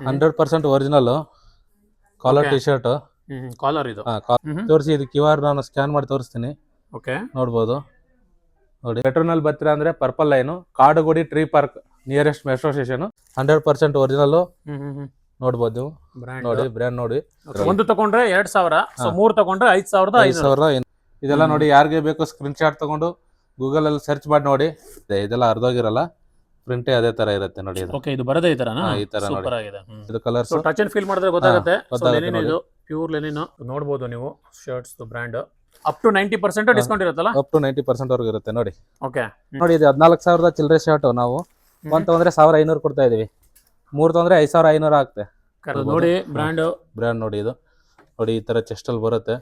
100% original collar T shirt. Collar ಇದು. ತೋರಿಸಿ, ಇದು ಕ್ಯೂ ಆರ್ ನಾನು ಸ್ಕ್ಯಾನ್ ಮಾಡಿ ತೋರಿಸ್ತೀನಿ. ಓಕೆ, ನೋಡ್ಬೋದು. ನೋಡಿ, ಮೆಟ್ರೋನಲ್ಲಿ ಬರ್ತೀರಾ ಅಂದ್ರೆ purple line, Kadugodi tree park nearest metro station. 100% original ನೋಡ್ಬೋದು ನೀವು. ನೋಡಿ, ಬ್ರ್ಯಾಂಡ್ ನೋಡಿ. ಒಂದು ತಗೊಂಡ್ರೆ 2000, ಸೊ 3 ತಗೊಂಡ್ರೆ 5500. ಇದೆಲ್ಲ ನೋಡಿ, ಯಾರಿಗೆ ಬೇಕು ಸ್ಕ್ರೀನ್ ಶಾಟ್ ತಗೊಂಡು ಗೂಗಲ್ ಅಲ್ಲಿ ಸರ್ಚ್ ಮಾಡಿ ನೋಡಿ. ಇದೆಲ್ಲ ಅರ್ಧೋಗಿರಲ್ಲ, ಪ್ರಿಂಟೇ ಅದೇ ತರ ಇರುತ್ತೆ ನೋಡಿ. ಇದು ಓಕೆ, ಇದು ಬರೋದೇ ಈ ತರನಾ? ಈ ತರ ನೋಡಿ. ಸೂಪರ್ ಆಗಿದೆ. ಇದು ಕಲರ್ಸ್ ಟಚ್ ಅಂಡ್ ಫೀಲ್ ಮಾಡಿದ್ರೆ ಗೊತ್ತಾಗುತ್ತೆ. ಗೊತ್ತಾಗುತ್ತೆ ಲೆನಿನ್, ಇದು ಪ್ಯೂರ್ ಲೆನಿನ್. ನೋಡಬಹುದು ನೀವು shirts brand. Up to 90% discount ಇರುತ್ತಲ್ಲ? ಅಪ್ ಟು 90% ವರೆಗೂ ಇರುತ್ತೆ ನೋಡಿ. ಓಕೆ, ನೋಡಿ, ಇದು 14,000 ಚಿಲ್ಲರೆ ಶರ್ಟ್. ನಾವು ಒಂದ್ ತಗೊಂಡ್ರೆ 1500 ಕೊಡ್ತಾ ಇದೀವಿ, 3 ತಗೊಂಡ್ರೆ 5500 ಆಗುತ್ತೆ ನೋಡಿ. ಬ್ರ್ಯಾಂಡ್ ನೋಡಿ. ಇದು ನೋಡಿ, ಈ ತರ ಚೆಸ್ಟ್ ಅಲ್ಲಿ ಬರುತ್ತೆ.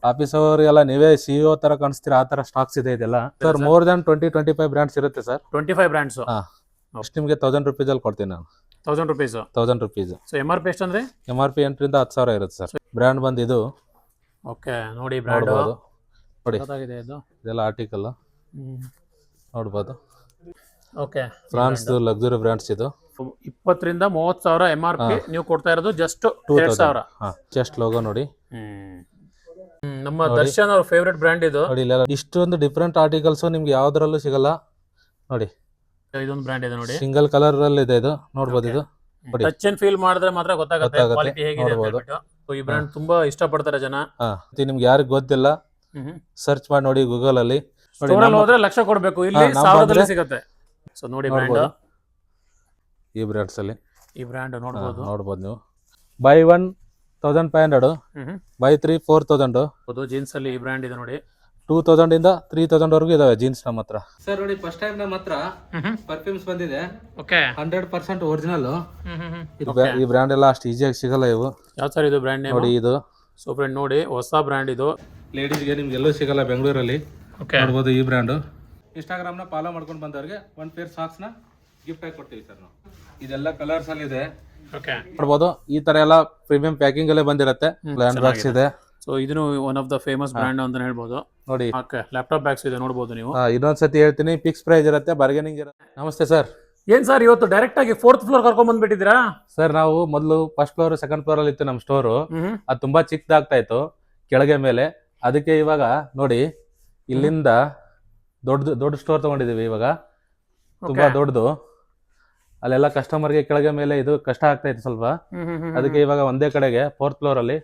ಆಫೀಸ್ ಅವರಿಗೆಲ್ಲ ನೀವೇ ಸಿಇಒ ತರ ಕಾಣಿಸ್ತೀರಾ, ಆ ತರ ಸ್ಟಾಕ್ಸ್ ಇದೆ ಇದೆಲ್ಲ ಸರ್. ಮೋರ್ ದನ್ 20-25 ಬ್ರ್ಯಾಂಡ್ಸ್ ಇರುತ್ತೆ ಸರ್. 25 ಬ್ರ್ಯಾಂಡ್ಸ್. ಅಷ್ಟು ನಿಮಗೆ 1000 ರೂಪೀಸ್ ಅಲ್ಲಿ ಕೊಡ್ತೀನಿ ನಾನು. 1000 ರೂಪೀಸ್. 1000 ರೂಪೀಸ್. ಸೊ MRP ಎಷ್ಟು ಅಂದ್ರೆ? MRP 8,000 ರಿಂದ 10,000 ಇರುತ್ತೆ ಸರ್. ಬ್ರ್ಯಾಂಡ್ ಬಂದು ಇದು. ಓಕೆ, ನೋಡಿ ಬ್ರ್ಯಾಂಡ್ ನೋಡಿ, ಗೊತ್ತಾಗಿದೆ. ಇದು ಇದೆಲ್ಲ ಆರ್ಟಿಕಲ್ ನೋಡ್ಬೋದು. ಓಕೆ, ಫ್ರಾನ್ಸ್ ಲಕ್ಸುರಿ ಬ್ರ್ಯಾಂಡ್ಸ್ ಇದು. 20,000 ರಿಂದ 30,000 MRP. ನೀವು ಕೊಡ್ತಾ ಇರೋದು ಜಸ್ಟ್ 2,000. ಚೆಸ್ಟ್ ಲೋಗೋ ನೋಡಿ. ನಮ್ಮ ದರ್ಶನ್ ಅವ್ರ ಫೇವರೇಟ್ ಬ್ರ್ಯಾಂಡ್ ಇದು ನೋಡಿ. ಇಷ್ಟೊಂದು ಡಿಫ್ರೆಂಟ್ ಆರ್ಟಿಕಲ್ಸ್ ನಿಮ್ಗೆ ಯಾವ್ದ್ರಲ್ಲೂ ಸಿಗಲ್ಲ ನೋಡಿ. ಇದೊಂದು ಬ್ರ್ಯಾಂಡ್ ಇದೆ ನೋಡಿ, ಸಿಂಗಲ್ ಕಲರ್ ಅಲ್ಲಿ ಇದೆ. ಇದು ನೋಡ್ಬೋದು. ಇದು ಟಚ್ ಅಂಡ್ ಫೀಲ್ ಮಾಡಿದ್ರೆ ಮಾತ್ರ ಗೊತ್ತಾಗುತ್ತೆ ಕ್ವಾಲಿಟಿ ಹೇಗಿದೆ ಅಂತ ಹೇಳ್ಬಿಟ್ಟು. ಈ ಬ್ರ್ಯಾಂಡ್ ತುಂಬಾ ಇಷ್ಟಪಡ್ತಾರೆ ಜನ. ನಿಮ್ಗೆ ಯಾರಿಗ್ ಗೊತ್ತಿಲ್ಲ, ಸರ್ಚ್ ಮಾಡಿ ನೋಡಿ ಗೂಗಲ್ ಅಲ್ಲಿ. ಸ್ಟೋರಲ್ಲಿ ಹೋದ್ರೆ ಲಕ್ಷ ಕೊಡ್ಬೇಕು, ಇಲ್ಲಿ 1000ದಲ್ಲಿ ಸಿಗುತ್ತೆ. ಸೊ ನೋಡಿ ಬ್ರ್ಯಾಂಡ್, ಈ ಬ್ರ್ಯಾಂಡ್ಸ್ ಅಲ್ಲಿ ಈ ಬ್ರ್ಯಾಂಡ್ ನೋಡ್ಬೋದು ನೀವು. By 1 1500, by 3 4000. ಜೀನ್ಸ್ ಅಲ್ಲಿ ಈ ಬ್ರ್ಯಾಂಡ್ ಇದೆ ನೋಡಿ. 2000 ಇಂದ 3000 ವರೆಗೂ ಇದಾವೆ ಜೀನ್ಸ್ ನಮ್ಮ ಹತ್ರ ಸರ್. ನೋಡಿ, ಫಸ್ಟ್ ಟೈಮ್ ನಮ್ಮ ಹತ್ರ ಪರ್ಫ್ಯೂಮ್ಸ್ ಬಂದಿದೆ. Okay, 100% original. ಈ ಬ್ರ್ಯಾಂಡ್ ಎಲ್ಲ ಅಷ್ಟು ಈಸಿಯಾಗಿ ಸಿಗಲ್ಲ ಇವು. ಯಾವ ಸರ್ ಇದು ಬ್ರ್ಯಾಂಡ್ ನೇಮ್? ನೋಡಿ ಇದು. ಸೊ ಫ್ರೆಂಡ್ ನೋಡಿ, ಹೊಸ ಬ್ರ್ಯಾಂಡ್ ಇದು. ಲೇಡೀಸ್ಗೆ ನಿಮ್ಗೆ ಎಲ್ಲೂ ಸಿಗಲ್ಲ ಬೆಂಗಳೂರಲ್ಲಿ. ನೋಡ್ಬೋದು ಈ ಬ್ರ್ಯಾಂಡ್. ಇನ್ಸ್ಟಾಗ್ರಾಮ್ ನ ಫಾಲೋ ಮಾಡ್ಕೊಂಡು ಬಂದವ್ರಿಗೆ 1 ಪೇರ್ ಸಾಕ್ಸ್ ನ ಗಿಫ್ಟ್ ಆಗಿ ಕೊಡ್ತೀವಿ ಸರ್ ನಾವು. ಇದೆಲ್ಲ ಕಲರ್ಸ್ ಅಲ್ಲಿ ಇದೆ. ಓಕೆ, ನೋಡ್ಬೋದು. ಈ ತರ ಎಲ್ಲ ಪ್ರೀಮಿಯಂ ಪ್ಯಾಕಿಂಗ್ ಅಲ್ಲೇ ಬಂದಿರುತ್ತೆ. ಲ್ಯಾಂಡ್ ಬಾಕ್ಸ್ ಇದೆ. ಸೊ ಇದನ್ನು one of the famous brand ಅಂತ ಹೇಳ್ಬೋದು ನೋಡಿ. ಲ್ಯಾಪ್ಟಾಪ್ ಬ್ಯಾಗ್ಸ್ ಇದೆ ನೋಡಬಹುದು ನೀವು. ಇನ್ನೊಂದ್ಸತಿ ಹೇಳ್ತೀನಿ, ಫಿಕ್ಸ್ ಪ್ರೈಸ್ ಇರುತ್ತೆ, ಬಾರ್ಗೇನಿಂಗ್ ಇರುತ್ತೆ. ನಮಸ್ತೆ ಸರ್. ಏನ್ ಸರ್ ಇವತ್ತು ಡೈರೆಕ್ಟ್ ಆಗಿ 4th ಫ್ಲೋರ್ ಕರ್ಕೊಂಡ್ ಬಂದ್ಬಿಟ್ಟಿದ್ದೀರಾ? ಸರ್, ನಾವು ಮೊದಲು ಫಸ್ಟ್ ಫ್ಲೋರ್ ಸೆಕೆಂಡ್ ಫ್ಲೋರ್ ಅಲ್ಲಿ ಇತ್ತು ನಮ್ಮ ಸ್ಟೋರು. ಅದು ತುಂಬಾ ಚಿಕ್ಕದಾಗ್ತಾ ಇತ್ತು ಕೆಳಗೆ ಮೇಲೆ. ಅದಕ್ಕೆ ಇವಾಗ ನೋಡಿ, ಇಲ್ಲಿಂದ ದೊಡ್ಡ ಸ್ಟೋರ್ ತಗೊಂಡಿದೀವಿ ಇವಾಗ, ತುಂಬಾ ದೊಡ್ಡದು. ಅಲ್ಲೆಲ್ಲ ಕಸ್ಟಮರ್ಗೆ ಕೆಳಗೆ ಮೇಲೆ ಇದು ಕಷ್ಟ ಆಗ್ತಾ ಇತ್ತು ಸ್ವಲ್ಪ. ಅದಕ್ಕೆ ಇವಾಗ ಒಂದೇ ಕಡೆಗೆ 4th ಫ್ಲೋರ್ ಅಲ್ಲಿ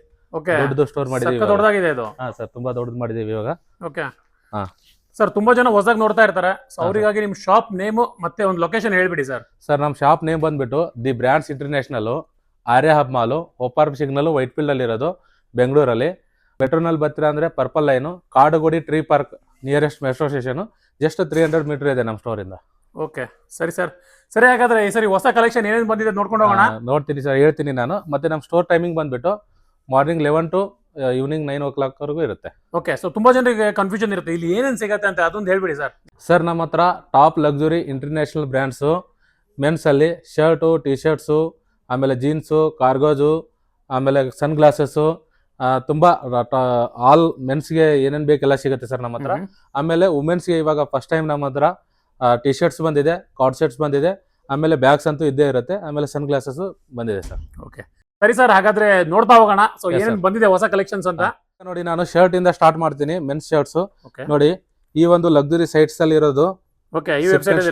ದೊಡ್ಡದು ಸ್ಟೋರ್ ಮಾಡಿದೀವಿ. ದೊಡ್ಡದಾಗಿದೆ ಇದು. ಸರ್, ತುಂಬಾ ದೊಡ್ಡದು ಮಾಡಿದೀವಿ ಇವಾಗ. ಓಕೆ ಸರ್, ತುಂಬಾ ಜನ ಹೊಸದಾಗಿ ನೋಡ್ತಾ ಇರ್ತಾರೆ, ಸೊ ಅವರಿಗಾಗಿ ನಿಮ್ ಶಾಪ್ ನೇಮ್ ಮತ್ತೆ ಒಂದು ಲೊಕೇಶನ್ ಹೇಳ್ಬಿಡಿ ಸರ್. ಸರ್, ನಮ್ಮ ಶಾಪ್ ನೇಮ್ ಬಂದ್ಬಿಟ್ಟು the brands international, Arya hub mall, ಒಪ್ಪಾರ್ ಸಿಗ್ನಲ್, ವೈಟ್ ಫೀಲ್ಡ್ ಅಲ್ಲಿ ಇರೋದು ಬೆಂಗಳೂರಲ್ಲಿ. ಮೆಟ್ರೋನಲ್ಲಿ ಬರ್ತೀರಾ ಅಂದ್ರೆ purple line, Kadugodi tree park nearest metro station. Just 300 meter ಇದೆ ನಮ್ಮ ಸ್ಟೋರ್ ಇಂದ. ಓಕೆ, ಸರಿ ಸರ್. ಸರಿ, ಹಾಗಾದ್ರೆ ಈ ಸರಿ ಹೊಸ ಕಲೆಕ್ಷನ್ ಏನೇನು ಬಂದಿದೆ ನೋಡ್ಕೊಂಡು ಹೋಗೋಣ. ನೋಡ್ತೀನಿ ಸರ್, ಹೇಳ್ತೀನಿ ನಾನು. ಮತ್ತೆ ನಮ್ಮ ಸ್ಟೋರ್ ಟೈಮಿಂಗ್ ಬಂದ್ಬಿಟ್ಟು ಮಾರ್ನಿಂಗ್ 11 to ಈವ್ನಿಂಗ್ 9 o'clock ವರೆಗೂ ಇರುತ್ತೆ. ಓಕೆ, ಸೊ ತುಂಬಾ ಜನರಿಗೆ ಕನ್ಫ್ಯೂಷನ್ ಇರುತ್ತೆ, ಇಲ್ಲಿ ಏನೇನು ಸಿಗುತ್ತೆ ಅಂತ, ಅದೊಂದು ಹೇಳ್ಬಿಡಿ ಸರ್. ಸರ್, ನಮ್ಮ ಹತ್ರ top luxury international brands, men's ಅಲ್ಲಿ ಶರ್ಟು, ಟಿ ಶರ್ಟ್ಸು, ಆಮೇಲೆ ಜೀನ್ಸು, ಕಾರ್ಗೋಜು, ಆಮೇಲೆ ಸನ್ ಗ್ಲಾಸಸ್ಸು, ತುಂಬಾ ಆಲ್ ಮೆನ್ಸ್ಗೆ ಏನೇನು ಬೇಕೆಲ್ಲ ಸಿಗುತ್ತೆ ಸರ್ ನಮ್ಮ ಹತ್ರ. ಆಮೇಲೆ ವುಮೆನ್ಸ್ಗೆ ಇವಾಗ ಫಸ್ಟ್ ಟೈಮ್ ನಮ್ಮ ಹತ್ರ ಟಿ ಶರ್ಟ್ಸ್ ಬಂದಿದೆ, ಕಾರ್ಡ್ ಸೆಟ್ಸ್ ಬಂದಿದೆ, ಆಮೇಲೆ ಬ್ಯಾಗ್ಸ್ ಅಂತೂ ಇದ್ದೇ ಇರುತ್ತೆ, ಆಮೇಲೆ ಸನ್ ಗ್ಲಾಸಸ್ ಬಂದಿದೆ ಸರ್. ಓಕೆ, ಸರಿ ಸರ್, ಹಾಗಾದ್ರೆ ನೋಡ್ತಾ ಹೋಗೋಣ ಸೊ ಏನೇನು ಬಂದಿದೆ ಹೊಸ ಕಲೆಕ್ಷನ್ಸ್ ಅಂತ. ನೋಡಿ, ನಾನು ಶರ್ಟ್ ಇಂದ ಸ್ಟಾರ್ಟ್ ಮಾಡ್ತೀನಿ. ಮೆನ್ಸ್ ಶರ್ಟ್ಸ್ ನೋಡಿ, ಈ ಒಂದು ಲಕ್ಸುರಿ ಸೈಟ್ಸ್ ಅಲ್ಲಿ ಇರೋದು. ಓಕೆ, ಈ ವೆಬ್ಸೈಟ್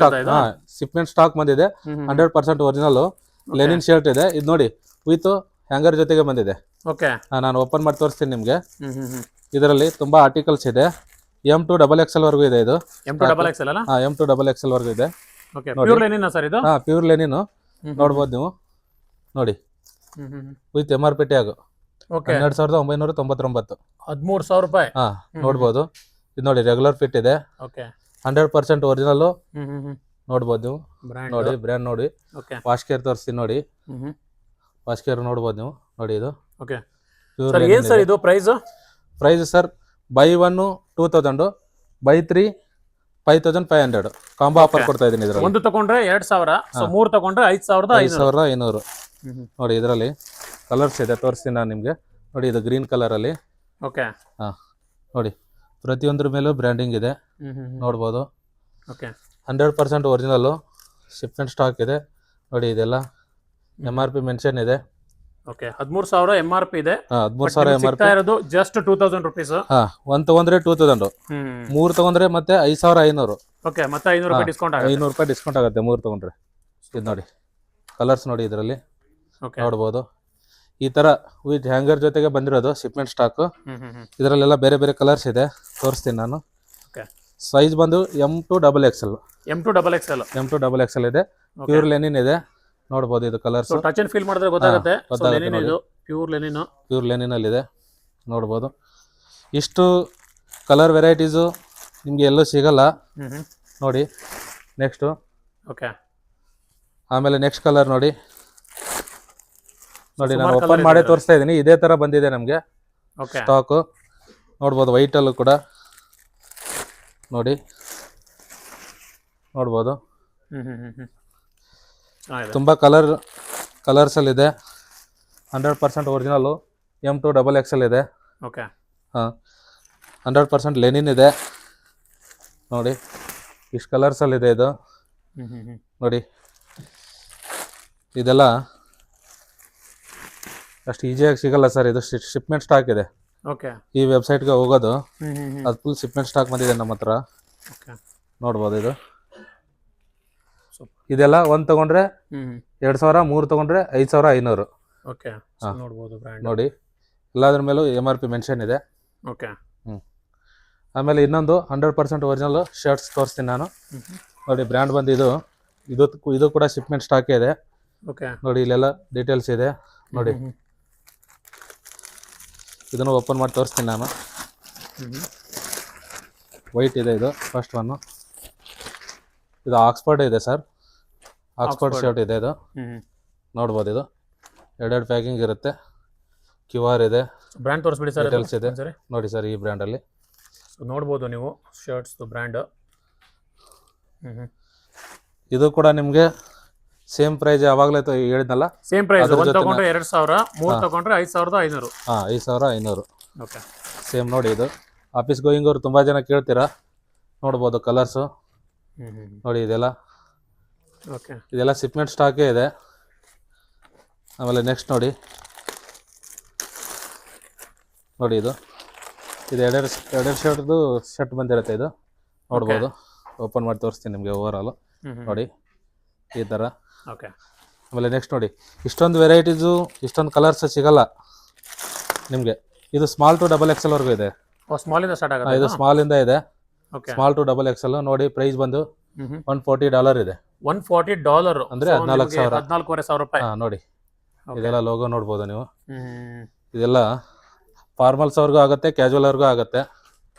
ಶಿಪ್ಮೆಂಟ್ ಸ್ಟಾಕ್ ಬಂದಿದೆ. 100% ಒರಿಜಿನಲ್ ಲೆನಿನ್ ಶರ್ಟ್ ಇದೆ. ಇದು ನೋಡಿ, ವಿತ್ ಹ್ಯಾಂಗರ್ ಜೊತೆಗೆ ಬಂದಿದೆ. ಓಕೆ, ನಾನು ಓಪನ್ ಮಾಡಿ ತೋರಿಸ್ತೀನಿ ನಿಮ್ಗೆ. ಇದರಲ್ಲಿ ತುಂಬಾ ಆರ್ಟಿಕಲ್ಸ್ ಇದೆ. M to XXL ವರೆಗೂ ಇದೆ. ಇದು M to XXL ಅಲ್ಲ? M to XXL ವರೆಗೂ ಇದೆ. ಓಕೆ, ಪ್ಯೂರ್ ಲೆನಿನ್ ಸರ್ ಇದು? ಪ್ಯೂರ್ ಲೆನಿನ್ ನೋಡ್ಬೋದು ನೀವು. ನೋಡಿ, ವಿತ್ MRP ಟ್ಯಾಗ್. ಓಕೆ, 12,999. 13,000 ರೂಪಾಯಿ. ನೋಡ್ಬೋದು. ಇದು ನೋಡಿ, ರೆಗ್ಯುಲರ್ ಫಿಟ್ ಇದೆ. ಓಕೆ, 100% ಒರಿಜಿನಲ್ ನೋಡ್ಬೋದು ನೀವು. ನೋಡಿ, ಬ್ರ್ಯಾಂಡ್ ನೋಡಿ. ಓಕೆ, ವಾಶ್ ಕೇರ್ ತೋರಿಸ್ತೀನಿ ನೋಡಿ. ವಾಶ್ ಕೇರ್ ನೋಡ್ಬೋದು ನೀವು. ನೋಡಿ, ಇದು ಓಕೆ ಸರ್. ಏನು ಸರ್ ಇದು price sir? Buy 1 2000, buy 3 5500 combo offer ಕೊಡ್ತಾ ಇದೀನಿ. ಇದರಲ್ಲಿ ಒಂದು ತಗೊಂಡ್ರೆ 2000, ಸೊ 3 ತಗೊಂಡ್ರೆ 5500. ನೋಡಿ, ಇದರಲ್ಲಿ ಕಲರ್ಸ್ ಇದೆ, ತೋರಿಸ್ತೀನಿ ನಾನು ನಿಮ್ಗೆ. ನೋಡಿ, ಇದು ಗ್ರೀನ್ ಕಲರ್ ಅಲ್ಲಿ. ಓಕೆ, ನೋಡಿ, ಪ್ರತಿಯೊಂದ್ರ ಮೇಲೂ ಬ್ರ್ಯಾಂಡಿಂಗ್ ಇದೆ, ನೋಡ್ಬೋದು. ಓಕೆ, 100% ಒರಿಜಿನಲ್ ಶಿಪ್ಮೆಂಟ್ ಸ್ಟಾಕ್ ಇದೆ. ನೋಡಿ, ಇದೆಲ್ಲ MRP ಮೆನ್ಷನ್ ಇದೆ. ಓಕೆ 13,000 MRP ಇದೆ. 13,000 MRP. ಸಿಗ್ತಾ ಇರೋದು ಜಸ್ಟ್ 2,000 rupees. ಒಂದು ತಗೊಂಡ್ರೆ 2,000, 3 ತಗೊಂಡ್ರೆ ಮತ್ತೆ 5,500. ಓಕೆ, ಮತ್ತೆ 500 ರೂಪಾಯಿ ಡಿಸ್ಕೌಂಟ್ ಆಗುತ್ತೆ. 500 ರೂಪಾಯಿ ಡಿಸ್ಕೌಂಟ್ ಆಗುತ್ತೆ 3 ತಗೊಂಡ್ರೆ. ಇದು ನೋಡಿ ಕಲರ್ಸ್ ನೋಡಿ ಇದರಲ್ಲಿ ಓಕೆ, ನೋಡ್ಬೋದು. ಈ ತರ ವಿತ್ ಹ್ಯಾಂಗರ್ ಜೊತೆಗೆ ಬಂದಿರೋದು ಶಿಪ್ಮೆಂಟ್ ಸ್ಟಾಕ್. ಇದರಲ್ಲೆಲ್ಲ ಬೇರೆ ಬೇರೆ ಕಲರ್ಸ್ ಇದೆ, ತೋರಿಸ್ತೀನಿ ನಾನು. ಓಕೆ, ಸೈಜ್ ಬಂದು M2 XXL. M2 XXL. M2 XXL ಇದೆ. ಪ್ಯೂರ್ ಲೆನಿನ್ ಇದೆ, ನೋಡ್ಬೋದು ಇದು ಕಲರ್ಸ್. ಟಚ್ ಅಂಡ್ ಫೀಲ್ ಮಾಡಿದ್ರೆ ಗೊತ್ತಾಗುತ್ತೆ. ಗೊತ್ತಾಗುತ್ತೆ ನೋಡಿ. ಇದು ಪ್ಯೂರ್ ಲೆನಿನ್. ಪ್ಯೂರ್ ಲೆನಿನ್ ಅಲ್ಲಿ ಇದೆ, ನೋಡ್ಬೋದು. ಇಷ್ಟು ಕಲರ್ ವೆರೈಟೀಸು ನಿಮಗೆ ಎಲ್ಲೂ ಸಿಗಲ್ಲ ನೋಡಿ. ನೆಕ್ಸ್ಟು ಓಕೆ, ಆಮೇಲೆ ನೆಕ್ಸ್ಟ್ ಕಲರ್ ನೋಡಿ ನಾನು ಸುಮಾರು ಓಪನ್ colour ಮಾಡೇ ಇದೆ. ತೋರಿಸ್ತಾ ಇದ್ದೀನಿ. ಇದೇ ತರ ಬಂದಿದೆ ನಮಗೆ ಓಕೆ, ಸ್ಟಾಕು, ನೋಡ್ಬೋದು. ವೈಟಲ್ಲೂ ಕೂಡ ನೋಡಿ, ನೋಡ್ಬೋದು. ಚೆನ್ನಾಗಿದೆ. ತುಂಬ ಕಲರ್ಸಲ್ಲಿದೆ. 100% ಒರಿಜಿನಲ್ಲು M2 XXL ಇದೆ. ಓಕೆ, ಹಾಂ, 100% ಲೆನಿನ್ ಇದೆ ನೋಡಿ. ಇಷ್ಟು ಕಲರ್ಸಲ್ಲಿದೆ ಇದು ನೋಡಿ. ಇದೆಲ್ಲ ಅಷ್ಟು ಈಸಿಯಾಗಿ ಸಿಗಲ್ಲ ಸರ್, ಇದು ಶಿಪ್ಮೆಂಟ್ ಸ್ಟಾಕ್ ಇದೆ. ಓಕೆ, ಈ ವೆಬ್ಸೈಟ್ಗೆ ಹೋಗೋದು ಅದು ಫುಲ್ ಶಿಪ್ಮೆಂಟ್ ಸ್ಟಾಕ್ ಬಂದಿದೆ ನಮ್ಮ ಹತ್ರ, ಓಕೆ, ನೋಡ್ಬೋದು. ಇದು ಇದೆಲ್ಲ ಒಂದು ತಗೊಂಡ್ರೆ 2,000, 3 ತಗೊಂಡ್ರೆ 5,500. ಓಕೆ, ನೋಡ್ಬೋದು ಬ್ರ್ಯಾಂಡ್ ನೋಡಿ, ಎಲ್ಲದ್ರ ಮೇಲೂ MRP ಮೆನ್ಷನ್ ಇದೆ. ಓಕೆ, ಆಮೇಲೆ ಇನ್ನೊಂದು 100% ಒರಿಜಿನಲ್ ಶರ್ಟ್ಸ್ ತೋರಿಸ್ತೀನಿ ನಾನು ನೋಡಿ. ಬ್ರ್ಯಾಂಡ್ ಬಂದು ಇದು ಕೂಡ ಶಿಪ್ಮೆಂಟ್ ಸ್ಟಾಕೇ ಇದೆ ಓಕೆ. ನೋಡಿ. ಇಲ್ಲೆಲ್ಲ ಡೀಟೇಲ್ಸ್ ಇದೆ ನೋಡಿ. ಇದನ್ನು ಓಪನ್ ಮಾಡಿ ತೋರಿಸ್ತೀನಿ ನಾನು. ವೈಟ್ ಇದೆ ಇದು ಫಸ್ಟ್ ಒನ್ನು. ಇದು ಆಕ್ಸ್ಫರ್ಡ್ ಇದೆ ಸರ್, ಆಕ್ಸ್ಫರ್ಡ್ ಶರ್ಟ್ ಇದೆ ಇದು, ನೋಡ್ಬೋದು. ಇದು 2 ಪ್ಯಾಕಿಂಗ್ ಇರುತ್ತೆ. QR ಇದೆ, ಬ್ರ್ಯಾಂಡ್ ತೋರಿಸ್ಬಿಡಿ ಸರ್. ಡೀಟೇಲ್ಸ್ ಇದೆ ನೋಡಿ ಸರ್. ಈ ಬ್ರ್ಯಾಂಡಲ್ಲಿ ನೋಡ್ಬೋದು ನೀವು ಶರ್ಟ್ಸ್ ಬ್ರ್ಯಾಂಡ್. ಇದು ಕೂಡ ನಿಮಗೆ ಸೇಮ್ ಪ್ರೈಸ್ ಯಾವಾಗಲೇ ಹೇಳಿದ್ನಲ್ಲ, ಸೇಮ್ ಪ್ರೈಸ್. 1 ತಗೊಂಡ್ರೆ 2,000, 3 ತಗೊಂಡ್ರೆ 5,500. 5,500. ಓಕೆ, ಸೇಮ್ ನೋಡಿ. ಇದು ಆಫೀಸ್ ಗೋಯಿಂಗ್ ಅವ್ರು ತುಂಬ ಜನ ಕೇಳ್ತೀರಾ, ನೋಡ್ಬೋದು ಕಲರ್ಸು ನೋಡಿ. ಓಕೆ, ಇದೆಲ್ಲ ಶಿಪ್ಮೆಂಟ್ ಸ್ಟಾಕೇ ಇದೆ. ಆಮೇಲೆ ನೆಕ್ಸ್ಟ್ ನೋಡಿ ಇದು ಎರಡು ಶರ್ಟ್ದು ಶರ್ಟ್ ಬಂದಿರುತ್ತೆ. ಇದು ನೋಡ್ಬೋದು. ಓಪನ್ ಮಾಡಿ ತೋರಿಸ್ತೀನಿ ನಿಮಗೆ ಓವರಾಲು ನೋಡಿ, ಈ ಥರ. ಓಕೆ, ಆಮೇಲೆ ನೆಕ್ಸ್ಟ್ ನೋಡಿ, ಇಷ್ಟೊಂದು ವೆರೈಟೀಸು, ಇಷ್ಟೊಂದು ಕಲರ್ಸ್ ಸಿಗಲ್ಲ ನಿಮಗೆ. ಇದು ಸ್ಮಾಲ್ ಟು XXL ವರೆಗೂ ಇದೆ. ಸ್ಮಾಲ್ ಇಂದ ಸ್ಟಾರ್ಟ್ ಆಗುತ್ತೆ. ಇದು ಸ್ಮಾಲ್ ಇಂದ ಇದೆ, ಓಕೆ. ಸ್ಮಾಲ್ ಟು XXL ನೋಡಿ. ಪ್ರೈಸ್ ಬಂದು $140 ಇದೆ. $140 ಅಂದ್ರೆ 14,000, 14,500 ರೂಪಾಯಿ. ನೋಡಿ. ಇದೆಲ್ಲ ಲೋಗೋ ನೋಡ್ಬೋದು ನೀವು. ಇದೆಲ್ಲ ಫಾರ್ಮಲ್ಸ್ ಅವ್ರಿಗೂ ಆಗುತ್ತೆ, ಕ್ಯಾಜುವಲ್ ಅವ್ರಿಗೂ ಆಗುತ್ತೆ.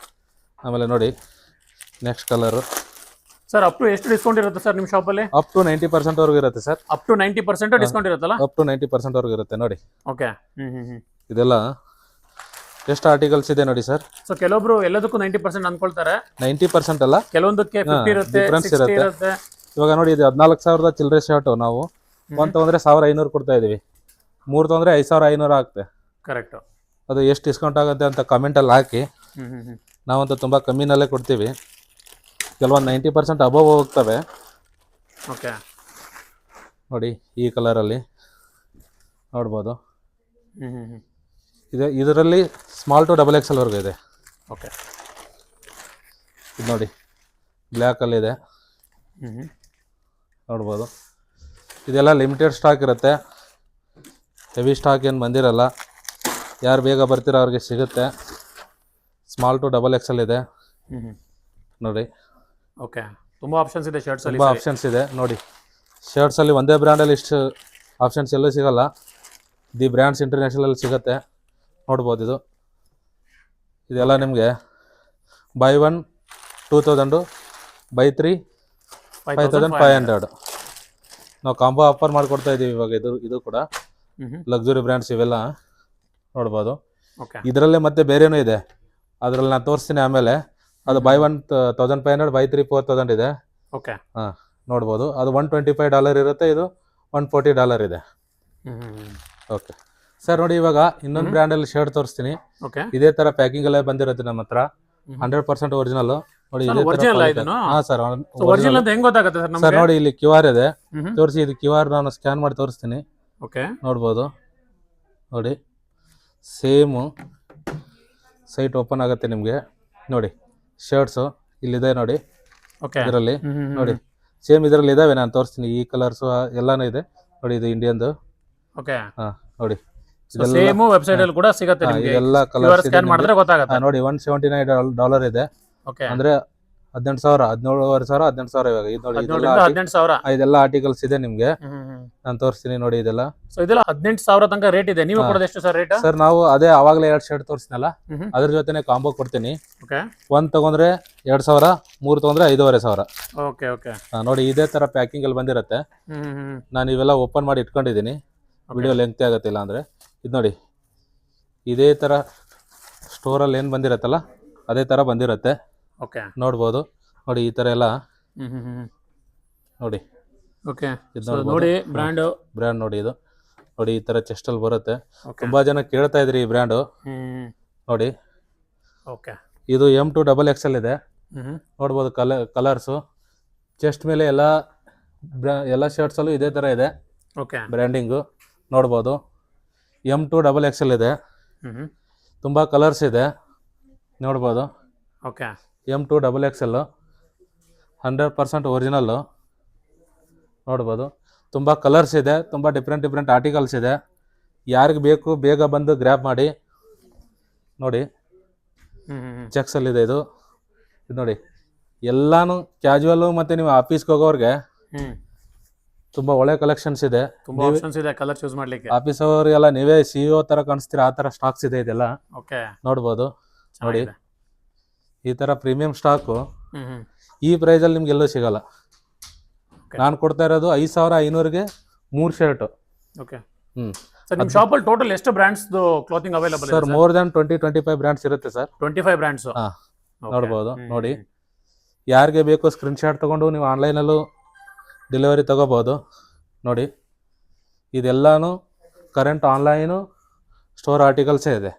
ಆಮೇಲೆ ನೋಡಿ next colour sir. Up to ಎಷ್ಟು ಡಿಸ್ಕೌಂಟ್ ಇರುತ್ತೆ ಸರ್ ನಿಮ್ಮ ಶಾಪಲ್ಲಿ? ಅಪ್ ಟು 90% ವರೆಗೂ ಇರುತ್ತೆ ಸರ್. ಅಪ್ ಟು 90% ಡಿಸ್ಕೌಂಟ್ ಇರುತ್ತಲ್ಲ? ಅಪ್ ಟು 90% ವರೆಗೂ ಇರುತ್ತೆ ನೋಡಿ. ಓಕೆ, ಇದೆಲ್ಲ ಎಷ್ಟು ಆರ್ಟಿಕಲ್ಸ್ ಇದೆ ನೋಡಿ ಸರ್. ಸೊ ಕೆಲವೊಬ್ರು ಎಲ್ಲದಕ್ಕೂ 90% ಅನ್ಕೊಳ್ತಾರೆ. 90% ಅಲ್ಲ, ಕೆಲವೊಂದಕ್ಕೆ 50 ಇರುತ್ತೆ, ಡಿಫ್ರೆನ್ಸ್ 60 ಇರುತ್ತೆ. ಇರುತ್ತೆ. ಇವಾಗ ನೋಡಿ, ಇದು 14,000 ಚಿಲ್ಲರೆ ಶರ್ಟು ನಾವು 1 ತಗೊಂಡ್ರೆ 1,500 ಕೊಡ್ತಾ ಇದೀವಿ. 3 ತಗೊಂಡ್ರೆ 5,500 ಆಗುತ್ತೆ. ಕರೆಕ್ಟ್. ಅದು ಎಷ್ಟು ಡಿಸ್ಕೌಂಟ್ ಆಗುತ್ತೆ ಅಂತ ಕಮೆಂಟಲ್ಲಿ ಹಾಕಿ. ನಾವಂತೂ ತುಂಬ ಕಮ್ಮಿನಲ್ಲೇ ಕೊಡ್ತೀವಿ. ಕೆಲವೊಂದು 90% ಅಬೋವ್ ಹೋಗ್ತವೆ ಓಕೆ. ನೋಡಿ ಈ ಕಲರಲ್ಲಿ ನೋಡ್ಬೋದು. ಇದರಲ್ಲಿ ಸ್ಮಾಲ್ ಟು XXL ವರೆಗೂ ಇದೆ. ಓಕೆ, ಇದು ನೋಡಿ ಬ್ಲ್ಯಾಕಲ್ಲಿದೆ, ನೋಡ್ಬೋದು. ಇದೆಲ್ಲ ಲಿಮಿಟೆಡ್ ಸ್ಟಾಕ್ ಇರುತ್ತೆ, ಹೆವಿ ಸ್ಟಾಕ್ ಏನು ಬಂದಿರಲ್ಲ. ಯಾರು ಬೇಗ ಬರ್ತೀರೋ ಅವ್ರಿಗೆ ಸಿಗುತ್ತೆ. ಸ್ಮಾಲ್ ಟು XXL ಇದೆ ನೋಡಿ. ಓಕೆ, ತುಂಬ ಆಪ್ಷನ್ಸ್ ಇದೆ ಶರ್ಟ್ಸ್ ಅಲ್ಲಿ. ತುಂಬ ಆಪ್ಷನ್ಸ್ ಇದೆ ನೋಡಿ. ಶರ್ಟ್ಸಲ್ಲಿ ಒಂದೇ ಬ್ರ್ಯಾಂಡಲ್ಲಿ ಇಷ್ಟು ಆಪ್ಷನ್ಸ್ ಎಲ್ಲೂ ಸಿಗಲ್ಲ. ದಿ ಬ್ರ್ಯಾಂಡ್ಸ್ ಇಂಟರ್ನ್ಯಾಷನಲ್ ಸಿಗುತ್ತೆ, ನೋಡ್ಬೋದು. ಇದೆಲ್ಲ ನಿಮಗೆ ಬೈ 1 2,000, ಬೈ 3 5,500. ನಾವು ಕಾಂಬೋ ಆಫರ್ ಮಾಡಿಕೊಡ್ತಾ ಇದ್ದೀವಿ ಇವಾಗ. ಇದು ಕೂಡ ಲಕ್ಸುರಿ ಬ್ರ್ಯಾಂಡ್ಸ್ ಇವೆಲ್ಲ ನೋಡ್ಬೋದು. ಇದರಲ್ಲೇ ಮತ್ತೆ ಬೇರೆನೂ ಇದೆ, ಅದರಲ್ಲಿ ನಾನು ತೋರಿಸ್ತೀನಿ ಆಮೇಲೆ. ಅದು ಬೈ 1 1,500, ಬೈ 3 4,000 ಇದೆ. ಓಕೆ, ಹಾಂ ನೋಡ್ಬೋದು. ಅದು $125 ಇರುತ್ತೆ, ಇದು $140 ಇದೆ. Okay sir. ನೋಡಿ ಇವಾಗ ಇನ್ನೊಂದು ಬ್ರ್ಯಾಂಡಲ್ಲಿ ಶರ್ಟ್ ತೋರಿಸ್ತೀನಿ. ಓಕೆ, ಇದೇ ಥರ ಪ್ಯಾಕಿಂಗ್ ಎಲ್ಲ ಬಂದಿರುತ್ತೆ ನಮ್ಮ ಹತ್ರ. 100% ಒರಿಜಿನಲ್ ನೋಡಿ. ಹಾಂ ಸರ್, ಒರಿಜಿನಲ್ ಅಂತ ಹೆಂಗ್ ಗೊತ್ತಾಗುತ್ತೆ ಸರ್ ನಮಗೆ? ಸರ್ ನೋಡಿ, ಇಲ್ಲಿ QR ಇದೆ, ತೋರಿಸಿ. ಇದು QR ನಾನು ಸ್ಕ್ಯಾನ್ ಮಾಡಿ ತೋರಿಸ್ತೀನಿ. ಓಕೆ ನೋಡ್ಬೋದು ನೋಡಿ, ಸೇಮು ಸೈಟ್ ಓಪನ್ ಆಗುತ್ತೆ ನಿಮಗೆ. ನೋಡಿ ಶರ್ಟ್ಸು ಇಲ್ಲಿದೆ ನೋಡಿ, ಓಕೆ ಇದರಲ್ಲಿ ನೋಡಿ ಸೇಮ್ ಇದರಲ್ಲಿ ಇದಾವೆ, ನಾನು ತೋರಿಸ್ತೀನಿ. ಈ ಕಲರ್ಸು ಎಲ್ಲಾನು ಇದೆ ನೋಡಿ. ಇದು ಇಂಡಿಯನ್ದು. ಓಕೆ ಹಾಂ ನೋಡಿ, ಸೇಮ್ ವೆಬ್ಸೈಟ್ ಅಲ್ಲಿ ಕೂಡ ಸಿಗುತ್ತೆ ನಿಮಗೆ. ಇದೆಲ್ಲ ಕ್ಯೂ ಕಲರ್ಸ್ ಸ್ಕ್ಯಾನ್ ಮಾಡಿದ್ರೆ ಗೊತ್ತಾಗುತ್ತೆ. ನೋಡಿ $179 ಇದೆ. ಓಕೆ ಅಂದ್ರೆ 18,000, 17,500, 18,000 ಇವಾಗ. ಇದು ನೋಡಿ, 18,000. ಇದೆಲ್ಲ ಆರ್ಟಿಕಲ್ಸ್ ಇದೆ ನಿಮ್ಗೆ, ನಾನು ತೋರಿಸ್ತೀನಿ ನೋಡಿ ಇದೆಲ್ಲ. ಸೊ ಇದೆಲ್ಲ 18,000 ತನಕ ರೇಟ್ ಇದೆ. ನೀವು ಕೊಡೋದು ಎಷ್ಟು ಸರ್ ರೇಟ್? ಸರ್ ನಾವು ಅದೇ ಅವಾಗಲೇ 2 ಶರ್ಟ್ ತೋರಿಸ್ನಲ್ಲ, ಅದ್ರ ಜೊತೆನೆ ಕಾಂಬೋ ಕೊಡ್ತೀನಿ. ಓಕೆ, 1 ತಗೊಂಡ್ರೆ 2,000, 3 ತಗೊಂಡ್ರೆ 5,500. Okay okay. ನೋಡಿ ಇದೇ ತರ ಪ್ಯಾಕಿಂಗ್ ಅಲ್ಲಿ ಬಂದಿರುತ್ತೆ. ನಾನು ಇವೆಲ್ಲ ಓಪನ್ ಮಾಡಿ ಇಟ್ಕೊಂಡಿದ್ದೀನಿ, ವಿಡಿಯೋ ಲೆಂತ್ ಆಗುತ್ತಿಲ್ಲ ಅಂದ್ರೆ. ಇದು ನೋಡಿ, ಇದೇ ತರ ಸ್ಟೋರಲ್ಲಿ ಏನು ಬಂದಿರತ್ತಲ್ಲ ಅದೇ ತರ ಬಂದಿರುತ್ತೆ. ಓಕೆ, ನೋಡ್ಬೋದು ನೋಡಿ, ಈ ತರ ಎಲ್ಲ ನೋಡಿ. ಓಕೆ, ನೋಡಿ ಬ್ರ್ಯಾಂಡ್ ನೋಡಿ, ಇದು ನೋಡಿ ಈ ತರ ಚೆಸ್ಟ್ ಅಲ್ಲಿ ಬರುತ್ತೆ. ತುಂಬಾ ಜನ ಕೇಳ್ತಾ ಇದ್ರಿ ಈ ಬ್ರ್ಯಾಂಡು ನೋಡಿ. ಓಕೆ, ಇದು M2XXL ಇದೆ. ನೋಡ್ಬೋದು ಕಲರ್ಸು. ಚೆಸ್ಟ್ ಮೇಲೆ ಎಲ್ಲ ಶರ್ಟ್ಸ್ ಅಲ್ಲೂ ಇದೇ ತರ ಇದೆ ಬ್ರ್ಯಾಂಡಿಂಗು. ನೋಡ್ಬೋದು M2XXL ಇದೆ. ತುಂಬಾ ಕಲರ್ಸ್ ಇದೆ ನೋಡ್ಬೋದು. Okay, M2XXL 100% original. ನೋಡ್ಬೋದು ತುಂಬ ಕಲರ್ಸ್ ಇದೆ, ತುಂಬ ಡಿಫ್ರೆಂಟ್ ಆರ್ಟಿಕಲ್ಸ್ ಇದೆ. ಯಾರಿಗೆ ಬೇಕು ಬೇಗ ಬಂದು ಗ್ರ್ಯಾಬ್ ಮಾಡಿ. ನೋಡಿ ಚೆಕ್ಸಲ್ಲಿದೆ ಇದು. ಇದು ನೋಡಿ ಎಲ್ಲಾನು ಕ್ಯಾಜುವಲ್ಲು ಮತ್ತು ನೀವು ಆಫೀಸ್ಗೆ ಹೋಗೋರಿಗೆ ತುಂಬ ಒಳ್ಳೆ ಕಲೆಕ್ಷನ್ಸ್ ಇದೆ. ತುಂಬಾ ಆಪ್ಷನ್ಸ್ ಇದೆ ಕಲರ್ ಚೂಸ್ ಮಾಡ್ಲಿಕ್ಕೆ. ಆಫೀಸ್ ಅವರಿಗೆಲ್ಲ ನೀವೇ CEO ಥರ ಕಾಣಿಸ್ತೀರಾ, ಆ ಥರ ಸ್ಟಾಕ್ಸ್ ಇದೆ ಇದೆಲ್ಲ. ಓಕೆ, ನೋಡ್ಬೋದು ನೋಡಿ, ಈ ಥರ ಪ್ರೀಮಿಯಂ ಸ್ಟಾಕು ಈ ಪ್ರೈಸಲ್ಲಿ ನಿಮ್ಗೆ ಎಲ್ಲೂ ಸಿಗಲ್ಲ. ನಾನು ಕೊಡ್ತಾ ಇರೋದು 5,500ಗೆ 3 ಶರ್ಟು. ಓಕೆ ಸರ್, ನಿಮ್ಮ ಶಾಪಲ್ಲಿ ಟೋಟಲ್ ಎಷ್ಟು ಬ್ರ್ಯಾಂಡ್ಸ್ದು ಕ್ಲಾತಿಂಗ್ ಅವೈಲೇಬಲ್ ಇದೆ ಸರ್? ಮೋರ್ ದ್ಯಾನ್ 20-25 ಬ್ರ್ಯಾಂಡ್ಸ್ ಇರುತ್ತೆ ಸರ್. 25 ಬ್ರ್ಯಾಂಡ್ಸ್. ಹಾಂ, ನೋಡ್ಬೋದು ನೋಡಿ. ಯಾರಿಗೆ ಬೇಕು ಸ್ಕ್ರೀನ್ಶಾಟ್ ತೊಗೊಂಡು ನೀವು ಆನ್ಲೈನಲ್ಲೂ ಡೆಲಿವರಿ ತೊಗೋಬೋದು. ನೋಡಿ ಇದೆಲ್ಲನೂ ಕರೆಂಟ್ ಆನ್ಲೈನು ಸ್ಟೋರ್ ಆರ್ಟಿಕಲ್ಸೇ ಇದೆ.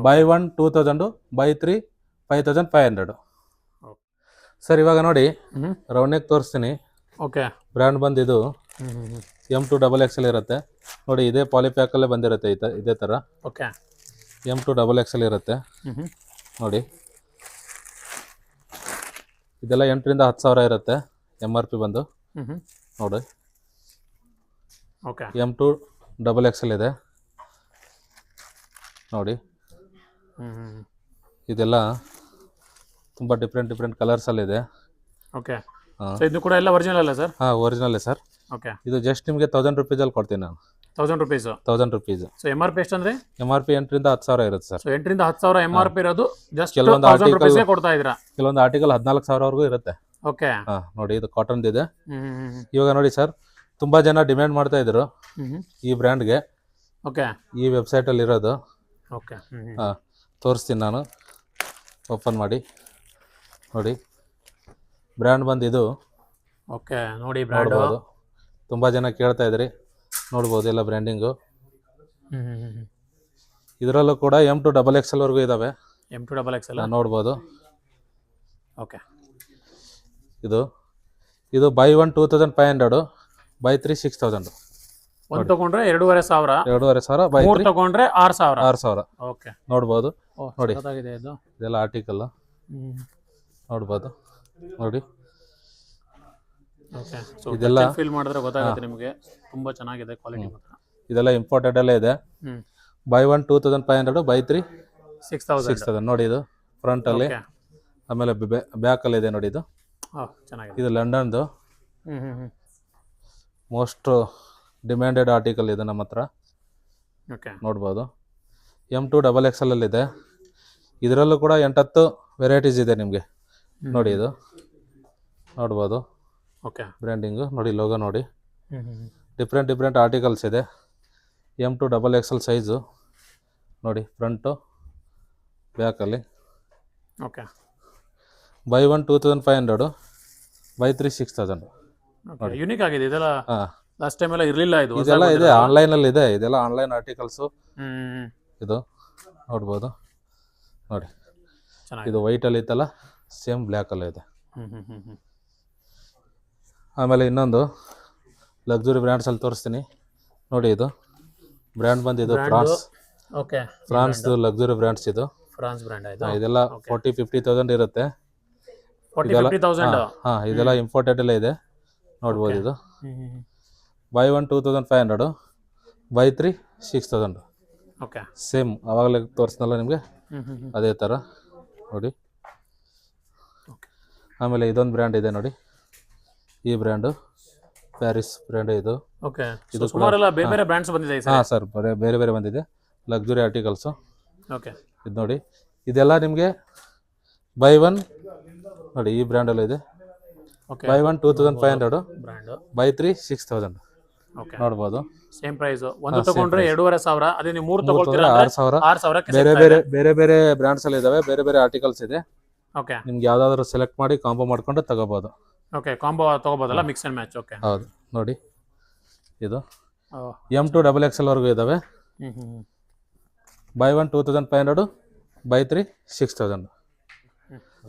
By 1 2,000, by 3 5,500. ಸರ್ ಇವಾಗ ನೋಡಿ ರೌಂಡ್ ನೆಕ್ ತೋರಿಸ್ತೀನಿ. ಓಕೆ, ಬ್ರ್ಯಾಂಡ್ ಬಂದಿದ್ದು M2XXL ಇರುತ್ತೆ ನೋಡಿ. ಇದೇ ಪಾಲಿಪ್ಯಾಕಲ್ಲೇ ಬಂದಿರುತ್ತೆ ಇದೇ ಥರ. ಓಕೆ, M2XXL ಇರುತ್ತೆ ನೋಡಿ. ಇದೆಲ್ಲ 8,000 ರಿಂದ 10,000 ಇರುತ್ತೆ MRP ಬಂದು. ನೋಡಿ ಓಕೆ, M2XXL ಇದೆ ನೋಡಿ. ಇದೆಲ್ಲ ತುಂಬ ಡಿಫ್ರೆಂಟ್ ಕಲರ್ಸಲ್ಲಿದೆ. ಓಕೆ, ಸೊ ಇದು ಕೂಡ ಎಲ್ಲ ಒರಿಜಿನಲ್ ಅಲ್ಲ ಸರ್? ಹಾಂ, ಒರಿಜಿನಲ್ ಸರ್. ಓಕೆ, ಇದು ಜಸ್ಟ್ ನಿಮಗೆ 1,000 ರೂಪೀಸಲ್ಲಿ ಕೊಡ್ತೀನಿ ನಾನು. 1,000 ರೂಪೀಸ್? 1,000 ರೂಪೀಸ್. ಸೊ MRP ಎಷ್ಟು ಅಂದ್ರೆ? MRP 8,000 ರಿಂದ 10,000 ಇರುತ್ತೆ ಸರ್. ಸೊ 8,000 ರಿಂದ 10,000 MRP ಇರೋದು ಜಸ್ಟ್ ಕೆಲವೊಂದು 1,000 ರೂಪೀಸ್ಗೆ ಕೊಡ್ತಾ ಇದ್ದೀರಾ? ಕೆಲವೊಂದು ಆರ್ಟಿಕಲ್ 14,000ವರೆಗೂ ಇರುತ್ತೆ. ಓಕೆ, ಹಾಂ ನೋಡಿ, ಇದು ಕಾಟನ್ದು ಇದೆ. ಇವಾಗ ನೋಡಿ ಸರ್, ತುಂಬ ಜನ ಡಿಮ್ಯಾಂಡ್ ಮಾಡ್ತಾ ಇದ್ರು ಈ ಬ್ರ್ಯಾಂಡ್ಗೆ. ಓಕೆ, ಈ ವೆಬ್ಸೈಟಲ್ಲಿ ಇರೋದು. ಓಕೆ, ಹಾಂ, ತೋರಿಸ್ತೀನಿ ನಾನು. ಓಪನ್ ಮಾಡಿ ನೋಡಿ, ಬ್ರ್ಯಾಂಡ್ ಬಂದು ಇದು. ಓಕೆ, ನೋಡಿ ಬ್ರ್ಯಾಂಡ್ ನೋಡ್ಬೋದು, ತುಂಬ ಜನ ಕೇಳ್ತಾ ಇದ್ರಿ. ನೋಡ್ಬೋದು ಎಲ್ಲ ಬ್ರ್ಯಾಂಡಿಂಗು. ಇದರಲ್ಲೂ ಕೂಡ M2XXL ವರೆಗೂ ಇದ್ದಾವೆ. M2XXL ನೋಡ್ಬೋದು. ಓಕೆ, ಇದು ಬೈ 1 2,500, ಬೈ 3 6,000. ಒಂದು ತಗೊಂಡ್ರೆ 2,500. 2,500, ಬೈ 3 ತಗೊಂಡ್ರೆ 6,000. 6,000. ಓಕೆ, ನೋಡ್ಬೋದು ನೋಡಿ, ಇದು ಇದೆಲ್ಲ ಆರ್ಟಿಕಲ್ ನೋಡ್ಬೋದು ನೋಡಿ. ಓಕೆ, ಸೊ ಇದೆಲ್ಲ ಫೀಲ್ ಮಾಡಿದ್ರೆ ಗೊತ್ತಾಗುತ್ತೆ ನಿಮಗೆ, ತುಂಬಾ ಚೆನ್ನಾಗಿದೆ ಕ್ವಾಲಿಟಿ ಮಾತ್ರ. ಇದೆಲ್ಲ ಇಂಪೋರ್ಟೆಡ್ ಎಲ್ಲ ಇದೆ. By 1 2,500, by 3 6,000. ನೋಡಿ ಇದು ಫ್ರಂಟಲ್ಲಿ, ಆಮೇಲೆ ಬ್ಯಾಕಲ್ಲಿ ಇದೆ ನೋಡಿ. ಇದು ಚೆನ್ನಾಗಿದೆ. ಇದು ಲಂಡನ್ದು ಮೋಸ್ಟ್ ಡಿಮ್ಯಾಂಡೆಡ್ ಆರ್ಟಿಕಲ್ ಇದೆ ನಮ್ಮ ಹತ್ರ. ಓಕೆ, ನೋಡ್ಬೋದು M2XXL ಇದೆ. ಇದರಲ್ಲೂ ಕೂಡ 8-10 ವೆರೈಟೀಸ್ ಇದೆ ನಿಮಗೆ ನೋಡಿ. ಇದು ನೋಡ್ಬೋದು. ಓಕೆ, ಬ್ರ್ಯಾಂಡಿಂಗು ನೋಡಿ, ಲೋಗೋ ನೋಡಿ. ಡಿಫ್ರೆಂಟ್ ಆರ್ಟಿಕಲ್ಸ್ ಇದೆ. M2XXL ಸೈಜು ನೋಡಿ, ಫ್ರಂಟು ಬ್ಯಾಕಲ್ಲಿ. Okay, by 1 2,500, by 3 6,000. ನೋಡಿ ಯೂನಿಕ್ ಆಗಿದೆ ಇದೆಲ್ಲ. ಲಾಸ್ಟ್ ಟೈಮ್ ಎಲ್ಲ ಇರಲಿಲ್ಲ ಇದು. ಇದೆಲ್ಲ ಇದೆ ಆನ್ಲೈನಲ್ಲಿ ಇದೆ. ಇದೆಲ್ಲ ಆನ್ಲೈನ್ ಆರ್ಟಿಕಲ್ಸು. ಇದು ನೋಡ್ಬೋದು ನೋಡಿ. ಇದು ವೈಟಲ್ಲಿ ಇತ್ತಲ್ಲ, ಸೇಮ್ ಬ್ಲ್ಯಾಕಲ್ಲೇ ಇದೆ. ಆಮೇಲೆ ಇನ್ನೊಂದು ಲಕ್ಸುರಿ ಬ್ರ್ಯಾಂಡ್ಸಲ್ಲಿ ತೋರಿಸ್ತೀನಿ ನೋಡಿ ಇದು ಬ್ರ್ಯಾಂಡ್ ಬಂದಿದ್ದು Brand. France okay. France luxury brands ಇದು. ಫ್ರಾನ್ಸ್ ಬ್ರ್ಯಾಂಡ್ ಆಯ್ತು. ಇದೆಲ್ಲ 40-50,000 ಇರುತ್ತೆ. 40-50,000. ಇದೆಲ್ಲ ಇಂಪೋರ್ಟೆಡ್ ಎಲ್ಲ ಇದೆ ನೋಡ್ಬೋದು. ಇದು ಬೈ 1 2,500, ಬೈ 3 6,000. ಓಕೆ. ಸೇಮ್ ಅವಾಗಲೇ ತೋರಿಸ್ನಲ್ಲ ನಿಮಗೆ ಅದೇ ಥರ ನೋಡಿ. ಆಮೇಲೆ ಇದೊಂದು ಬ್ರ್ಯಾಂಡ್ ಇದೆ ನೋಡಿ, ಈ ಬ್ರ್ಯಾಂಡು ಪ್ಯಾರಿಸ್ ಬ್ರ್ಯಾಂಡ್ ಇದು. ಓಕೆ. ಇದು ಸುಮಾರೆಲ್ಲ ಬೇರೆ ಬೇರೆ ಬ್ರ್ಯಾಂಡ್ಸ್ ಬಂದಿದೆ ಸರ್. ಹಾಂ ಸರ್, ಬೇರೆ ಬೇರೆ ಬಂದಿದೆ ಲಕ್ಸುರಿ ಆರ್ಟಿಕಲ್ಸು. ಓಕೆ. ಇದು ನೋಡಿ, ಇದೆಲ್ಲ ನಿಮಗೆ ಬೈ 1 ನೋಡಿ, ಈ ಬ್ರ್ಯಾಂಡಲ್ಲೂ ಇದೆ. Okay. By 1 2,500, brand. By 3 6,000 okay. ನೋಡ್ಬೋದು. Same price. ಒಂದು ತಗೊಂಡ್ರೆ 2,500, ಅದೇ ನೀವು 3 ತಗೊಳ್ತೀರಾ 6,000. 6,000ಕ್ಕೆ ಬೇರೆ ಬೇರೆ ಬೇರೆ ಬೇರೆ ಬ್ರ್ಯಾಂಡ್ಸ್ ಅಲ್ಲಿ ಇದಾವೆ, ಬೇರೆ ಬೇರೆ ಆರ್ಟಿಕಲ್ಸ್ ಇದೆ. ಓಕೆ. ನಿಮ್ಗೆ ಯಾವ್ದಾದ್ರು ಸೆಲೆಕ್ಟ್ ಮಾಡಿ ಕಾಂಬೋ ಮಾಡ್ಕೊಂಡು ತಗೋಬಹುದು. ಓಕೆ. ಕಾಂಬೋ ತಗೋಬೋದಲ್ಲ, ಮಿಕ್ಸ್ ಅಂಡ್ ಮ್ಯಾಚ್. ಓಕೆ. ಹೌದು ನೋಡಿ, ಇದು M2 XXL ವರೆಗೂ ಇದಾವೆ. By 1 2,500, by 3 6,000.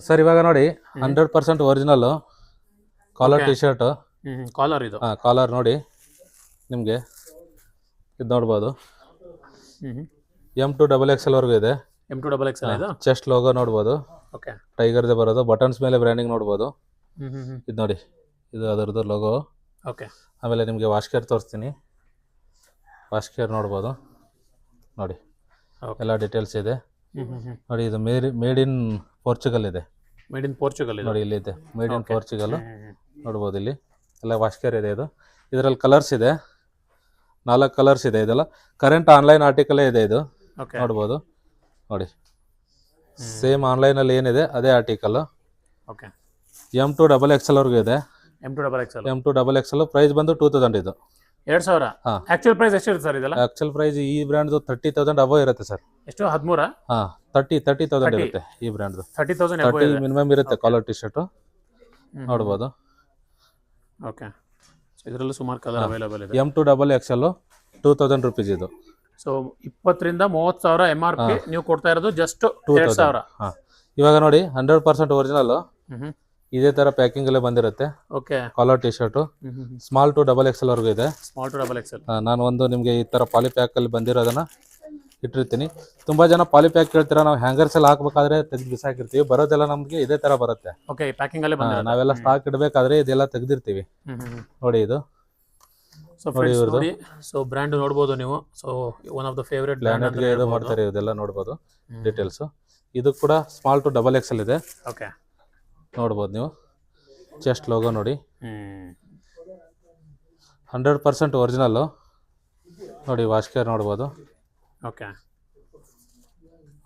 ಸರ್ ಇವಾಗ ನೋಡಿ 100% original collar T shirt. Collar ಇದು. ಕಾಲರ್ ನೋಡಿ ನಿಮಗೆ ಇದು ನೋಡ್ಬೋದು. M2 XXL ವರೆಗೂ ಇದೆ. M2 XXL ಇದು. ಚೆಸ್ಟ್ ಲೋಗೋ ನೋಡ್ಬೋದು, ಓಕೆ. ಟೈಗರ್ದೇ ಬರೋದು. ಬಟನ್ಸ್ ಮೇಲೆ ಬ್ರ್ಯಾಂಡಿಂಗ್ ನೋಡ್ಬೋದು. ಇದು ನೋಡಿ, ಇದು ಅದರದ್ದು ಲೋಗೋ. ಓಕೆ. ಆಮೇಲೆ ನಿಮಗೆ ವಾಶ್ ಕೇರ್ ತೋರಿಸ್ತೀನಿ. ವಾಶ್ ಕೇರ್ ನೋಡ್ಬೋದು ನೋಡಿ, ಎಲ್ಲ ಡೀಟೇಲ್ಸ್ ಇದೆ ನೋಡಿ. ಇದು ಮೇಡ್ ಇನ್ ಪೋರ್ಚುಗಲ್ ಇದೆ. ಮೇಡ್ ಇನ್ ಪೋರ್ಚುಗಲ್ ನೋಡಿ, ಇಲ್ಲಿ ಇದೆ ಮೇಡ್ ಇನ್ ಪೋರ್ಚುಗಲ್ ನೋಡ್ಬೋದು. ಇಲ್ಲಿ ಎಲ್ಲ ವಾಶ್ ಕೇರ್ ಇದೆ. ಇದರಲ್ಲಿ ಕಲರ್ಸ್ ಇದೆ, 4 ಕಲರ್ಸ್ ಇದೆ. ಇದೆಲ್ಲ ಕರೆಂಟ್ ಆನ್ಲೈನ್ ಆರ್ಟಿಕಲೇ ಇದೆ ಇದು. ನೋಡ್ಬೋದು ನೋಡಿ, ಸೇಮ್ ಆನ್ಲೈನಲ್ಲಿ ಏನಿದೆ ಅದೇ ಆರ್ಟಿಕಲ್. ಓಕೆ. M2 XXL ವರೆಗೂ ಇದೆ. M2 XXL ಪ್ರೈಸ್ ಬಂದು 2,000 ಇದು. 2,000. ಆಕ್ಚುಯಲ್ ಪ್ರೈಸ್ ಎಷ್ಟಿರುತ್ತೆ ಸರ್ ಇದೆಲ್ಲ? ಆಕ್ಚುಯಲ್ ಪ್ರೈಸ್ ಈ ಬ್ರ್ಯಾಂಡ್ದು 30,000 ಅಬೋ ಇರುತ್ತೆ ಸರ್. ಎಷ್ಟು? 13? 30,000 ಇರುತ್ತೆ ಈ ಬ್ರ್ಯಾಂಡ್ದು. 30,000 ಮಿನಿಮಮ್ ಇರುತ್ತೆ ಕಾಲರ್ ಟಿ ಶರ್ಟ್ ನೋಡ್ಬೋದು. ಓಕೆ. ಇದರಲ್ಲೂ ಸುಮಾರು ಕಲರ್ ಅವೈಲೇಬಲ್ ಇದೆ. M2 XXL 2,000 ರುಪೀಸ್ ಇದು. ಸೊ 20,000 ರಿಂದ 30,000 MRP ನೀವು ಕೊಡ್ತಾ ಇರೋದು ಜಸ್ಟ್ 2,000. ಇವಾಗ ನೋಡಿ 100% ಒರಿಜಿನಲ್ ಇದೇ ತರ ಪ್ಯಾಕಿಂಗ್ ಅಲ್ಲೇ ಬಂದಿರುತ್ತೆ. Okay. Collar T shirt small to XXL ವರೆಗೂ ಇದೆ. Small to XXL. ನಾನು ಒಂದು ನಿಮಗೆ ಈ ತರ ಪಾಲಿ ಪ್ಯಾಕ್ ಅಲ್ಲಿ ಬಂದಿರೋದನ್ನ ಇಟ್ಟಿರ್ತೀನಿ. ತುಂಬಾ ಜನ ಪಾಲಿ ಪ್ಯಾಕ್ ಕೇಳ್ತೀರಾ, ನಾವು ಹ್ಯಾಂಗರ್ಸ್ ಎಲ್ಲ ಹಾಕ್ಬೇಕಾದ್ರೆ ತೆಗೆದು ಬಿಸಾಕಿರ್ತೀವಿ. ಬರೋದೆಲ್ಲ ನಮ್ಗೆ ಇದೇ ತರ ಬರುತ್ತೆ. ಓಕೆ. ಪ್ಯಾಕಿಂಗ್ ಅಲ್ಲೇ ಬಂದಿದೆ. ನಾವೆಲ್ಲ ಸ್ಟಾಕ್ ಇಡಬೇಕಾದ್ರೆ ಇದೆಲ್ಲ ತೆಗೆದಿರ್ತೀವಿ ನೋಡಿ. ಇದು ಸೊ ಫ್ರೆಂಡ್ಸ್ ನೋಡಿ, ಸೊ ಬ್ರ್ಯಾಂಡ್ ನೋಡಬಹುದು ನೀವು. So one of the favourite brand ಅಂತ ಇದು ಮಾಡ್ತಾರೆ. ಇದೆಲ್ಲ ನೋಡಬಹುದು ಡೀಟೇಲ್ಸ್. ಇದು ಕೂಡ ಸ್ಮಾಲ್ ಟು XXL ಇದೆ. ಓಕೆ. ನೋಡ್ಬೋದು ನೀವು. ಚೆಸ್ಟ್ ಲೋಗೋ ನೋಡಿ, 100% ಒರಿಜಿನಲ್ ನೋಡಿ. ವಾಶ್ ಕೇರ್ ನೋಡ್ಬೋದು. ಓಕೆ.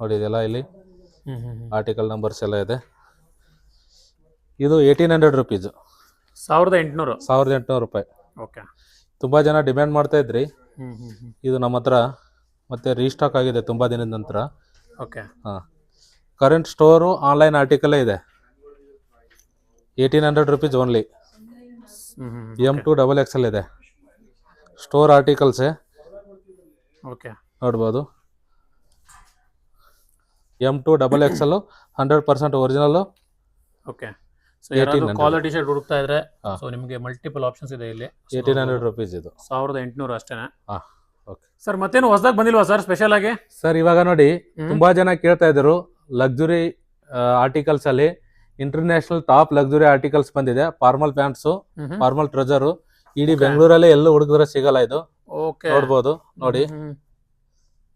ನೋಡಿ, ಇದೆಲ್ಲ ಇಲ್ಲಿ ಆರ್ಟಿಕಲ್ ನಂಬರ್ಸ್ ಎಲ್ಲ ಇದೆ. ಇದು 1,800 ರುಪೀಸ್. 1,800 ರೂಪಾಯಿ. ಓಕೆ. ತುಂಬಾ ಜನ ಡಿಮ್ಯಾಂಡ್ ಮಾಡ್ತಾ ಇದ್ರಿ. ಇದು ನಮ್ಮ ಹತ್ರ ಮತ್ತೆ ರೀಸ್ಟಾಕ್ ಆಗಿದೆ ತುಂಬಾ ದಿನದ ನಂತರ. ಓಕೆ. ಕರೆಂಟ್ ಸ್ಟೋರು ಆನ್ಲೈನ್ ಆರ್ಟಿಕಲೇ ಇದೆ. 1,800 ರುಪೀಸ್ ಓನ್ಲಿ. M2 XXL ಇದೆ. ಸ್ಟೋರ್ ಆರ್ಟಿಕಲ್ಸೇ. ಓಕೆ. ನೋಡ್ಬೋದು. M2 XXL 100% original. Okay. So ಯಾರಾದರೂ ಕಾಲರ್ ಟಿ ಶರ್ಟ್ ಹುಡುಕ್ತಾ ಇದ್ರೆ ಸೊ ನಿಮಗೆ ಮಲ್ಟಿಪಲ್ ಆಪ್ಷನ್ಸ್ ಇದೆ ಇಲ್ಲಿ. 1,800 ರುಪೀಸ್ ಇದು. 1,800 ಅಷ್ಟೇನಾ? Okay sir. ಮತ್ತೇನು ಹೊಸದಾಗಿ ಬಂದಿಲ್ವಾ ಸರ್ ಸ್ಪೆಷಲ್ ಆಗಿ? ಸರ್ ಇವಾಗ ನೋಡಿ, ತುಂಬಾ ಜನ ಕೇಳ್ತಾ ಇದ್ರು ಲಕ್ಸುರಿ ಆರ್ಟಿಕಲ್ಸ್ ಅಲ್ಲಿ. ಇಂಟರ್ನ್ಯಾಷನಲ್ ಟಾಪ್ ಲಕ್ಸುರಿ ಆರ್ಟಿಕಲ್ಸ್ ಬಂದಿದೆ. Formal pants, formal trousers. ಇಡೀ ಬೆಂಗಳೂರಲ್ಲೇ ಎಲ್ಲೂ ಹುಡುಗಿದ್ರೆ ಸಿಗಲ್ಲ ಇದು. ಓಕೆ. ನೋಡ್ಬೋದು ನೋಡಿ,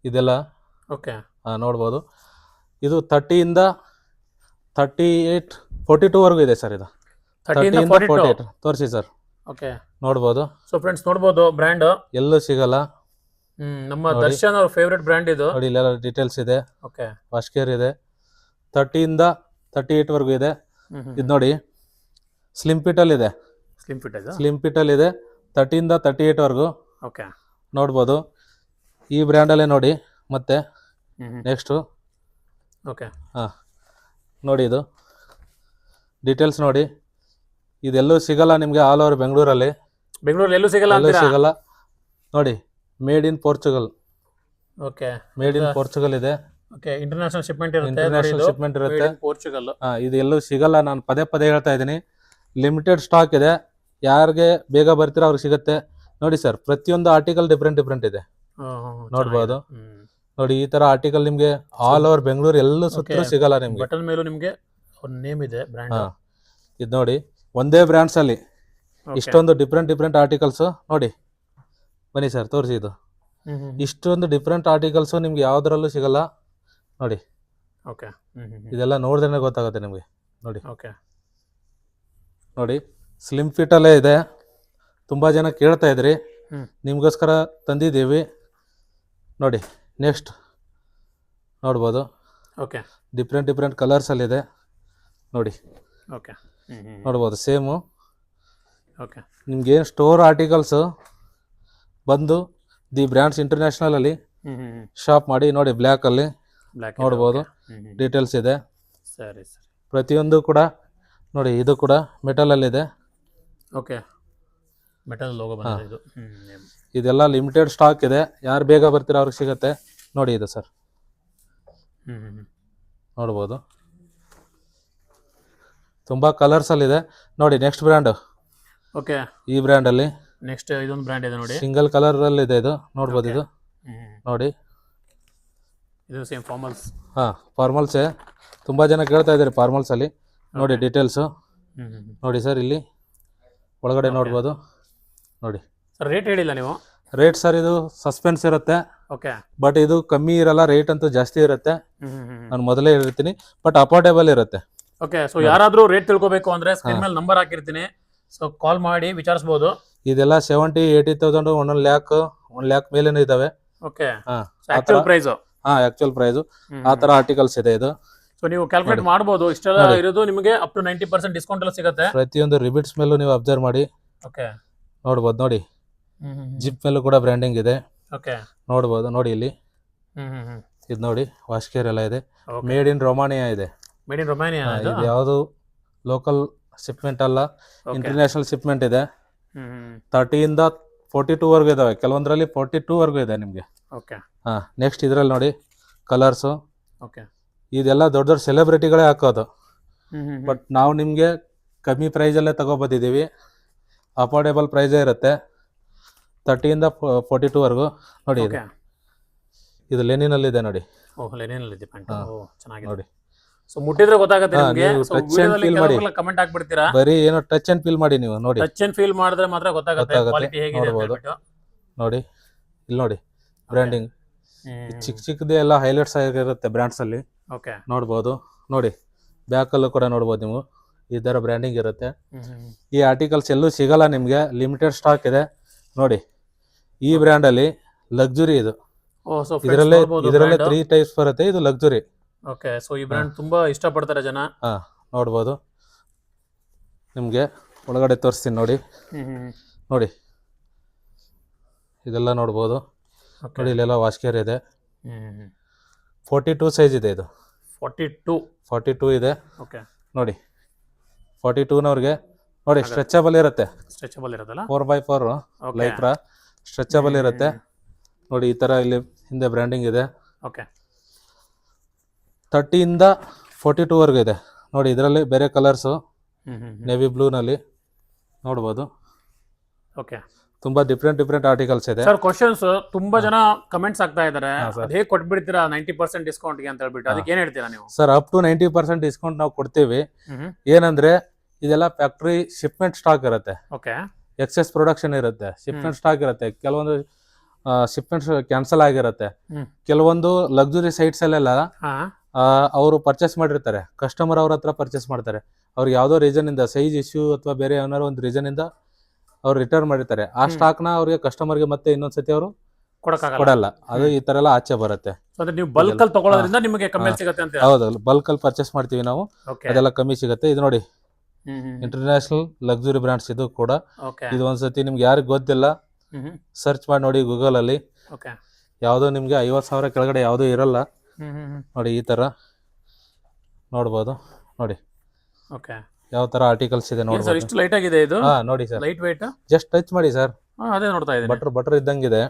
ಇದೆಲ್ಲ ಓಕೆ. ನೋಡ್ಬೋದು. ಇದು 30 ಇಂದ 38 42 ವರೆಗೂ ಇದೆ ಸರ್. ಇದು 30 ಇಂದ 48 ತೋರಿಸಿ ಸರ್. ಓಕೆ. ನೋಡ್ಬೋದು. ಸೊ ಫ್ರೆಂಡ್ಸ್ ನೋಡ್ಬೋದು, ಬ್ರ್ಯಾಂಡ್ ಎಲ್ಲೂ ಸಿಗಲ್ಲ. ನಮ್ಮ ದರ್ಶನ್ ಅವ್ರ ಫೇವರೇಟ್ ಬ್ರ್ಯಾಂಡ್ ಇದು. ನೋಡಿ, ಇಲ್ಲೆಲ್ಲ ಡೀಟೇಲ್ಸ್ ಇದೆ. ಓಕೆ. ವಾಶ್ ಕೇರ್ ಇದೆ. 30 ಇಂದ 38 ವರೆಗೂ ಇದೆ. ಇದು ನೋಡಿ, ಸ್ಲಿಮ್ ಫಿಟ್ ಅಲ್ಲಿ ಇದೆ. ಸ್ಲಿಮ್ ಫಿಟ್ ಅಲ್ಲಿ ಇದೆ 30 ಇಂದ 38 ವರೆಗೂ. ಓಕೆ. ನೋಡ್ಬೋದು. ಈ ಬ್ರ್ಯಾಂಡಲ್ಲೇ ನೋಡಿ. ಮತ್ತೆ ನೆಕ್ಸ್ಟು ಓಕೆ. ನೋಡಿ, ಇದು ಡೀಟೇಲ್ಸ್ ನೋಡಿ. ಇದೆಲ್ಲೂ ಸಿಗಲ್ಲ ನಿಮಗೆ ಆಲ್ ಓವರ್ ಬೆಂಗಳೂರಲ್ಲಿ. ಎಲ್ಲೂ ಸಿಗಲ್ಲ ನೋಡಿ. Made in Portugal. Okay. Made in Portugal ಇದೆ. ಓಕೆ. ಇಂಟರ್ನ್ಯಾಷನಲ್ ಶಿಪ್ಮೆಂಟ್ ಇರುತ್ತೆ. ಪೋರ್ಚುಗಲ್. ಇದು ಎಲ್ಲೂ ಸಿಗಲ್ಲ. ನಾನು ಪದೇ ಹೇಳ್ತಾ ಇದ್ದೀನಿ, ಲಿಮಿಟೆಡ್ ಸ್ಟಾಕ್ ಇದೆ. ಯಾರಿಗೆ ಬೇಗ ಬರ್ತೀರಾ ಅವ್ರಿಗೆ ಸಿಗುತ್ತೆ. ನೋಡಿ ಸರ್, ಪ್ರತಿಯೊಂದು ಆರ್ಟಿಕಲ್ ಡಿಫ್ರೆಂಟ್ ಡಿಫ್ರೆಂಟ್ ಇದೆ, ನೋಡ್ಬೋದು. ನೋಡಿ ಈ ತರ ಆರ್ಟಿಕಲ್ ನಿಮ್ಗೆ ಆಲ್ ಓವರ್ ಬೆಂಗಳೂರು ಎಲ್ಲೂ ಸುತ್ತಲೂ ಸಿಗಲ್ಲ ನಿಮ್ಗೆ. ಬಟನ್ ಮೇಲೂ ನಿಮ್ಗೆ ಒಂದು ನೇಮ್ ಇದೆ ಬ್ರ್ಯಾಂಡ್. ಇದು ನೋಡಿ, ಒಂದೇ ಬ್ರ್ಯಾಂಡ್ಸ್ ಅಲ್ಲಿ ಇಷ್ಟೊಂದು ಡಿಫ್ರೆಂಟ್ ಡಿಫ್ರೆಂಟ್ ಆರ್ಟಿಕಲ್ಸ್. ನೋಡಿ ಬನ್ನಿ ಸರ್ ತೋರಿಸಿ, ಇದು ಇಷ್ಟೊಂದು ಡಿಫ್ರೆಂಟ್ ಆರ್ಟಿಕಲ್ಸ್ ನಿಮ್ಗೆ ಯಾವ್ದ್ರಲ್ಲೂ ಸಿಗಲ್ಲ. ನೋಡಿ ಓಕೆ, ಇದೆಲ್ಲ ನೋಡಿದ್ರೆ ಗೊತ್ತಾಗುತ್ತೆ ನಿಮಗೆ. ನೋಡಿ ಓಕೆ, ನೋಡಿ ಸ್ಲಿಮ್ ಫಿಟ್ ಅಲ್ಲೇ ಇದೆ, ತುಂಬಾ ಜನ ಕೇಳ್ತಾ ಇದ್ರಿ, ನಿಮ್ಗೋಸ್ಕರ ತಂದಿದ್ದೀವಿ. ನೋಡಿ ನೆಕ್ಸ್ಟ್ ನೋಡ್ಬೋದು, ಓಕೆ, ಡಿಫ್ರೆಂಟ್ ಡಿಫ್ರೆಂಟ್ ಕಲರ್ಸ್ ಅಲ್ಲಿ ಇದೆ. ನೋಡಿ ಓಕೆ, ನೋಡ್ಬೋದು ಸೇಮು. ಓಕೆ, ನಿಮ್ಗೆ ಸ್ಟೋರ್ ಆರ್ಟಿಕಲ್ಸ್ ಬಂದು ದಿ ಬ್ರ್ಯಾಂಡ್ಸ್ ಇಂಟರ್ನ್ಯಾಷನಲ್ ಅಲ್ಲಿ ಶಾಪ್ ಮಾಡಿ. ನೋಡಿ ಬ್ಲ್ಯಾಕ್ ಅಲ್ಲಿ ನೋಡ್ಬೋದು, ಡೀಟೇಲ್ಸ್ ಇದೆ. ಸರಿ ಸರಿ, ಪ್ರತಿಯೊಂದು ಕೂಡ ನೋಡಿ, ಇದು ಕೂಡ ಮೆಟಲ್ ಅಲ್ಲಿ ಇದೆ. ಓಕೆ, ಮೆಟಲ್ ಲೋಗೋ ಬಂದಿದೆ ಇದು. ಇದೆಲ್ಲ ಲಿಮಿಟೆಡ್ ಸ್ಟಾಕ್ ಇದೆ, ಯಾರು ಬೇಗ ಬರ್ತೀರಾ ಅವ್ರಿಗೆ ಸಿಗುತ್ತೆ. ನೋಡಿ ಇದು ಸರ್, ನೋಡ್ಬೋದು ತುಂಬಾ ಕಲರ್ಸ್ ಅಲ್ಲಿ ಇದೆ. ನೋಡಿ ನೆಕ್ಸ್ಟ್ ಬ್ರ್ಯಾಂಡ್, ಓಕೆ, ಈ ಬ್ರ್ಯಾಂಡ್ ಅಲ್ಲಿ ನೆಕ್ಸ್ಟ್ ಇದೊಂದು ಬ್ರ್ಯಾಂಡ್ ಇದೆ ನೋಡಿ, ಸಿಂಗಲ್ ಕಲರ್ ಅಲ್ಲಿ ಇದೆ ಇದು, ನೋಡ್ಬೋದು. ಇದು ನೋಡಿ, ಇದು ಸೇಮ್ ಫಾರ್ಮಲ್ಸ್. ಫಾರ್ಮಲ್ಸ್ ತುಂಬಾ ಜನ ಕೇಳ್ತಾ ಇದ್ದಾರೆ ಫಾರ್ಮಲ್ಸ್ ಅಲ್ಲಿ. ನೋಡಿ ಡೀಟೇಲ್ಸ್ ನೋಡಿ ಸರ್, ಇಲ್ಲಿ ಒಳಗಡೆ ನೋಡ್ಬೋದು. ನೋಡಿ ಸರ್, ರೇಟ್ ಹೇಳಿಲ್ಲ ನೀವು. ರೇಟ್ ಸರ್ ಇದು ಸಸ್ಪೆನ್ಸ್ ಇರುತ್ತೆ, ಓಕೆ, ಬಟ್ ಇದು ಕಮ್ಮಿ ಇರಲ್ಲ, ರೇಟ್ ಅಂತೂ ಜಾಸ್ತಿ ಇರುತ್ತೆ. ನಾನು ಮೊದಲೇ ಹೇಳಿರ್ತೀನಿ, ಬಟ್ ಅಫೋರ್ಡೆಬಲ್ ಇರುತ್ತೆ. ಓಕೆ, ಸೊ ಯಾರಾದ್ರೂ ರೇಟ್ ತಿಳ್ಕೊಬೇಕು ಅಂದ್ರೆ ಸ್ಕ್ರೀನ್ ಮೇಲೆ ನಂಬರ್ ಹಾಕಿರ್ತೀನಿ, ಸೊ ಕಾಲ್ ಮಾಡಿ ವಿಚಾರಿಸಬಹುದು. ಇದೆಲ್ಲ 70,000-80,000 1 ಲ್ಯಾಕ್ ಮೇಲೇನೆ ಇದಾವೆ. Okay, actual price. Actual price ಆ ತರ ಆರ್ಟಿಕಲ್ಸ್ ಇದೆ ಇದು. ಸೊ ನೀವು ಕ್ಯಾಲ್ಕುಲೇಟ್ ಮಾಡಬಹುದು, ಇಷ್ಟೆಲ್ಲ ಇರೋದು ನಿಮಗೆ ಅಪ್ ಟು 90% ಡಿಸ್ಕೌಂಟ್ ಎಲ್ಲ ಸಿಗುತ್ತೆ. ಪ್ರತಿಯೊಂದು ರಿಬಿಟ್ಸ್ ಮೇಲೂ ನೀವು ಅಬ್ಸರ್ವ್ ಮಾಡಿ. ಓಕೆ, ನೋಡ್ಬೋದು. ನೋಡಿ ಜಿಪ್ ಮೇಲೂ ಕೂಡ ಬ್ರ್ಯಾಂಡಿಂಗ್ ಇದೆ. ಓಕೆ, ನೋಡ್ಬೋದು. ನೋಡಿ ಇಲ್ಲಿ ಇದು ನೋಡಿ, ವಾಶ್ಕೇರ್ ಎಲ್ಲ ಇದೆ. ಮೇಡ್ ಇನ್ ರೊಮಾನಿಯಾ ಇದೆ. Made in Romania. ಇದು ಯಾವುದು ಲೋಕಲ್ ಶಿಪ್ಮೆಂಟ್ ಅಲ್ಲ, ಇಂಟರ್ನ್ಯಾಷನಲ್ ಶಿಪ್ಮೆಂಟ್ ಇದೆ. 30ಇಂದ 42 ವರೆಗೂ ಇದಾವೆ, ಕೆಲವೊಂದರಲ್ಲಿ 42 ವರೆಗೂ ಇದೆ ನಿಮಗೆ. ಓಕೆ, ನೆಕ್ಸ್ಟ್ ಇದರಲ್ಲಿ ನೋಡಿ ಕಲರ್ಸು. ಓಕೆ, ಇದೆಲ್ಲ ದೊಡ್ಡ ದೊಡ್ಡ ಸೆಲೆಬ್ರಿಟಿಗಳೇ ಹಾಕೋದು, ಬಟ್ ನಾವು ನಿಮಗೆ ಕಮ್ಮಿ ಪ್ರೈಸಲ್ಲೇ ತಗೊಬಂದಿದ್ದೀವಿ. ಅಫೋರ್ಡೆಬಲ್ ಪ್ರೈಸೇ ಇರುತ್ತೆ, 30ಇಂದ 42 ವರೆಗೂ. ನೋಡಿ ಇದು ಲೆನಿನಲ್ಲಿ ಇದೆ. ನೋಡಿ ಲೆನಿನಲ್ಲಿ ಇದೆ ಪ್ಯಾಂಟ್. ಚೆನ್ನಾಗಿದೆ ನೋಡಿ. ಸೊ ಮುಟ್ಟಿದ್ರೆ ಗೊತ್ತಾಗುತ್ತೆ ನಿಮಗೆ. ಟಚ್ ಅಂಡ್ ಫೀಲ್ ಮಾಡಿ, ಕಮೆಂಟ್ ಹಾಕ್ಬಿಡ್ತೀರಾ, ಬರೀ ಏನೋ ಟಚ್ ಅಂಡ್ ಫೀಲ್ ಮಾಡಿ ನೀವು. ನೋಡಿ ಟಚ್ ಅಂಡ್ ಫೀಲ್ ಮಾಡಿದ್ರೆ ಮಾತ್ರ ಗೊತ್ತಾಗುತ್ತೆ ಕ್ವಾಲಿಟಿ ಹೇಗಿದೆ ಅಂತ ಹೇಳ್ಬಿಟ್ಟು. ನೋಡಿ ಇಲ್ಲಿ ನೋಡಿ ಬ್ರ್ಯಾಂಡಿಂಗ್ ಚಿಕ್ಕ ಚಿಕ್ಕದೇ ಎಲ್ಲ ಹೈಲೈಟ್ಸ್ ಆಗಿರುತ್ತೆ ಬ್ರ್ಯಾಂಡ್ಸ್ ಅಲ್ಲಿ. ಓಕೆ, ನೋಡ್ಬೋದು. ನೋಡಿ ಬ್ಯಾಕ್ ಅಲ್ಲೂ ಕೂಡ ನೋಡ್ಬೋದು ನೀವು, ಈ ತರ ಬ್ರ್ಯಾಂಡಿಂಗ್ ಇರುತ್ತೆ. ಈ ಆರ್ಟಿಕಲ್ಸ್ ಎಲ್ಲೂ ಸಿಗಲ್ಲ ನಿಮ್ಗೆ, ಲಿಮಿಟೆಡ್ ಸ್ಟಾಕ್ ಇದೆ. ನೋಡಿ ಈ ಬ್ರ್ಯಾಂಡ್ ಅಲ್ಲಿ ಲಕ್ಸುರಿ ಇದು. ಇದರಲ್ಲೇ 3 ಟೈಪ್ಸ್ ಬರುತ್ತೆ, ಇದು ಲಕ್ಸುರಿ. ಓಕೆ, ಸೊ ಈ ಬ್ರ್ಯಾಂಡ್ ತುಂಬಾ ಇಷ್ಟಪಡ್ತಾರೆ ಜನ. ನೋಡ್ಬೋದು. ನಿಮ್ಗೆ ಒಳಗಡೆ ತೋರಿಸ್ತೀನಿ ನೋಡಿ. ನೋಡಿ ಇದೆಲ್ಲ ನೋಡ್ಬೋದು. ನೋಡಿ ಇಲ್ಲೆಲ್ಲ ವಾಶ್ಕೇರ್ ಇದೆ. 42 ಸೈಜ್ ಇದೆ ಇದು. 42 ಇದೆ. ಓಕೆ, ನೋಡಿ 42ನವ್ರಿಗೆ ನೋಡಿ ಸ್ಟ್ರೆಚಬಲ್ ಇರುತ್ತೆ. ಸ್ಟ್ರೆಚಬಲ್ ಇರುತ್ತಲ್ಲ, 4x4 ಲೈಕ್ರಾ ಸ್ಟ್ರೆಚಬಲ್ ಇರುತ್ತೆ. ನೋಡಿ ಈ ತರ ಇಲ್ಲಿ ಹಿಂದೆ ಬ್ರ್ಯಾಂಡಿಂಗ್ ಇದೆ. ಓಕೆ, 30ಇಂದ 42 ವರೆಗೂ ಇದೆ. ನೋಡಿ ಇದರಲ್ಲಿ ಬೇರೆ ಕಲರ್ಸು, ನೇವಿ ಬ್ಲೂನಲ್ಲಿ ನೋಡ್ಬೋದು. ಓಕೆ, ತುಂಬಾ ಡಿಫ್ರೆಂಟ್ ಆರ್ಟಿಕಲ್ಸ್ ಇದೆ. ಸರ್ ಕ್ವಶನ್ಸ್ ತುಂಬಾ ಜನ ಕಮೆಂಟ್ಸ್ ಆಗ್ತಾ ಇದಾರೆ, ಹೇಗೆ ಕೊಟ್ಬಿಡ್ತೀರಾ 90% ಡಿಸ್ಕೌಂಟ್ ಗೆ ಅಂತ ಹೇಳ್ಬಿಟ್ಟು, ಅದಕ್ಕೆ ಏನ್ ಹೇಳ್ತೀರಾ ನೀವು? ಸರ್ ಅಪ್ ಟು 90% ಡಿಸ್ಕೌಂಟ್ ನಾವು ಕೊಡ್ತೀವಿ. ಏನಂದ್ರೆ ಇದೆಲ್ಲ ಫ್ಯಾಕ್ಟ್ರಿ ಶಿಪ್ಮೆಂಟ್ ಸ್ಟಾಕ್ ಇರುತ್ತೆ. ಓಕೆ, ಎಕ್ಸೆಸ್ ಪ್ರೊಡಕ್ಷನ್ ಇರುತ್ತೆ, ಶಿಪ್ಮೆಂಟ್ ಸ್ಟಾಕ್ ಇರುತ್ತೆ. ಕೆಲವೊಂದು ಶಿಪ್ಮೆಂಟ್ಸ್ ಕ್ಯಾನ್ಸಲ್ ಆಗಿರುತ್ತೆ. ಕೆಲವೊಂದು ಲಕ್ಸುರಿ ಸೈಟ್ಸ್ ಅಲ್ಲೆಲ್ಲ ಅವರು ಪರ್ಚೇಸ್ ಮಾಡಿರ್ತಾರೆ, ಕಸ್ಟಮರ್ ಅವ್ರ ಹತ್ರ ಪರ್ಚೇಸ್ ಮಾಡ್ತಾರೆ. ಅವ್ರಿಗೆ ಯಾವುದೋ ರೀಸನ್ ಇಂದ ಸೈಜ್ ಇಶ್ಯೂ ಅಥವಾ ಬೇರೆ ಏನಾದ್ರು ಒಂದು ರೀಸನ್ ಇಂದ ಅವ್ರು ರಿಟರ್ನ್ ಮಾಡಿರ್ತಾರೆ. ಆ ಸ್ಟಾಕ್ ನ ಅವ್ರಿಗೆ ಕಸ್ಟಮರ್ಗೆ ಮತ್ತೆ ಇನ್ನೊಂದ್ಸತಿ ಅವರು ಕೊಡಲ್ಲ. ಅದು ಈ ತರ ಎಲ್ಲ ಆಚೆ ಬರುತ್ತೆ. ನೀವು ಬಲ್ಕ್ ಅಲ್ಲಿ ತಗೊಳ್ಳೋದ್ರಿಂದ ನಿಮಗೆ ಕಮ್ಮಿ ಸಿಗುತ್ತೆ ಅಂತ. ಹೌದು, ಬಲ್ಕ್ ಅಲ್ಲಿ ಪರ್ಚೇಸ್ ಮಾಡ್ತೀವಿ ನಾವು, ಅದೆಲ್ಲ ಕಮ್ಮಿ ಸಿಗುತ್ತೆ. ಇದು ನೋಡಿ ಇಂಟರ್ನ್ಯಾಷನಲ್ ಲಕ್ಸುರಿ ಬ್ರ್ಯಾಂಡ್ಸ್ ಇದು ಕೂಡ. ಇದು ಒಂದ್ಸತಿ ನಿಮ್ಗೆ ಯಾರಿಗೆ ಗೊತ್ತಿಲ್ಲ ಸರ್ಚ್ ಮಾಡಿ ನೋಡಿ ಗೂಗಲ್ ಅಲ್ಲಿ. ಯಾವ್ದು ನಿಮ್ಗೆ 50,000 ಕೆಳಗಡೆ ಯಾವ್ದು ಇರಲ್ಲ. ನೋಡಿ ಈ ತರ ನೋಡ್ಬೋದು. ನೋಡಿ ಯಾವ ತರ ಆರ್ಟಿಕಲ್ಸ್ ಇದೆ ನೋಡಿ. ಸರ್ ಇಷ್ಟು ಲೈಟ್ ಆಗಿದೆ ಇದು. ನೋಡಿ sir, light weight. Just touch ಮಾಡಿ ಸರ್. ಅದೇ ನೋಡ್ತಾ ಇದ್ದೀನಿ, ಬಟರ್ ಇದ್ದಂಗಿದೆ.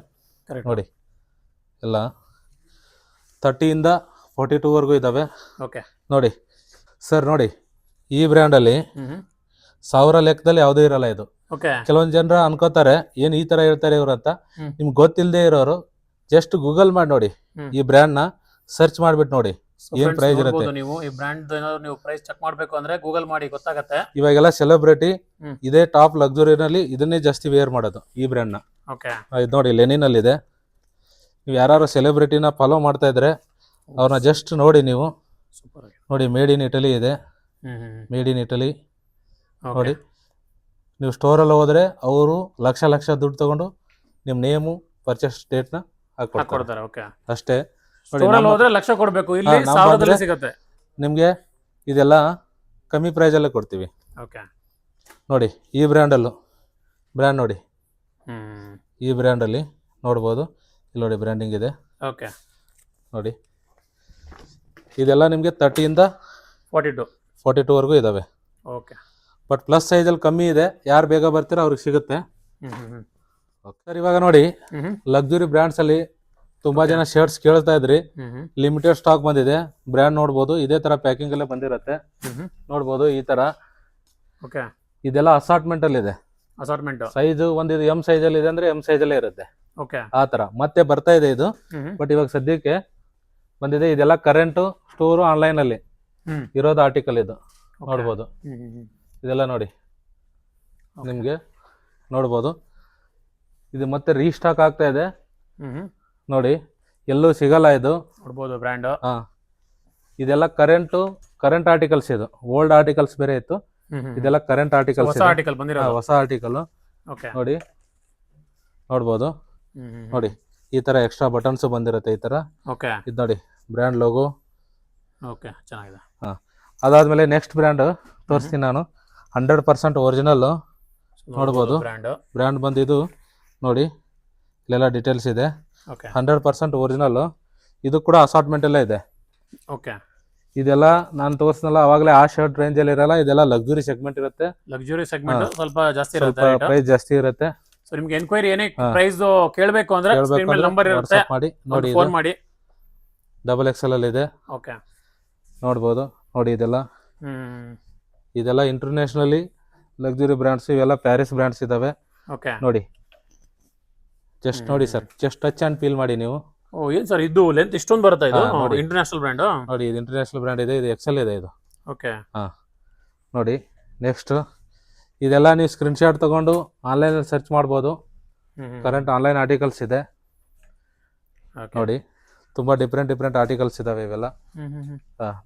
ನೋಡಿ ಎಲ್ಲ 30ಇಂದ 42 ವರೆಗೂ ಇದಾವೆ. ನೋಡಿ ಸರ್, ನೋಡಿ ಈ ಬ್ರ್ಯಾಂಡ್ ಅಲ್ಲಿ 1000 ಲೆಕ್ಕದಲ್ಲಿ ಯಾವುದೂ ಇರಲ್ಲ ಇದು. ಓಕೆ. ಕೆಲವೊಂದು ಜನರು ಅನ್ಕೋತಾರೆ ಏನ್ ಈ ತರ ಹೇಳ್ತಾರೆ ಇವ್ರು ಅಂತ. ಹ್ಮ್. ನಿಮ್ಗೆ ಗೊತ್ತಿಲ್ಲದೆ ಇರೋರು ಜಸ್ಟ್ ಗೂಗಲ್ ಮಾಡಿ ನೋಡಿ, ಹ್ಮ್. ಈ ಬ್ರ್ಯಾಂಡ್ ನ ಸರ್ಚ್ ಮಾಡ್ಬಿಟ್ಟು ನೋಡಿ So ಏನ್ friends, ಪ್ರೈಸ್ ನೋಡ್ಬೋದು ಇರುತ್ತೆ. ನೀವು ಈ ಬ್ರ್ಯಾಂಡ್ ಏನಾದ್ರು ನೀವು ಪ್ರೈಸ್ ಚೆಕ್ ಮಾಡ್ಬೇಕು ಅಂದ್ರೆ ಗೂಗಲ್ ಮಾಡಿ ಗೊತ್ತಾಗತ್ತೆ. ಇವಾಗೆಲ್ಲ ಸೆಲೆಬ್ರಿಟಿ ಹ್ಮ್. ಇದೇ ಟಾಪ್ ಲಕ್ಸುರಿನಲ್ಲಿ ಇದನ್ನೇ ಜಾಸ್ತಿ ವೇರ್ ಮಾಡೋದು, ಈ ಬ್ರ್ಯಾಂಡ್ ನ. ಓಕೆ. ಇದು ನೋಡಿ ಲೆನಿನ್ ಅಲ್ಲಿ ಇದೆ. ನೀವು ಯಾರು ಸೆಲೆಬ್ರಿಟಿನ ಫಾಲೋ ಮಾಡ್ತಾ ಇದ್ರೆ ಅವ್ರನ್ನ ಜಸ್ಟ್ ನೋಡಿ ನೀವು. ಸೂಪರ್ ಆಗಿ. ನೋಡಿ ಮೇಡ್ ಇನ್ ಇಟಲಿ ಇದೆ, hmm. Made in Italy Okay. ನೋಡಿ. ನೀವು ಸ್ಟೋರಲ್ಲಿ ಹೋದ್ರೆ ಅವರು ಲಕ್ಷ ಲಕ್ಷ ದುಡ್ಡು ತಗೊಂಡು ನಿಮ್ಮ ನೇಮು ಪರ್ಚೇಸ್ ಡೇಟ್ನ ಹಾಕೊಡ್ತಾರೆ ಹಾಕೊಡ್ತಾರೆ. ಓಕೆ. ಅಷ್ಟೇ. ನೋಡಿ ಸ್ಟೋರಲ್ಲಿ ಹೋದ್ರೆ ಲಕ್ಷ ಕೊಡ್ಬೇಕು, ಇಲ್ಲಿ ನಾವು ಸಾವಿರದಲ್ಲಿ ಬಂದ್ರೆ ಸಿಗತ್ತೆ. ನಿಮಗೆ ಇದೆಲ್ಲ ಕಮ್ಮಿ ಪ್ರೈಸಲ್ಲೇ ಕೊಡ್ತೀವಿ. ಓಕೆ. ನೋಡಿ ಈ ಬ್ರ್ಯಾಂಡ್ ನೋಡಿ, ಹ್ಮ್. ಈ ಬ್ರ್ಯಾಂಡಲ್ಲಿ ನೋಡ್ಬೋದು. ಇಲ್ಲಿ ನೋಡಿ ಬ್ರ್ಯಾಂಡಿಂಗ್ ಇದೆ ಓಕೆ. ನೋಡಿ. ಇದೆಲ್ಲ ನಿಮಗೆ 30ಇಂದ 42. 42ವರೆಗೂ ಇದ್ದಾವೆ. ಓಕೆ. ಬಟ್ ಪ್ಲಸ್ ಸೈಜಲ್ಲಿ ಕಮ್ಮಿ ಇದೆ. ಯಾರು ಬೇಗ ಬರ್ತೀರೋ ಅವ್ರಿಗೆ ಸಿಗುತ್ತೆ. ಹ್ಮ್. ಸರ್ ಇವಾಗ ನೋಡಿ ಹ್ಮ್. ಲಕ್ಸುರಿ ಬ್ರ್ಯಾಂಡ್ಸಲ್ಲಿ ತುಂಬ ಜನ ಶರ್ಟ್ಸ್ ಕೇಳ್ತಾ ಇದ್ರಿ. ಹ್ಮ್. ಲಿಮಿಟೆಡ್ ಸ್ಟಾಕ್ ಬಂದಿದೆ. ಬ್ರ್ಯಾಂಡ್ ನೋಡ್ಬೋದು, ಇದೇ ಥರ ಪ್ಯಾಕಿಂಗ್ ಅಲ್ಲೇ ಬಂದಿರುತ್ತೆ. ಹ್ಮ್. ನೋಡ್ಬೋದು ಈ ಥರ. ಓಕೆ. ಇದೆಲ್ಲ ಅಸಾರ್ಟ್ಮೆಂಟ್ ಅಲ್ಲಿ ಇದೆ. ಅಸಾರ್ಟ್ಮೆಂಟ್. ಸೈಜು ಒಂದಿದು ಎಂ ಸೈಜಲ್ಲಿ ಇದೆ ಅಂದ್ರೆ ಎಂ ಸೈಜಲ್ಲೇ ಇರುತ್ತೆ. ಓಕೆ. ಆ ಥರ ಮತ್ತೆ ಬರ್ತಾ ಇದೆ ಇದು. ಹ್ಮ್. ಬಟ್ ಇವಾಗ ಸದ್ಯಕ್ಕೆ ಬಂದಿದೆ. ಇದೆಲ್ಲ ಕರೆಂಟು ಸ್ಟೋರು ಆನ್ಲೈನಲ್ಲಿ ಹ್ಮ್. ಇರೋದು ಆರ್ಟಿಕಲ್ ಇದು. Okay. ನೋಡ್ಬೋದು ಹ್ಮ್. ಇದೆಲ್ಲ ನೋಡಿ Okay. ನಿಮಗೆ ನೋಡ್ಬೋದು. ಇದು ಮತ್ತೆ ರೀಸ್ಟಾಕ್ ಆಗ್ತಾ ಇದೆ ಹ್ಮ್. ನೋಡಿ. ಎಲ್ಲೂ ಸಿಗಲ್ಲ ಇದು. ನೋಡ್ಬೋದು ಬ್ರ್ಯಾಂಡ್. ಹಾ, ಇದೆಲ್ಲ ಕರೆಂಟ್ ಆರ್ಟಿಕಲ್ಸ್. ಇದು ಓಲ್ಡ್ ಆರ್ಟಿಕಲ್ಸ್ ಬೇರೆ ಇತ್ತು, ಇದೆಲ್ಲ ಕರೆಂಟ್ ಆರ್ಟಿಕಲ್ಸ್. ಹೊಸ ಆರ್ಟಿಕಲ್ ಬಂದಿರೋದು. ಹೊಸ ಆರ್ಟಿಕಲ್ ಓಕೆ. ನೋಡಿ. ನೋಡ್ಬೋದು ನೋಡಿ ಈ ತರ ಎಕ್ಸ್ಟ್ರಾ ಬಟನ್ಸ್ ಬಂದಿರುತ್ತೆ ಈ ತರ. ಓಕೆ. ಇದು ನೋಡಿ ಬ್ರ್ಯಾಂಡ್ ಲೋಗೋ. ಓಕೆ, ಚೆನ್ನಾಗಿದೆ. ಹಾ, ಅದಾದ್ಮೇಲೆ ನೆಕ್ಸ್ಟ್ ಬ್ರ್ಯಾಂಡ್ ತೋರಿಸ್ತೀನಿ ನಾನು. 100% ಒರಿಜಿನಲ್ ನೋಡ್ಬೋದು. ಬ್ರ್ಯಾಂಡ್ ಬಂದಿದ್ದು ನೋಡಿ, ಇಲ್ಲೆಲ್ಲ ಡೀಟೇಲ್ಸ್ ಇದೆ. ಓಕೆ. 100% ಒರಿಜಿನಲ್. ಇದು ಕೂಡ ಅಸಾರ್ಟ್ಮೆಂಟ್ ಎಲ್ಲ ಇದೆ. ಓಕೆ. ಇದೆಲ್ಲ ನಾನು ತೋರಿಸ್ನಲ್ಲ ಅವಾಗಲೇ ಆ ಶರ್ಟ್ ರೇಂಜ್ ಅಲ್ಲಿ ಇರಲ್ಲ. ಇದೆಲ್ಲ ಲಕ್ಸುರಿ ಸೆಗ್ಮೆಂಟ್ ಇರುತ್ತೆ. ಲಕ್ಸುರಿ ಸೆಗ್ಮೆಂಟ್ ಸ್ವಲ್ಪ ಜಾಸ್ತಿ ಸ್ವಲ್ಪ ಇರುತ್ತೆ. ಪ್ರೈಸ್ ಜಾಸ್ತಿ ಇರುತ್ತೆ. ಸೊ ನಿಮ್ಗೆ ಎನ್ಕ್ವೈರಿ ಏನೇ ಪ್ರೈಸ್ ಕೇಳಬೇಕು ಅಂದ್ರೆ ಸ್ಕ್ರೀನ್ ಮೇಲೆ ನಂಬರ್ ಇರುತ್ತೆ, ವಾಟ್ಸ್ಆಪ್ ಮಾಡಿ ನೋಡಿ. ಫೋನ್ ಮಾಡಿ. XXL ಅಲ್ಲಿ ಇದೆ. ಓಕೆ. ನೋಡ್ಬೋದು ನೋಡಿ. ಇದೆಲ್ಲ ಇಂಟರ್ನ್ಯಾಷನಲಿ ಲಕ್ಸುರಿ ಬ್ರ್ಯಾಂಡ್ಸ್. ಇವೆಲ್ಲ ಪ್ಯಾರಿಸ್ ಬ್ರ್ಯಾಂಡ್ಸ್ ಇದಾವೆ. ಓಕೆ. ನೋಡಿ ಜಸ್ಟ್ ನೋಡಿ sir, just touch and feel ಮಾಡಿ ನೀವು. ಓ, ಏನ್ ಸರ್ ಇದು ಲೆಂತ್ ಇಷ್ಟೊಂದು ಬರುತ್ತಾ? ಇದು ನೋಡಿ. International brand. ನೋಡಿ ಇದು ಇಂಟರ್ನ್ಯಾಷನಲ್ ಬ್ರ್ಯಾಂಡ್ ಇದೆ. ಇದು XL ಇದೆ ಇದು. ಓಕೆ. ಹಾ, ನೋಡಿ ನೆಕ್ಸ್ಟ್ ಇದೆಲ್ಲ ನೀವು ಸ್ಕ್ರೀನ್ ಶಾಟ್ ತಗೊಂಡು ಆನ್ಲೈನಲ್ಲಿ ಸರ್ಚ್ ಮಾಡ್ಬೋದು. ಕರೆಂಟ್ ಆನ್ಲೈನ್ ಆರ್ಟಿಕಲ್ಸ್ ಇದೆ ನೋಡಿ. ತುಂಬಾ ಡಿಫ್ರೆಂಟ್ ಆರ್ಟಿಕಲ್ಸ್ ಇದಾವೆ ಇವೆಲ್ಲ.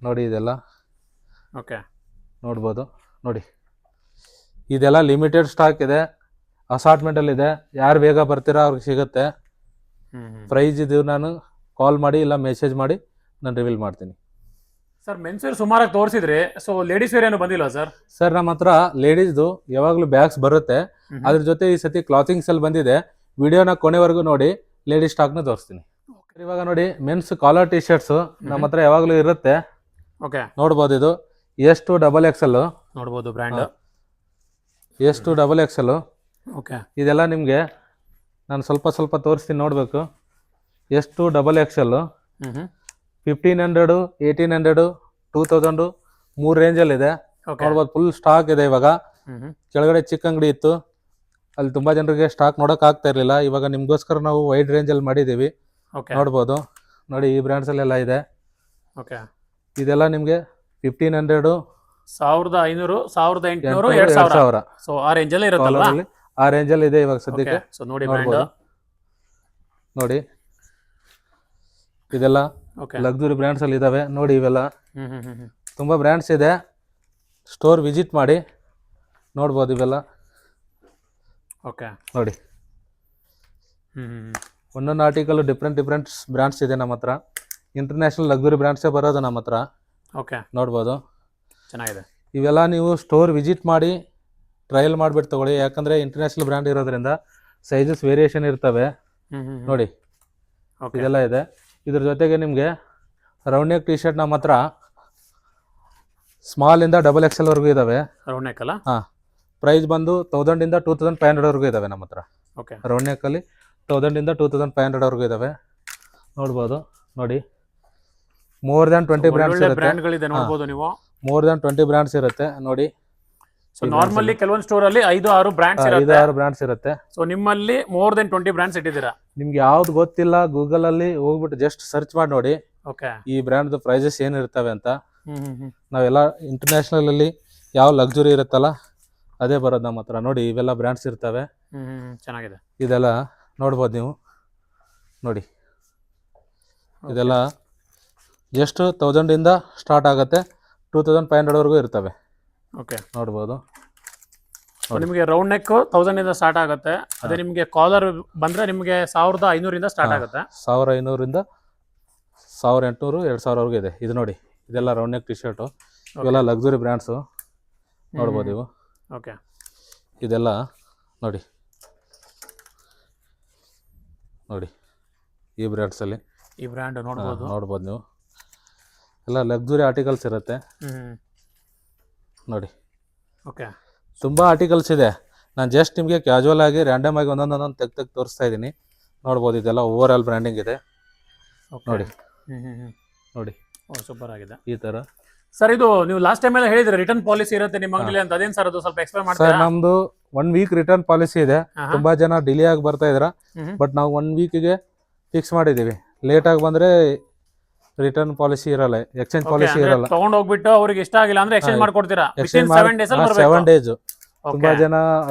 ನೋಡಿ ಇದೆಲ್ಲ ಓಕೆ. ನೋಡ್ಬೋದು ನೋಡಿ. ಇದೆಲ್ಲ ಲಿಮಿಟೆಡ್ ಸ್ಟಾಕ್ ಇದೆ, ಅಸಾರ್ಟ್ಮೆಂಟ್ ಅಲ್ಲಿ ಇದೆ. ಯಾರು ಬೇಗ ಬರ್ತೀರಾ ಅವ್ರಿಗೆ ಸಿಗುತ್ತೆ. ಪ್ರೈಸ್ ಇದು ನಾನು ಕಾಲ್ ಮಾಡಿ ಇಲ್ಲ ಮೆಸೇಜ್ ಮಾಡಿ ನಾನು ರಿವೀಲ್ ಮಾಡ್ತೀನಿ. ಸರ್ ಮೆನ್ಸ್ ವೇರ್ ಸುಮಾರಾಗಿ ತೋರಿಸಿದ್ರಿ, ಸೊ ಲೇಡೀಸ್ ವೇರ್ ಏನು ಬಂದಿಲ್ಲ ಸರ್? ಸರ್ ನಮ್ಮ ಹತ್ರ ಲೇಡೀಸ್ದು ಯಾವಾಗಲೂ ಬ್ಯಾಗ್ಸ್ ಬರುತ್ತೆ. ಅದ್ರ ಜೊತೆ ಈ ಸತಿ ಕ್ಲಾತಿಂಗ್ ಸೆಲ್ ಬಂದಿದೆ. ವಿಡಿಯೋನ ಕೊನೆವರೆಗೂ ನೋಡಿ, ಲೇಡೀಸ್ ಸ್ಟಾಕ್ನ ತೋರಿಸ್ತೀನಿ. ಇವಾಗ ನೋಡಿ ಮೆನ್ಸ್ ಕಾಲರ್ ಟಿ ಶರ್ಟ್ಸ್ ನಮ್ಮ ಹತ್ರ ಯಾವಾಗಲೂ ಇರುತ್ತೆ. ಓಕೆ. ನೋಡ್ಬೋದು ಇದು S2XXL. ನೋಡ್ಬೋದು ಬ್ರ್ಯಾಂಡ್ S2XXL. ಓಕೆ. ಇದೆಲ್ಲ ನಿಮಗೆ ನಾನು ಸ್ವಲ್ಪ ತೋರಿಸ್ತೀನಿ ನೋಡಬೇಕು. S2XXL 1500, 1800, 2000 3 ರೇಂಜಲ್ಲಿದೆ. ನೋಡ್ಬೋದು ಫುಲ್ ಸ್ಟಾಕ್ ಇದೆ ಇವಾಗ. ಕೆಳಗಡೆ ಚಿಕ್ಕ ಅಂಗಡಿ ಇತ್ತು, ಅಲ್ಲಿ ತುಂಬಾ ಜನರಿಗೆ ಸ್ಟಾಕ್ ನೋಡಕ್ ಆಗ್ತಾ ಇರಲಿಲ್ಲ. ಇವಾಗ ನಿಮ್ಗೋಸ್ಕರ ನಾವು ವೈಡ್ ರೇಂಜಲ್ಲಿ ಮಾಡಿದ್ದೀವಿ. ನೋಡ್ಬೋದು ನೋಡಿ, ಈ ಬ್ರ್ಯಾಂಡ್ಸ್ ಅಲ್ಲೆಲ್ಲ ಇದೆ. ಓಕೆ. ಇದೆಲ್ಲ ನಿಮಗೆ 1500, 1500, 1800, 2000. ಸೊ ಆ ರೇಂಜ್ ಅಲ್ಲಿ ಇರುತ್ತಲ್ವಾ? ಆ ರೇಂಜಲ್ಲಿ ಇದೆ ಇವಾಗ ಸದ್ಯಕ್ಕೆ. ಸೊ ನೋಡಿ ಬ್ರ್ಯಾಂಡ್ ನೋಡಿ. ಇದೆಲ್ಲ ಲಕ್ಸುರಿ ಬ್ರ್ಯಾಂಡ್ಸ್ ಅಲ್ಲಿ ಇದಾವೆ ನೋಡಿ. ಇವೆಲ್ಲ ತುಂಬಾ ಬ್ರ್ಯಾಂಡ್ಸ್ ಇದೆ. ಸ್ಟೋರ್ ವಿಸಿಟ್ ಮಾಡಿ ನೋಡ್ಬೋದು ಇವೆಲ್ಲ. ಓಕೆ. ನೋಡಿ ಒಂದೊಂದು ಆರ್ಟಿಕಲ್ ಡಿಫ್ರೆಂಟ್ ಬ್ರ್ಯಾಂಡ್ಸ್ ಇದೆ ನಮ್ಮ ಹತ್ರ. ಇಂಟರ್ನ್ಯಾಷನಲ್ ಲಕ್ಸುರಿ ಬ್ರ್ಯಾಂಡ್ಸೇ ಬರೋದು ನಮ್ಮ ಹತ್ರ. ಓಕೆ. ನೋಡ್ಬೋದು ಚೆನ್ನಾಗಿದೆ. ಇವೆಲ್ಲ ನೀವು ಸ್ಟೋರ್ ವಿಸಿಟ್ ಮಾಡಿ ಟ್ರಯಲ್ ಮಾಡಿಬಿಟ್ಟು ತಗೊಳ್ಳಿ. ಯಾಕಂದರೆ ಇಂಟರ್ನ್ಯಾಷನಲ್ ಬ್ರ್ಯಾಂಡ್ ಇರೋದ್ರಿಂದ ಸೈಜಸ್ ವೇರಿಯೇಷನ್ ಇರ್ತವೆ ನೋಡಿ. ಇದೆಲ್ಲ ಇದೆ. ಇದ್ರ ಜೊತೆಗೆ ನಿಮಗೆ ರೌಂಡ್ ನೆಕ್ ಟಿ ಶರ್ಟ್ ನಮ್ಮ ಹತ್ರ ಸ್ಮಾಲಿಂದ XXL ವರೆಗೂ ಇದ್ದಾವೆ. ರೌಂಡ್ ನೆಕ್ ಅಲ್ಲ? ಹಾಂ. ಪ್ರೈಸ್ ಬಂದು 1000 ಇಂದ 2500 ವರೆಗೂ ಇದ್ದಾವೆ ನಮ್ಮ ಹತ್ರ. ಓಕೆ. ರೌಂಡ್ ನೆಕ್ಕಲ್ಲಿ 1000 ಇಂದ 2500 ವರೆಗೂ ಇದ್ದಾವೆ. ನೋಡ್ಬೋದು ನೋಡಿ. ಮೋರ್ ದ್ಯಾನ್ 20 ಬ್ರ್ಯಾಂಡ್ಸ್ ಇರುತ್ತೆ. ಬ್ರ್ಯಾಂಡ್ಗಳಿದೆ ನೋಡ್ಬೋದು ನೀವು. ಮೋರ್ ದ್ಯಾನ್ 20 ಬ್ರ್ಯಾಂಡ್ಸ್ ಇರುತ್ತೆ ನೋಡಿ. ಸೊ ನಾರ್ಮಲಿ ಕೆಲವೊಂದು ಸ್ಟೋರ್ ಅಲ್ಲಿ 5-6 ಬ್ರಾಂಡ್ಸ್ ಐದು ಇರುತ್ತೆ. ಆರು ಬ್ರಾಂಡ್ಸ್ ಇರುತ್ತೆ. ಸೊ ನಿಮ್ಮಲ್ಲಿ ಮೋರ್ ದೆನ್ 20 ಬ್ರಾಂಡ್ಸ್ ಇಟ್ಟಿದ್ದೀರಾ. ನಿಮ್ಗೆ ಯಾವ್ದು ಗೊತ್ತಿಲ್ಲ ಗೂಗಲ್ ಅಲ್ಲಿ ಹೋಗ್ಬಿಟ್ಟು ಜಸ್ಟ್ ಸರ್ಚ್ ಮಾಡಿ ನೋಡಿ ಓಕೆ. ಈ ಬ್ರ್ಯಾಂಡ್ ಪ್ರೈಸಸ್ ಏನಿರ್ತವೆ ಅಂತ. ನಾವೆಲ್ಲ ಇಂಟರ್ನ್ಯಾಷನಲ್ ಅಲ್ಲಿ ಯಾವ ಲಕ್ಸುರಿ ಇರುತ್ತಲ್ಲ ಅದೇ ಬರೋದು ನಮ್ಮ ಹತ್ರ. ನೋಡಿ ಇವೆಲ್ಲ ಬ್ರ್ಯಾಂಡ್ಸ್ ಇರ್ತವೆ. ಚೆನ್ನಾಗಿದೆ. ಇದೆಲ್ಲ ನೋಡ್ಬೋದು ನೀವು ನೋಡಿ. ಇದೆಲ್ಲ ಜಸ್ಟ್ 1000 ಇಂದ ಸ್ಟಾರ್ಟ್ ಆಗುತ್ತೆ, 2500 ವರೆಗೂ ಇರ್ತವೆ. ಓಕೆ, ನೋಡ್ಬೋದು. ನಿಮಗೆ ರೌಂಡ್ ನೆಕ್ 1000 ಇಂದ ಸ್ಟಾರ್ಟ್ ಆಗುತ್ತೆ. ಅದೇ ನಿಮಗೆ ಕಾಲರ್ ಬಂದ್ರೆ ನಿಮಗೆ 1500 ಇಂದ ಸ್ಟಾರ್ಟ್ ಆಗುತ್ತೆ. 1500 ಇಂದ 1800 2000 ಇದೆ. ಇದು ನೋಡಿ, ಇದೆಲ್ಲ ರೌಂಡ್ ನೆಕ್ ಟಿ ಶರ್ಟು. ಇವೆಲ್ಲ ಲಕ್ಸುರಿ ಬ್ರ್ಯಾಂಡ್ಸು ನೋಡ್ಬೋದು ಇವು. ಓಕೆ, ಇದೆಲ್ಲ ನೋಡಿ ನೋಡಿ ಈ ಬ್ರ್ಯಾಂಡ್ಸಲ್ಲಿ ಈ ಬ್ರ್ಯಾಂಡ್ ನೋಡ್ಬೋದು ನೀವು. ಎಲ್ಲ ಲಕ್ಸುರಿ ಆರ್ಟಿಕಲ್ಸ್ ಇರುತ್ತೆ ನೋಡಿ. ಓಕೆ, ತುಂಬ ಆರ್ಟಿಕಲ್ಸ್ ಇದೆ. ನಾನು ಜಸ್ಟ್ ನಿಮಗೆ ಕ್ಯಾಶುವಲ್ ಆಗಿ ರ್ಯಾಂಡಮ್ ಆಗಿ ಒಂದೊಂದು ತೆಗ್ದು ತೋರಿಸ್ತಾ ಇದ್ದೀನಿ. ನೋಡ್ಬೋದು, ಇದೆಲ್ಲ ಓವರ್ ಆಲ್ ಬ್ರ್ಯಾಂಡಿಂಗ್ ಇದೆ ನೋಡಿ. ನೋಡಿ, ಸೂಪರ್ ಆಗಿದೆ ಈ ಥರ. ಸರ್, ಇದು ನೀವು ಲಾಸ್ಟ್ ಟೈಮ್ ಎಲ್ಲ ಹೇಳಿದ್ರೆ ರಿಟರ್ನ್ ಪಾಲಿಸಿ ಇರುತ್ತೆ ನಿಮ್ಮ ಅಂಗಡಿಲಿ ಅಂತ. ಅದೇನು ಸರ್ ಅದು, ಸ್ವಲ್ಪ ಎಕ್ಸ್ಪ್ಲೈನ್ ಸರ್ ಮಾಡ್ತೀರಾ? ನಮ್ದು 1 ವೀಕ್ ರಿಟರ್ನ್ ಪಾಲಿಸಿ ಇದೆ. ತುಂಬಾ ಜನ ಡಿಲೇ ಆಗಿ ಬರ್ತಾ ಇದ್ರ, ಬಟ್ ನಾವು 1 ವೀಕಿಗೆ ಫಿಕ್ಸ್ ಮಾಡಿದೀವಿ. ಲೇಟ್ ಆಗಿ ಬಂದ್ರೆ ರಿಟರ್ನ್ ಪಾಲಿಸಿ ಇರಲ್ಲ, ಎಕ್ಸ್ಚೇಂಜ್ ಪಾಲಿಸಿ ಇರಲ್ಲ. ತಗೊಂಡ್ ಹೋಗ್ಬಿಟ್ಟು ಅವ್ರಿಗೆ ಇಷ್ಟ ಆಗಿಲ್ಲ ಅಂದ್ರೆ ಎಕ್ಸ್ಚೇಂಜ್ ಮಾಡ್ಕೊಡ್ತೀರಾ? 7 ಡೇಸ್. ತುಂಬಾ ಜನ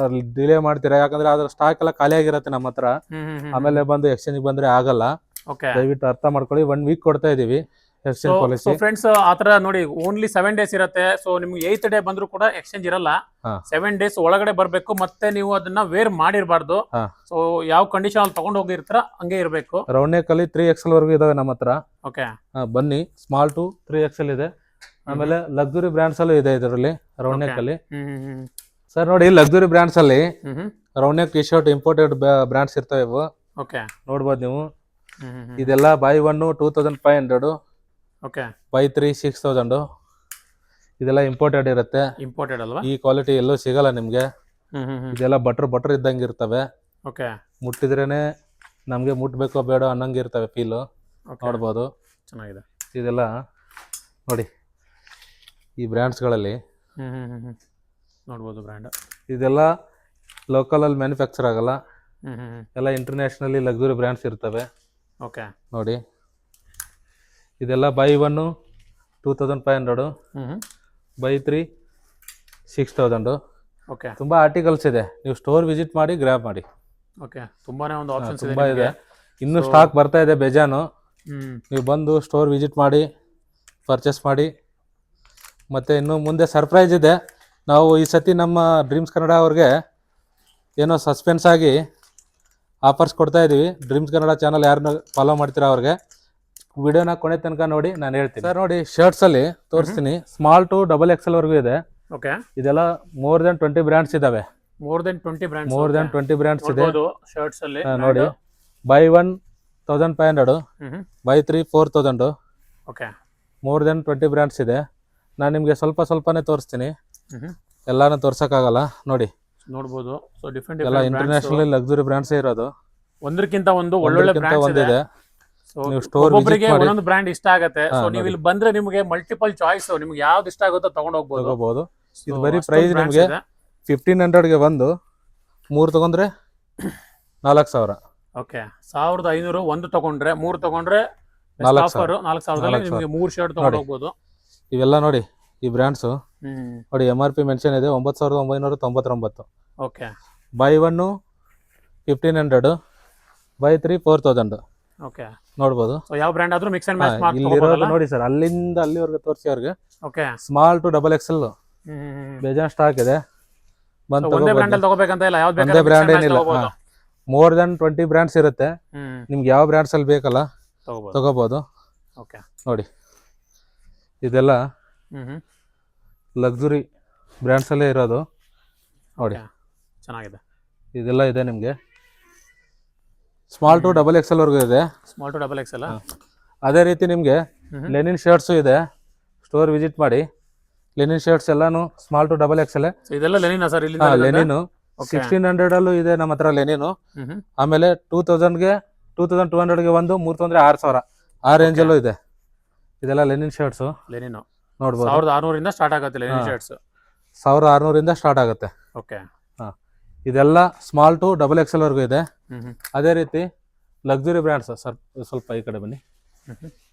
ಡಿಲೇ ಮಾಡ್ತೀರಾ, ಯಾಕಂದ್ರೆ ಅದ್ರ ಸ್ಟಾಕ್ ಎಲ್ಲ ಖಾಲಿ ಆಗಿರತ್ತೆ ನಮ್ಮ ಹತ್ರ. ಆಮೇಲೆ ಬಂದು ಎಕ್ಸ್ಚೇಂಜ್ ಬಂದ್ರೆ ಆಗಲ್ಲ. ದಯವಿಟ್ಟು ಅರ್ಥ ಮಾಡ್ಕೊಳ್ಳಿ. 1 ವೀಕ್ ಕೊಡ್ತಾ ಇದೀವಿ ಎಕ್ಸ್ಚೇಂಜ್ ಪಾಲಿಸಿ. ಫ್ರೆಂಡ್ಸ್, ಆತರ ನೋಡಿ, ಓನ್ಲಿ 7 ಡೇಸ್ ಇರುತ್ತೆ. ಸೊ ನಿಮ್ಗೆ 8th ಡೇ ಬಂದ್ರು ಕೂಡ ಎಕ್ಸ್ಚೇಂಜ್ ಇರಲ್ಲ. 7 ಡೇಸ್ ಒಳಗಡೆ ಬರ್ಬೇಕು, ಮತ್ತೆ ನೀವು ಅದನ್ನ ವೇರ್ ಮಾಡಿರಬಾರ್ದು. ಸೊ ಯಾವ ಕಂಡೀಷನ್ ಅಲ್ಲಿ ತಗೊಂಡ್ ಹೋಗಿರ್ತಾರ ಹಂಗೆ ಇರಬೇಕು. ರೌಂಡ್ ನೆಕ್ ಅಲ್ಲಿ 3XL ವರೆಗೂ ಇದಾವೆ ನಮ್ಮ ಹತ್ರ. ಓಕೆ, ಬನ್ನಿ, ಸ್ಮಾಲ್ ಟು 3XL ಇದೆ. ಆಮೇಲೆ ಲಕ್ಸುರಿ ಬ್ರ್ಯಾಂಡ್ಸ್ ಅಲ್ಲೂ ಇದೆ ಇದರಲ್ಲಿ ರೌಂಡ್ ನೆಕ್ ಅಲ್ಲಿ. ಸರ್ ನೋಡಿ, ಲಕ್ಸುರಿ ಬ್ರ್ಯಾಂಡ್ಸ್ ಅಲ್ಲಿ round neck T shirt imported brands ಇರ್ತವೆ ಇವು. ಓಕೆ, ನೋಡ್ಬೋದು ನೀವು. ಇದೆಲ್ಲ ಬೈ 1 2500, ಓಕೆ, ಬೈ 3 6000. ಇದೆಲ್ಲ ಇಂಪೋರ್ಟೆಡ್ ಇರುತ್ತೆ. ಇಂಪೋರ್ಟೆಡ್ ಅಲ್ವಾ? ಈ ಕ್ವಾಲಿಟಿ ಎಲ್ಲೂ ಸಿಗಲ್ಲ ನಿಮ್ಗೆ. ಇದೆಲ್ಲ ಬಟರ್ ಇದ್ದಂಗೆ ಇರ್ತವೆ. ಓಕೆ, ಮುಟ್ಟಿದ್ರೇನೆ ನಮ್ಗೆ ಮುಟ್ಬೇಕೋ ಬೇಡ ಅನ್ನಂಗೆ ಇರ್ತವೆ ಫೀಲು. ನೋಡ್ಬೋದು, ಚೆನ್ನಾಗಿದೆ. ಇದೆಲ್ಲ ನೋಡಿ, ಈ ಬ್ರ್ಯಾಂಡ್ಸ್ಗಳಲ್ಲಿ ನೋಡ್ಬೋದು ಬ್ರ್ಯಾಂಡ್. ಇದೆಲ್ಲ ಲೋಕಲ್ ಅಲ್ಲಿ ಮ್ಯಾನುಫ್ಯಾಕ್ಚರ್ ಆಗಲ್ಲ, ಎಲ್ಲ ಇಂಟರ್ನ್ಯಾಷನಲಿ ಲಕ್ಸುರಿ ಬ್ರ್ಯಾಂಡ್ಸ್ ಇರ್ತವೆ. ಓಕೆ, ನೋಡಿ, ಇದೆಲ್ಲ ಬೈ 1 2500, ಬೈ 3 6000. ಓಕೆ, ತುಂಬಾ ಆರ್ಟಿಕಲ್ಸ್ ಇದೆ. ನೀವು ಸ್ಟೋರ್ ವಿಸಿಟ್ ಮಾಡಿ ಗ್ರ್ಯಾಬ್ ಮಾಡಿ. ಓಕೆ, ತುಂಬಾನೇ ಒಂದು ಆಪ್ಷನ್ಸ್ ತುಂಬಾ ಇದೆ. ಇನ್ನು ಸ್ಟಾಕ್ ಬರ್ತಾ ಇದೆ ಬೇಜಾನು. ನೀವು ಬಂದು ಸ್ಟೋರ್ ವಿಸಿಟ್ ಮಾಡಿ ಪರ್ಚೇಸ್ ಮಾಡಿ. ಮತ್ತೆ ಇನ್ನು ಮುಂದೆ ಸರ್ಪ್ರೈಸ್ ಇದೆ. ನಾವು ಈ ಸತಿ ನಮ್ಮ ಡ್ರೀಮ್ಸ್ ಕನ್ನಡ ಅವ್ರಿಗೆ ಏನೋ ಸಸ್ಪೆನ್ಸ್ ಆಗಿ ಆಫರ್ಸ್ ಕೊಡ್ತಾ ಇದೀವಿ. ಡ್ರೀಮ್ಸ್ ಕನ್ನಡ ಚಾನಲ್ ಯಾರನ್ನ ಫಾಲೋ ಮಾಡ್ತೀರಾ ಅವ್ರಿಗೆ ವಿಡಿಯೋನ ಕೊನೆ ತನಕ ನೋಡಿ, ನಾನು ಹೇಳ್ತೀನಿ. ಸರ್ ನೋಡಿ, ಶರ್ಟ್ಸ್ ಅಲ್ಲಿ ತೋರಿಸ್ತೀನಿ. ಸ್ಮಾಲ್ ಟು XXL ವರೆಗೂ ಇದೆ. ಓಕೆ, ಇದೆಲ್ಲ ಮೋರ್ ದೆನ್ 20 ಬ್ರ್ಯಾಂಡ್ಸ್ ಇದಾವೆ. ಮೋರ್ ದೆನ್ 20 ಬ್ರ್ಯಾಂಡ್ಸ್ ಇದೆ ಶರ್ಟ್ಸ್ ಅಲ್ಲಿ. ನೋಡಿ, by 1 1500, by 3 4000. Okay, more than 20 brands ಇದೆ. ನಾನು ನಿಮಗೆ ಸ್ವಲ್ಪನೇ ತೋರಿಸ್ತೀನಿ, ಎಲ್ಲಾನು ತೋರ್ಸಕ್ಕಾಗಲ್ಲ. ನೋಡಿ, ನೋಡ್ಬೋದು. ಸೊ ಡಿಫ್ರೆಂಟ್ ಎಲ್ಲ ಇಂಟರ್ನ್ಯಾಷನಲ್ ಲಕ್ಸುರಿ ಬ್ರ್ಯಾಂಡ್ಸ್ ಇರೋದು. ಒಂದಕ್ಕಿಂತ ಒಂದು ಒಳ್ಳೊಳ್ಳೆ ಬ್ರ್ಯಾಂಡ್ಸ್ ಇದೆ. ನೀವು ಸ್ಟೋರ್ ಒಬ್ಬೊಬ್ಬರಿಗೆ ಒಂದೊಂದು ಬ್ರ್ಯಾಂಡ್ ಇಷ್ಟ ಆಗುತ್ತೆ. ಸೊ ನೀವು ಇಲ್ಲಿ ಬಂದ್ರೆ ನಿಮಗೆ ಮಲ್ಟಿಪಲ್ ಚಾಯ್ಸ್, ನಿಮ್ಗೆ ಯಾವ್ದು ಇಷ್ಟ ಆಗುತ್ತೋ ತಗೊಂಡ್ ಹೋಗ್ಬೋದು. ಇದು ಬರೀ ಪ್ರೈಸ್ ನಿಮಗೆ 1500ಗೆ ಬಂದು 3 ತಗೊಂಡ್ರೆ 4000. ಓಕೆ, 1500 ಒಂದು ತಗೊಂಡ್ರೆ 3 ತಗೊಂಡ್ರೆ 4000 ನಿಮಗೆ 3 ಶರ್ಟ್ ತಗೊಂಡು ಹೋಗ್ಬೋದು. ಇವೆಲ್ಲ ನೋಡಿ, ಈ ಬ್ರ್ಯಾಂಡ್ಸ್ ನೋಡಿ, MRP ಮೆನ್ಷನ್ ಇದೆ 9999. Okay, by 1 1500, by 3 4000. ಓಕೆ, ನೋಡ್ಬೋದು. ಸೊ ಯಾವ ಬ್ರ್ಯಾಂಡ್ ಆದ್ರೂ ಮಿಕ್ಸ್ ಅಂಡ್ ಮ್ಯಾಚ್ ಮಾಡಿ ನೋಡಿ ಸರ್, ಅಲ್ಲಿಂದ ಅಲ್ಲಿವರೆಗೆ ತೋರಿಸಿ ಅವ್ರಿಗೆ. ಓಕೆ, ಸ್ಮಾಲ್ ಟು XXL ಬೇಜಾನ್ ಸ್ಟಾಕ್ ಇದೆ. ಒಂದೇ ಬ್ರ್ಯಾಂಡ್ ಅಲ್ಲಿ ತಗೋಬೇಕಂತ ಇಲ್ಲ, ಯಾವ್ದು ಒಂದೇ ಬ್ರ್ಯಾಂಡ್ ಏನಿಲ್ಲ. ಮೋರ್ ದೆನ್ 20 ಬ್ರ್ಯಾಂಡ್ಸ್ ಇರುತ್ತೆ. ನಿಮ್ಗೆ ಯಾವ ಬ್ರ್ಯಾಂಡ್ಸ್ ಅಲ್ಲಿ ಬೇಕಲ್ಲ ತಗೋಬಹುದು. ಓಕೆ, ನೋಡಿ, ಇದೆಲ್ಲ ಲಕ್ಸುರಿ ಬ್ರ್ಯಾಂಡ್ಸ್ ಅಲ್ಲೇ ಇರೋದು. ನೋಡಿ, ಚೆನ್ನಾಗಿದೆ. ಇದೆಲ್ಲ ಇದೆ ನಿಮ್ಗೆ. ಸ್ಮಾಲ್ ಟು XXL ವರೆಗೂ ಇದೆ. Small to XXL. ಅದೇ ರೀತಿ ನಿಮ್ಗೆ ಲೆನಿನ್ ಶರ್ಟ್ಸು ಇದೆ. ಸ್ಟೋರ್ ವಿಸಿಟ್ ಮಾಡಿ. ಲೆನಿನ್ ಶರ್ಟ್ಸ್ ಎಲ್ಲಾನು ಸ್ಮಾಲ್ ಟು XXL. ಇದೆಲ್ಲ ಲೆನಿನ್ ಸರ್? ಇಲ್ಲಿ ಲೆನಿನ್ 1600 ಅಲ್ಲೂ ಇದೆ ನಮ್ಮ ಹತ್ರ ಲೆನಿನು. ಆಮೇಲೆ 2000ಗೆ 2200ಗೆ ಒಂದು 3 ತೊಂದ್ರೆ 6000 ಆ ರೇಂಜ್ ಅಲ್ಲೂ ಇದೆ. ಇದೆಲ್ಲ ಲೆನಿನ್ ಶರ್ಟ್ಸ್. ಲೆನಿನ್ ನೋಡ್ಬೋದು, 1600 ಇಂದ ಸ್ಟಾರ್ಟ್ ಆಗುತ್ತೆ ಲೆನಿನ್ ಶರ್ಟ್ಸ್. 1600 ಸ್ಟಾರ್ಟ್ ಆಗುತ್ತೆ. ಓಕೆ. ಹಾಂ, ಇದೆಲ್ಲ ಸ್ಮಾಲ್ ಟು ಡಬಲ್ ಎಕ್ಸೆಲ್ ವರೆಗೂ ಇದೆ. ಅದೇ ರೀತಿ ಲಕ್ಸುರಿ ಬ್ರ್ಯಾಂಡ್ಸ್ ಸರ್, ಸ್ವಲ್ಪ ಈ ಕಡೆ ಬನ್ನಿ.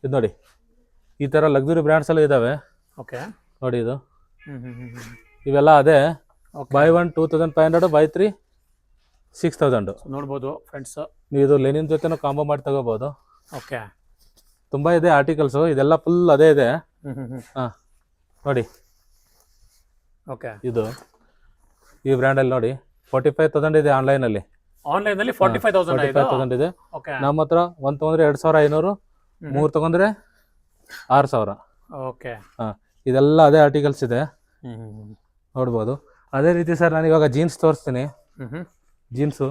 ಇದು ನೋಡಿ, ಈ ಥರ ಲಕ್ಸುರಿ ಬ್ರ್ಯಾಂಡ್ಸ್ ಎಲ್ಲ ಇದ್ದಾವೆ. ಓಕೆ. ನೋಡಿ ಇದು ಇವೆಲ್ಲ ಅದೇ ಬೈ 1 2500, ಬೈ 3 6000. ನೋಡ್ಬೋದು ಫ್ರೆಂಡ್ಸ್, ನೀವು ಇದು ಲೆನಿನ್ ಜೊತೆನೂ ಕಾಂಬೋ ಮಾಡಿ ತಗೋಬಹುದು. ಓಕೆ. ತುಂಬ ಇದೆ ಆರ್ಟಿಕಲ್ಸು, ಇದೆಲ್ಲ ಫುಲ್ ಅದೇ ಇದೆ. ಹಾಂ ನೋಡಿ, ಓಕೆ. ಇದು ಈ ಬ್ರ್ಯಾಂಡಲ್ಲಿ ನೋಡಿ 45,000 ಇದೆ ಆನ್ಲೈನಲ್ಲಿ. ಆನ್ಲೈನಲ್ಲಿ 45,000 ಇದೆ. ಓಕೆ. ನಮ್ಮ ಹತ್ರ ಒಂದು ತೊಗೊಂಡ್ರೆ 2500, 3 ತೊಗೊಂಡ್ರೆ 6000. ಓಕೆ. ಹಾಂ, ಇದೆಲ್ಲ ಅದೇ ಆರ್ಟಿಕಲ್ಸ್ ಇದೆ, ನೋಡ್ಬೋದು. ಅದೇ ರೀತಿ ಸರ್ ನಾನು ಇವಾಗ ಜೀನ್ಸ್ ತೋರಿಸ್ತೀನಿ. ಜೀನ್ಸು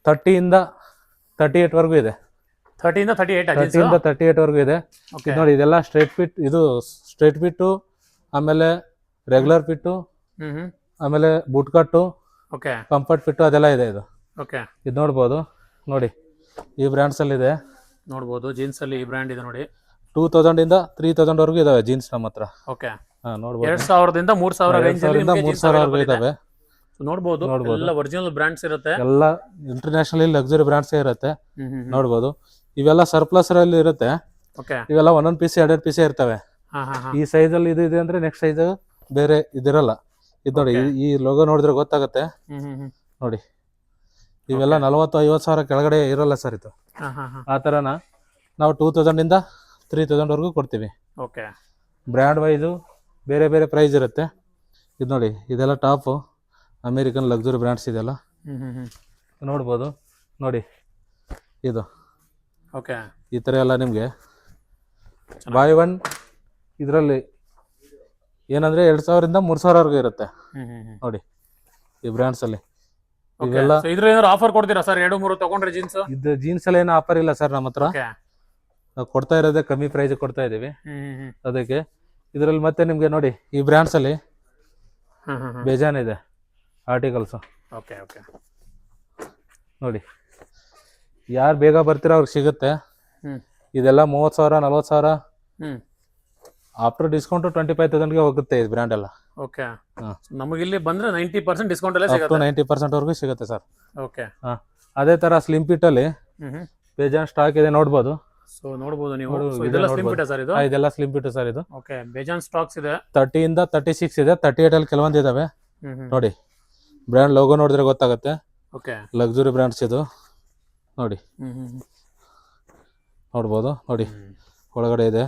30 38 ವರೆಗೂ ಇದೆ. 30 ಇಂದ 38 ವರೆಗೂ ಇದೆ. ಇದು ನೋಡಿ, ಇದೆಲ್ಲ ಸ್ಟ್ರೈಟ್ ಫಿಟ್ಟು, ಆಮೇಲೆ ರೆಗ್ಯುಲರ್ ಫಿಟ್ಟು, ಆಮೇಲೆ ಬೂಟ್ ಕಟ್ಟು, ಓಕೆ, ಕಂಫರ್ಟ್ ಫಿಟ್ಟು ಅದೆಲ್ಲ ಇದೆ. ಇದು ಓಕೆ, ಇದು ನೋಡ್ಬೋದು. ನೋಡಿ, ಈ ಬ್ರ್ಯಾಂಡ್ಸಲ್ಲಿ ಇದೆ. ನೋಡ್ಬೋದು ಜೀನ್ಸಲ್ಲಿ ಈ ಬ್ರ್ಯಾಂಡ್ ಇದೆ ನೋಡಿ. 2000 ಇಂದ 3000 ವರೆಗೂ ಇದಾವೆ ಜೀನ್ಸ್ ನಮ್ಮ ಹತ್ರ. ಓಕೆ. ಹಾಂ, ನೋಡ್ಬೋದು. 2000 ಇಂದ 3000 ರೇಂಜ್ ಅಲ್ಲಿ 3000 ವರೆಗೂ ಇದಾವೆ. ನೋಡ್ಬೋದು. ಎಲ್ಲ ಒರಿಜಿನಲ್ ಬ್ರ್ಯಾಂಡ್ಸ್ ಇರುತ್ತೆ, ಎಲ್ಲ ಇಂಟರ್ನ್ಯಾಷನಲ್ ಲಕ್ಸುರಿ ಬ್ರ್ಯಾಂಡ್ಸೇ ಇರುತ್ತೆ. ನೋಡ್ಬೋದು. ಇವೆಲ್ಲ ಸರ್ಪ್ಲಸ್ ಅಲ್ಲಿ ಇರುತ್ತೆ. ಓಕೆ. ಇವೆಲ್ಲ ಒಂದೊಂದು ಪೀಸ್ 2 ಪೀಸೇ ಇರ್ತವೆ. ಈ ಸೈಜಲ್ಲಿ ಇದು ಇದೆ ಅಂದ್ರೆ ನೆಕ್ಸ್ಟ್ ಸೈಜ್ ಬೇರೆ ಇದಿರಲ್ಲ. ಇದು ನೋಡಿ, ಈ ಲೋಗೋ ನೋಡಿದ್ರೆ ಗೊತ್ತಾಗುತ್ತೆ. ನೋಡಿ, ಇವೆಲ್ಲ 40-50 ಸಾವಿರ ಕೆಳಗಡೆ ಇರಲ್ಲ ಸರ್. ಇದು ಆ ಥರನ ನಾವು 2000 ಇಂದ 3000 ವರೆಗೂ ಕೊಡ್ತೀವಿ. ಓಕೆ. ಬ್ರ್ಯಾಂಡ್ ವೈಸು ಬೇರೆ ಬೇರೆ ಪ್ರೈಸ್ ಇರುತ್ತೆ. ಇದು ನೋಡಿ, ಇದೆಲ್ಲ ಟಾಪು ಅಮೇರಿಕನ್ ಲಕ್ಸುರಿ ಬ್ರ್ಯಾಂಡ್ಸ್ ಇದೆಲ್ಲ ನೋಡ್ಬೋದು. ನೋಡಿ ಇದು, ಓಕೆ, ಈ ಥರ ಎಲ್ಲ ನಿಮಗೆ ಬೈ 1 ಇದರಲ್ಲಿ ಏನಂದರೆ 2000 ಇಂದ 3000 ವರೆಗೂ ಇರುತ್ತೆ. ನೋಡಿ ಈ ಬ್ರ್ಯಾಂಡ್ಸಲ್ಲಿ ಇವೆಲ್ಲ. ಇದ್ರಲ್ಲಿ ಆಫರ್ ಕೊಡ್ತೀರಾ ಸರ್? 2-3 ತಗೊಂಡ್ರೆ ಜೀನ್ಸ್? ಇದು ಜೀನ್ಸಲ್ಲಿ ಏನು ಆಫರ್ ಇಲ್ಲ ಸರ್ ನಮ್ಮ ಹತ್ರ. ನಾವು ಕೊಡ್ತಾ ಇರೋದೇ ಕಮ್ಮಿ ಪ್ರೈಸ್ ಕೊಡ್ತಾ ಇದ್ದೀವಿ. ಅದಕ್ಕೆ ಇದರಲ್ಲಿ ಮತ್ತೆ ನಿಮಗೆ ನೋಡಿ, ಈ ಬ್ರ್ಯಾಂಡ್ಸಲ್ಲಿ ಬೇಜಾನ್ ಇದೆ ಆರ್ಟಿಕಲ್ಸು. Okay, okay. ನೋಡಿ, ಯಾರು ಬೇಗ ಬರ್ತೀರೋ ಅವ್ರಿಗೆ ಸಿಗುತ್ತೆ. ಇದೆಲ್ಲ 30,000 40,000 ಆಫ್ಟರ್ ಡಿಸ್ಕೌಂಟು 25,000ಗೆ ಹೋಗುತ್ತೆ ಈ ಬ್ರ್ಯಾಂಡ್ ಎಲ್ಲ. ಓಕೆ. ನಮಗೆ ಇಲ್ಲಿ ಬಂದ್ರೆ 90% ಡಿಸ್ಕೌಂಟ್ ಅಲ್ಲೇ ಸಿಗುತ್ತೆ. 90% ವರೆಗೂ ಸಿಗುತ್ತೆ ಸರ್. ಓಕೆ. ಹಾಂ, ಅದೇ ಥರ ಸ್ಲಿಮ್ ಫಿಟ್ಟಲ್ಲಿ ಬೇಜಾನ್ ಸ್ಟಾಕ್ ಇದೆ, ನೋಡ್ಬೋದು. ಸೊ ನೋಡ್ಬೋದು ನೀವು. ಇದೆಲ್ಲ ಸ್ಲಿಮ್ ಫಿಟ್ ಸರ್? ಇದು ಇದೆಲ್ಲ ಸ್ಲಿಮ್ ಫಿಟ್ ಸರ್. ಇದು ಓಕೆ, ಬೇಜಾನ್ ಸ್ಟಾಕ್ಸ್ ಇದೆ. 30 ಇಂದ 36 ಇದೆ, 38 ಅಲ್ಲಿ ಕೆಲವೊಂದು ಇದಾವೆ. ನೋಡಿ, ಬ್ರ್ಯಾಂಡ್ ಲೋಗೋ ನೋಡಿದ್ರೆ ಗೊತ್ತಾಗುತ್ತೆ. ಓಕೆ, ಲಕ್ಸುರಿ ಬ್ರ್ಯಾಂಡ್ಸ್ ಇದು. ನೋಡಿ, ನೋಡ್ಬೋದು. ನೋಡಿ, ಒಳಗಡೆ ಇದೆ,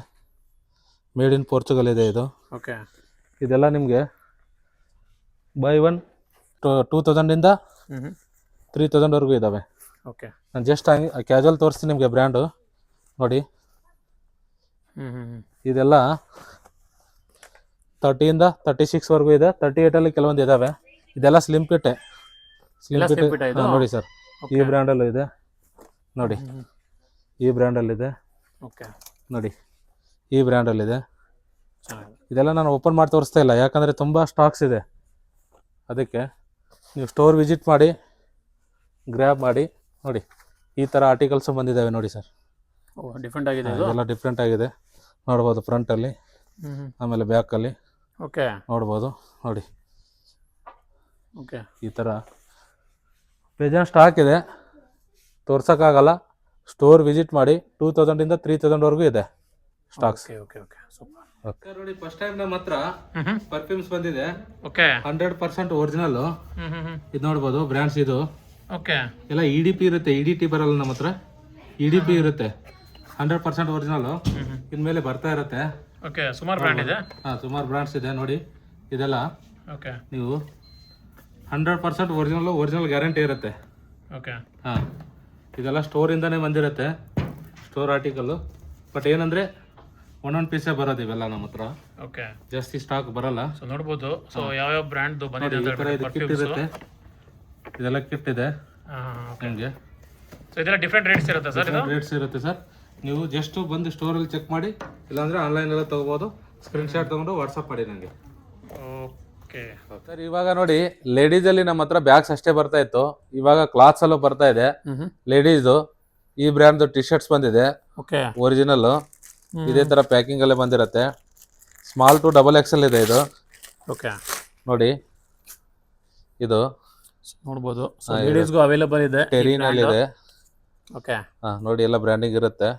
ಮೇಡ್ ಇನ್ ಪೋರ್ಚುಗಲ್ ಇದೆ ಇದು. ಓಕೆ. ಇದೆಲ್ಲ ನಿಮಗೆ ಬೈ 1 2000 ಇಂದ 3000 ವರೆಗೂ ಇದ್ದಾವೆ. ಓಕೆ. ನಾನು ಜಸ್ಟ್ ಕ್ಯಾಜುವಲ್ ತೋರಿಸ್ತೀನಿ ನಿಮಗೆ ಬ್ರ್ಯಾಂಡು. ನೋಡಿ, ಇದೆಲ್ಲ 30 ಇಂದ 36 ವರೆಗೂ ಇದೆ, 38 ಅಲ್ಲಿ ಕೆಲವೊಂದು ಇದಾವೆ. ಇದೆಲ್ಲ ಸ್ಲಿಮ್ ಫಿಟ್ಟೆ. ನೋಡಿ ಸರ್, ಈ ಬ್ರ್ಯಾಂಡಲ್ಲೂ ಇದೆ. ನೋಡಿ, ಈ ಬ್ರ್ಯಾಂಡಲ್ಲಿದೆ. ಓಕೆ. ನೋಡಿ, ಈ ಬ್ರ್ಯಾಂಡಲ್ಲಿದೆ. ಇದೆಲ್ಲ ನಾನು ಓಪನ್ ಮಾಡಿ ತೋರಿಸ್ತಾ ಇಲ್ಲ, ಯಾಕಂದರೆ ತುಂಬ ಸ್ಟಾಕ್ಸ್ ಇದೆ. ಅದಕ್ಕೆ ನೀವು ಸ್ಟೋರ್ ವಿಸಿಟ್ ಮಾಡಿ ಗ್ರ್ಯಾಬ್ ಮಾಡಿ. ನೋಡಿ, ಈ ಥರ ಆರ್ಟಿಕಲ್ಸು ಬಂದಿದ್ದಾವೆ ನೋಡಿ ಸರ್. ಡಿಫ್ರೆಂಟ್ ಆಗಿದೆ, ಇದೆಲ್ಲ ಡಿಫ್ರೆಂಟ್ ಆಗಿದೆ. ನೋಡ್ಬೋದು, ಫ್ರಂಟಲ್ಲಿ ಆಮೇಲೆ ಬ್ಯಾಕಲ್ಲಿ. ಓಕೆ, ನೋಡ್ಬೋದು. ನೋಡಿ, ಓಕೆ, ಈ ಥರ ಬೇಜಾನ್ ಸ್ಟಾಕ್ ಇದೆ, ತೋರ್ಸೋಕ್ಕಾಗಲ್ಲ. ಸ್ಟೋರ್ ವಿಸಿಟ್ ಮಾಡಿ. 2000 ಇಂದ 3000 ವರೆಗೂ ಇದೆ stocks. Okay, okay, super. Okay ನೋಡಿ, ಫಸ್ಟ್ ಟೈಮ್ ನಮ್ಮ ಹತ್ರ ಪರ್ಫ್ಯೂಮ್ಸ್ ಬಂದಿದೆ. Okay, 100% original. ಇದು ನೋಡ್ಬೋದು, ಬ್ರ್ಯಾಂಡ್ಸ್ ಇದು. ಓಕೆ. ಎಲ್ಲ EDP ಇರುತ್ತೆ, EDT ಬರಲ್ಲ ನಮ್ಮ ಹತ್ರ, EDP ಇರುತ್ತೆ. 100% ಒರಿಜಿನಲ್ ಇನ್ಮೇಲೆ ಬರ್ತಾ ಇರುತ್ತೆ. ಓಕೆ, ಸುಮಾರು ಬ್ರ್ಯಾಂಡ್ ಇದೆ. ಹಾಂ, ಸುಮಾರು ಬ್ರ್ಯಾಂಡ್ಸ್ ಇದೆ. ನೋಡಿ, ಇದೆಲ್ಲ ಓಕೆ, ನೀವು 100% ಒರಿಜಿನಲ್ ಗ್ಯಾರಂಟಿ ಇರುತ್ತೆ. ಓಕೆ. ಹಾಂ, ಇದೆಲ್ಲ ಸ್ಟೋರಿಂದನೇ ಬಂದಿರುತ್ತೆ, ಸ್ಟೋರ್ ಆರ್ಟಿಕಲ್ಲು. ಬಟ್ ಏನಂದರೆ ಒಂದೊಂದು ಪೀಸೇ ಬರೋದು ಇವೆಲ್ಲ ನಮ್ಮ ಹತ್ರ. ಓಕೆ, ಜಾಸ್ತಿ ಸ್ಟಾಕ್ ಬರಲ್ಲ. ಸೊ ನೋಡ್ಬೋದು. ಸೊ ಯಾವ್ಯಾವ ಬ್ರ್ಯಾಂಡ್ ಬಂದಿದೆ ಅಂತ ಇದು ಕಿಟ್ ಇರುತ್ತೆ. ಇದೆಲ್ಲ ಕಿಟ್ ಇದೆ ನಿಮಗೆ. ಸೊ ಇದೆಲ್ಲ ಡಿಫ್ರೆಂಟ್ ರೇಟ್ಸ್ ಇರುತ್ತೆ ಸರ್? ಇದು ರೇಟ್ಸ್ ಇರುತ್ತೆ ಸರ್. ನೀವು ಜಸ್ಟ್ ಬಂದು ಸ್ಟೋರಲ್ಲಿ ಚೆಕ್ ಮಾಡಿ, ಇಲ್ಲಾಂದರೆ ಆನ್ಲೈನೆಲ್ಲ ತೊಗೋಬೋದು. ಸ್ಕ್ರೀನ್ಶಾಟ್ ತೊಗೊಂಡು ವಾಟ್ಸಪ್ ಮಾಡಿ ನನಗೆ. ಓಕೆ ಸರ್, ಇವಾಗ ನೋಡಿ, ಲೇಡೀಸಲ್ಲಿ ನಮ್ಮ ಹತ್ರ ಬ್ಯಾಗ್ಸ್ ಅಷ್ಟೇ ಬರ್ತಾ ಇತ್ತು. ಇವಾಗ ಕ್ಲಾತ್ಸಲ್ಲೂ ಬರ್ತಾ ಇದೆ ಲೇಡೀಸ್ದು. ಈ ಬ್ರ್ಯಾಂಡ್ದು ಟಿ ಶರ್ಟ್ಸ್ ಬಂದಿದೆ. ಓಕೆ, ಒರಿಜಿನಲ್ಲು ಇದೇ ಥರ ಪ್ಯಾಕಿಂಗಲ್ಲೇ ಬಂದಿರುತ್ತೆ. ಸ್ಮಾಲ್ ಟು ಡಬಲ್ XL ಇದೆ ಇದು. ಓಕೆ. ನೋಡಿ ಇದು ನೋಡ್ಬೋದು. ಸೊ ಲೇಡೀಸ್ಗೂ ಅವೈಲೇಬಲ್ ಇದೆ. ಟೆರಿನಲ್ಲಿ ಇದೆ. ಓಕೆ. ನೋಡಿ ಎಲ್ಲ ಬ್ರ್ಯಾಂಡಿಂಗ್ ಇರುತ್ತೆ.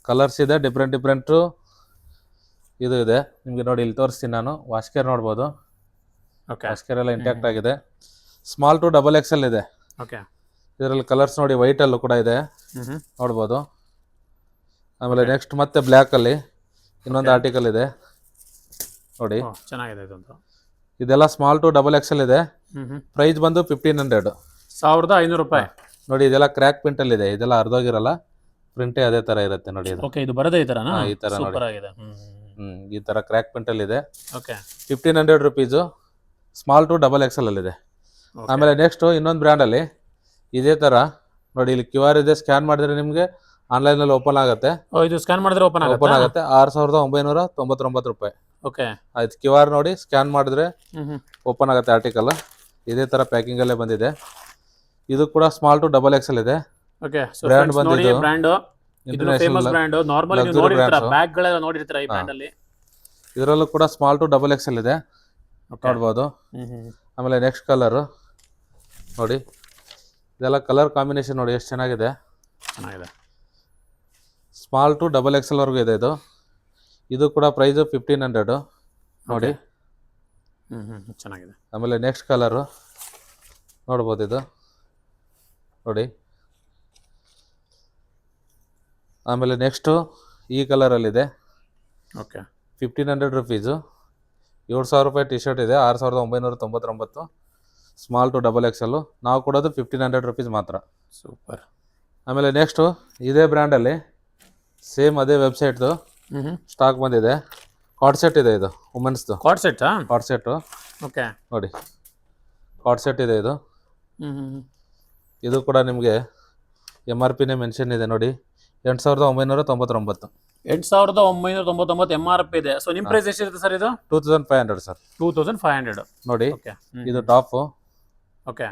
ಕಲರ್ಸ್ ಇದೆ ಡಿಫ್ರೆಂಟ್ ಇದು ಇದೆ ನಿಮಗೆ. ನೋಡಿ ಇಲ್ಲಿ ತೋರಿಸ್ತೀನಿ ನಾನು. ವಾಶ್ಕೇರ್ ನೋಡ್ಬೋದು. ಓಕೆ. ವಾಶ್ಕೇರ್ ಎಲ್ಲ ಇಂಟ್ಯಾಕ್ಟ್ ಆಗಿದೆ. ಸ್ಮಾಲ್ ಟು XXL ಇದೆ. ಓಕೆ. ಇದರಲ್ಲಿ ಕಲರ್ಸ್ ನೋಡಿ ವೈಟಲ್ಲೂ ಕೂಡ ಇದೆ ನೋಡ್ಬೋದು. ಆಮೇಲೆ ನೆಕ್ಸ್ಟ್ ಮತ್ತೆ ಬ್ಲ್ಯಾಕಲ್ಲಿ ಇನ್ನೊಂದು ಆರ್ಟಿಕಲ್ ಇದೆ ನೋಡಿ. ಚೆನ್ನಾಗಿದೆ ಇದೊಂದು. ಇದೆಲ್ಲ ಸ್ಮಾಲ್ ಟು XXL ಇದೆ. ಪ್ರೈಸ್ ಬಂದು 1500. 1500 ರೂಪಾಯಿ. ನೋಡಿ ಇದೆಲ್ಲ ಕ್ರ್ಯಾಕ್ ಪ್ರಿಂಟಲ್ಲಿ ಇದೆ. ಇದೆಲ್ಲ ಅರ್ಧೋಗಿರಲ್ಲ, ಪ್ರಿಂಟೇ ಅದೇ ಥರ ಇರುತ್ತೆ ನೋಡಿ ಇದು. ಓಕೆ. ಇದು ಬರೋದೇ ಈ ಥರನಾ? ಈ ಥರ ನೋಡಿ. ಸೂಪರ್ ಆಗಿದೆ. ಈ ಥರ ಕ್ರ್ಯಾಕ್ ಪ್ರಿಂಟಲ್ಲಿ ಇದೆ. Okay. 1500 rupees. Small to XXL ಅಲ್ಲಿ ಇದೆ. ಆಮೇಲೆ ನೆಕ್ಸ್ಟು ಇನ್ನೊಂದು ಬ್ರ್ಯಾಂಡಲ್ಲಿ ಇದೇ ಥರ ನೋಡಿ. ಇಲ್ಲಿ QR ಇದೆ. ಸ್ಕ್ಯಾನ್ ಮಾಡಿದ್ರೆ ನಿಮಗೆ ಆನ್ಲೈನಲ್ಲಿ ಓಪನ್ ಆಗುತ್ತೆ. ಇದು ಸ್ಕ್ಯಾನ್ ಮಾಡಿದ್ರೆ ಓಪನ್ ಆಗುತ್ತೆ. 6999 ರೂಪಾಯಿ. ಓಕೆ. ಆಯ್ತು. QR ನೋಡಿ ಸ್ಕ್ಯಾನ್ ಮಾಡಿದ್ರೆ ಓಪನ್ ಆಗುತ್ತೆ ಆರ್ಟಿಕಲ್. ಇದೇ ಥರ ಪ್ಯಾಕಿಂಗಲ್ಲೇ ಬಂದಿದೆ. ಇದು ಕೂಡ ಸ್ಮಾಲ್ ಟು XXL ಇದೆ. ಓಕೆ. ಬ್ರ್ಯಾಂಡ್ ಬಂದಿದ್ದು ಬ್ರ್ಯಾಂಡ್ ಇದು ಫೇಮಸ್ ಬ್ರ್ಯಾಂಡ್. ನಾರ್ಮಲಿ ನೀವು ನೋಡಿರ್ತೀರಾ, ಬ್ಯಾಗ್ ಗಳೆಲ್ಲ ನೋಡಿರ್ತೀರಾ ಈ ಬ್ರ್ಯಾಂಡ್ ಅಲ್ಲಿ. ಇದರಲ್ಲೂ ಕೂಡ ಸ್ಮಾಲ್ ಟು XXL ಇದೆ ನೋಡ್ಬೋದು. ಆಮೇಲೆ ನೆಕ್ಸ್ಟ್ ಕಲರ್ ನೋಡಿ. ಇದೆಲ್ಲ ಕಲರ್ ಕಾಂಬಿನೇಷನ್ ನೋಡಿ ಎಷ್ಟು ಚೆನ್ನಾಗಿದೆ. ಸ್ಮಾಲ್ ಟು XXL ವರೆಗೂ ಇದೆ ಇದು. ಇದು ಕೂಡ ಪ್ರೈಸು 1500 ನೋಡಿ. ಚೆನ್ನಾಗಿದೆ. ಆಮೇಲೆ ನೆಕ್ಸ್ಟ್ ಕಲರು ನೋಡ್ಬೋದು ಇದು ನೋಡಿ. ಆಮೇಲೆ ನೆಕ್ಸ್ಟು ಈ ಕಲರಲ್ಲಿದೆ. ಓಕೆ. 1500 ರುಪೀಸು. 7000 ರೂಪಾಯಿ ಟಿ ಶರ್ಟ್ ಇದೆ. 6999. Small to XXL. ನಾವು ಕೊಡೋದು 1500 ರುಪೀಸ್ ಮಾತ್ರ. ಸೂಪರ್. ಆಮೇಲೆ ನೆಕ್ಸ್ಟು ಇದೇ ಬ್ರ್ಯಾಂಡಲ್ಲಿ ಸೇಮ್ ಅದೇ ವೆಬ್ಸೈಟ್ದು ಸ್ಟಾಕ್ ಬಂದಿದೆ. ಕಾರ್ಡ್ ಸೆಟ್ ಇದೆ. ಇದು ವುಮೆನ್ಸ್ದು ಕಾರ್ಡ್ ಸೆಟ್ಟಾ? Card set. ಓಕೆ. ನೋಡಿ ಕಾರ್ಡ್ ಸೆಟ್ ಇದೆ ಇದು. ಇದು ಕೂಡ ನಿಮಗೆ MRPನೇ ಮೆನ್ಷನ್ ಇದೆ ನೋಡಿ. 8999. 8999 MRP ಇದೆ. ಸೊ ನಿಮ್ಮ ಪ್ರೈಸ್ ಎಷ್ಟಿರುತ್ತೆ ಸರ್ ಇದು? 2500 ಸರ್. 2500 ನೋಡಿ. ಓಕೆ. ಇದು ಟಾಪು. ಓಕೆ.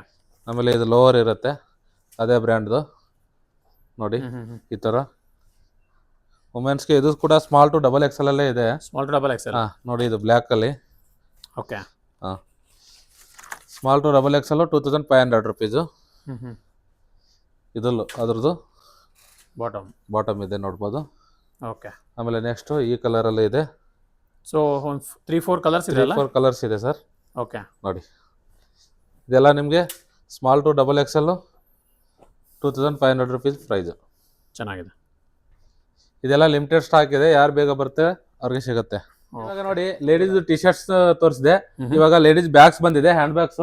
ಆಮೇಲೆ ಇದು ಲೋವರ್ ಇರುತ್ತೆ ಅದೇ ಬ್ರ್ಯಾಂಡ್ದು ನೋಡಿ. ಈ ಥರ ವುಮೆನ್ಸ್ಗೆ ಇದು ಕೂಡ ಸ್ಮಾಲ್ ಟು XXL ಅಲ್ಲೇ ಇದೆ. Small to XXL. ನೋಡಿ ಇದು ಬ್ಲ್ಯಾಕಲ್ಲಿ. Okay. Small to XXL 2500 rupees. ಇದಲ್ಲೂ ಅದ್ರದ್ದು ಬಾಟಮ್ ಇದೆ ನೋಡ್ಬೋದು. ಓಕೆ. ಆಮೇಲೆ ನೆಕ್ಸ್ಟು ಈ ಕಲರಲ್ಲಿ ಇದೆ. ಸೊ 3-4 ಕಲರ್ಸ್ ಇದೆ. 4 ಕಲರ್ಸ್ ಇದೆ ಸರ್. ಓಕೆ. ನೋಡಿ ಇದೆಲ್ಲ ನಿಮಗೆ small to XXL 2500 rupees price. ಚೆನ್ನಾಗಿದೆ. ಇದೆಲ್ಲ ಲಿಮಿಟೆಡ್ ಸ್ಟಾಕ್ ಇದೆ. ಯಾರು ಬೇಗ ಬರುತ್ತೆ ಅವ್ರಿಗೆ ಸಿಗುತ್ತೆ. ಇವಾಗ ನೋಡಿ ಲೇಡೀಸ್ ಟಿ ಶರ್ಟ್ಸ್ ತೋರಿಸಿದೆ. ಇವಾಗ ಲೇಡೀಸ್ ಬ್ಯಾಗ್ಸ್ ಬಂದಿದೆ. ಹ್ಯಾಂಡ್ ಬ್ಯಾಗ್ಸ್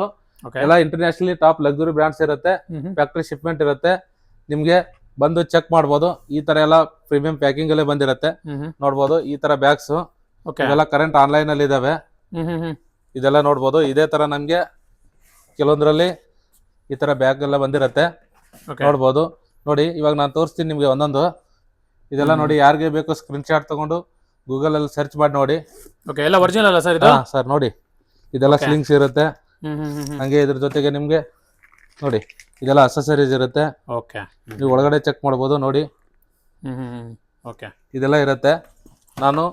ಎಲ್ಲ ಇಂಟರ್ನ್ಯಾಷನಲಿ ಟಾಪ್ ಲಕ್ಸುರಿ ಬ್ರ್ಯಾಂಡ್ಸ್ ಇರುತ್ತೆ. ಫ್ಯಾಕ್ಟ್ರಿ ಶಿಪ್ಮೆಂಟ್ ಇರುತ್ತೆ. ನಿಮ್ಗೆ ಬಂದು ಚೆಕ್ ಮಾಡ್ಬೋದು. ಈ ತರ ಎಲ್ಲ ಪ್ರೀಮಿಯಂ ಪ್ಯಾಕಿಂಗ್ ಅಲ್ಲೇ ಬಂದಿರುತ್ತೆ ನೋಡ್ಬೋದು. ಈ ತರ ಬ್ಯಾಗ್ಸ್ ಇದೆಲ್ಲ ಕರೆಂಟ್ ಆನ್ಲೈನ್ ಅಲ್ಲಿ ಇದಾವೆ. ಇದೆಲ್ಲ ನೋಡ್ಬೋದು. ಇದೇ ತರ ನಮ್ಗೆ ಕೆಲವೊಂದ್ರಲ್ಲಿ ಈ ತರ ಬ್ಯಾಗ್ ಎಲ್ಲ ಬಂದಿರುತ್ತೆ ನೋಡ್ಬೋದು. ನೋಡಿ ಇವಾಗ ನಾನು ತೋರಿಸ್ತೀನಿ ನಿಮ್ಗೆ ಒಂದೊಂದು. ಇದೆಲ್ಲ ನೋಡಿ ಯಾರಿಗೆ ಬೇಕು ಸ್ಕ್ರೀನ್ ಶಾಟ್ ತಗೊಂಡು ಗೂಗಲ್ ಅಲ್ಲಿ ಸರ್ಚ್ ಮಾಡಿ ನೋಡಿ. ಓಕೆ. ಎಲ್ಲ ಒರಿಜಿನಲ್ ಅಲ್ಲ ಸರ್ ಇದು? ಸರ್ ನೋಡಿ ಇದೆಲ್ಲ ಸ್ಲಿಂಗ್ಸ್ ಇರುತ್ತೆ. ಹಂಗೆ ಇದ್ರ ಜೊತೆಗೆ ನಿಮ್ಗೆ ನೋಡಿ ಇದೆಲ್ಲ ಅಸೆಸರೀಸ್ ಇರುತ್ತೆ. ಓಕೆ. ನೀವು ಒಳಗಡೆ ಚೆಕ್ ಮಾಡ್ಬೋದು ನೋಡಿ. ಓಕೆ. ಇದೆಲ್ಲ ಇರುತ್ತೆ. ನಾನು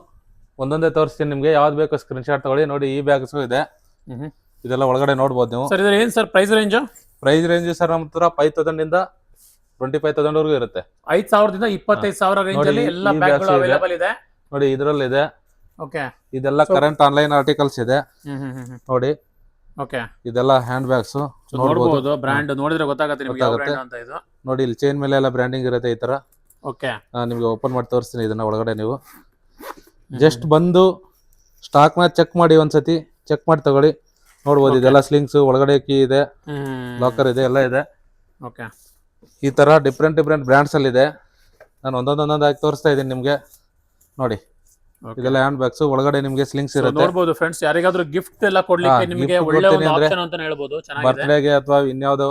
ಒಂದೊಂದೇ ತೋರಿಸ್ತೀನಿ ನಿಮ್ಗೆ. ಯಾವ್ದು ಬೇಕು ಸ್ಕ್ರೀನ್ ಶಾಟ್ ತಗೊಳ್ಳಿ. ನೋಡಿ ಈ ಬ್ಯಾಗ್ಸು ಇದೆ. ಇದೆಲ್ಲ ಒಳಗಡೆ ನೋಡ್ಬೋದು ನೀವು. ಸರ್ ಏನು sir price range? Price range sir ನಮ್ಮ ಹತ್ರ 5000 ಇಂದ 25,000 ವರೆಗೂ ಇರುತ್ತೆ. 5000 ದಿಂದ 25,000 ರೇಂಜ್ ಅಲ್ಲಿ ಎಲ್ಲ ಬ್ಯಾಗ್ಗಳು ಅವೈಲೇಬಲ್ ಇದೆ ನೋಡಿ. ಇದರಲ್ಲಿ ಇದೆ. ಓಕೆ. ಇದೆಲ್ಲ ಕರೆಂಟ್ ಆನ್ಲೈನ್ ಆರ್ಟಿಕಲ್ಸ್ ಇದೆ ನೋಡಿ. ಓಕೆ. ಇದೆಲ್ಲ ಹ್ಯಾಂಡ್ ಬ್ಯಾಗ್ಸ್ ನೋಡಬಹುದು. ಬ್ರ್ಯಾಂಡ್ ನೋಡಿದ್ರೆ ಗೊತ್ತಾಗುತ್ತೆ ನಿಮಗೆ ಯಾವ ಬ್ರ್ಯಾಂಡ್ ಅಂತ. ಇದು ನೋಡಿ ಇಲ್ಲಿ ಚೈನ್ ಮೇಲೆ ಎಲ್ಲ ಬ್ರ್ಯಾಂಡಿಂಗ್ ಇರುತ್ತೆ ಈ ತರ. ಓಕೆ. ನಿಮಗೆ ಓಪನ್ ಮಾಡಿ ತೋರಿಸ್ತೀನಿ ಇದನ್ನ. ಒಳಗಡೆ ನೀವು ಜಸ್ಟ್ ಬಂದು ಸ್ಟಾಕ್ ನ ಚೆಕ್ ಮಾಡಿ, ಒಂದ್ಸತಿ ಚೆಕ್ ಮಾಡಿ ತಗೊಳ್ಳಿ ನೋಡ್ಬೋದು. ಇದೆಲ್ಲ ಸ್ಲಿಂಗ್ಸ್, ಒಳಗಡೆ ಕೀ ಇದೆ, ಲಾಕರ್ ಇದೆ, ಎಲ್ಲ ಇದೆ. ಓಕೆ. ಈ ತರ ಡಿಫ್ರೆಂಟ್ ಬ್ರ್ಯಾಂಡ್ಸ್ ಅಲ್ಲಿ ಇದೆ. ನಾನು ಒಂದೊಂದಾಗಿ ತೋರಿಸ್ತಾ ಇದ್ದೀನಿ ನಿಮ್ಗೆ ನೋಡಿ. ಇದೆಲ್ಲ ಹ್ಯಾಂಡ್ ಬ್ಯಾಗ್ಸ್, ಒಳಗಡೆ ನಿಮಗೆ ಸ್ಲಿಂಗ್ಸ್ ಇರುತ್ತೆ ನೋಡಬಹುದು ಫ್ರೆಂಡ್ಸ್. ಯಾರಿಗಾದ್ರೂ ಗಿಫ್ಟ್ ಎಲ್ಲ ಕೊಡ್ಲಿಕ್ಕೆ ನಿಮಗೆ ಒಳ್ಳೆ ಒಂದು ಆಪ್ಷನ್ ಅಂತ ಹೇಳ್ಬೋದು. ಚೆನ್ನಾಗಿದೆ. ಬರ್ತ್ಡೇಗೆ ಅಥವಾ ಇನ್ಯಾವುದೋ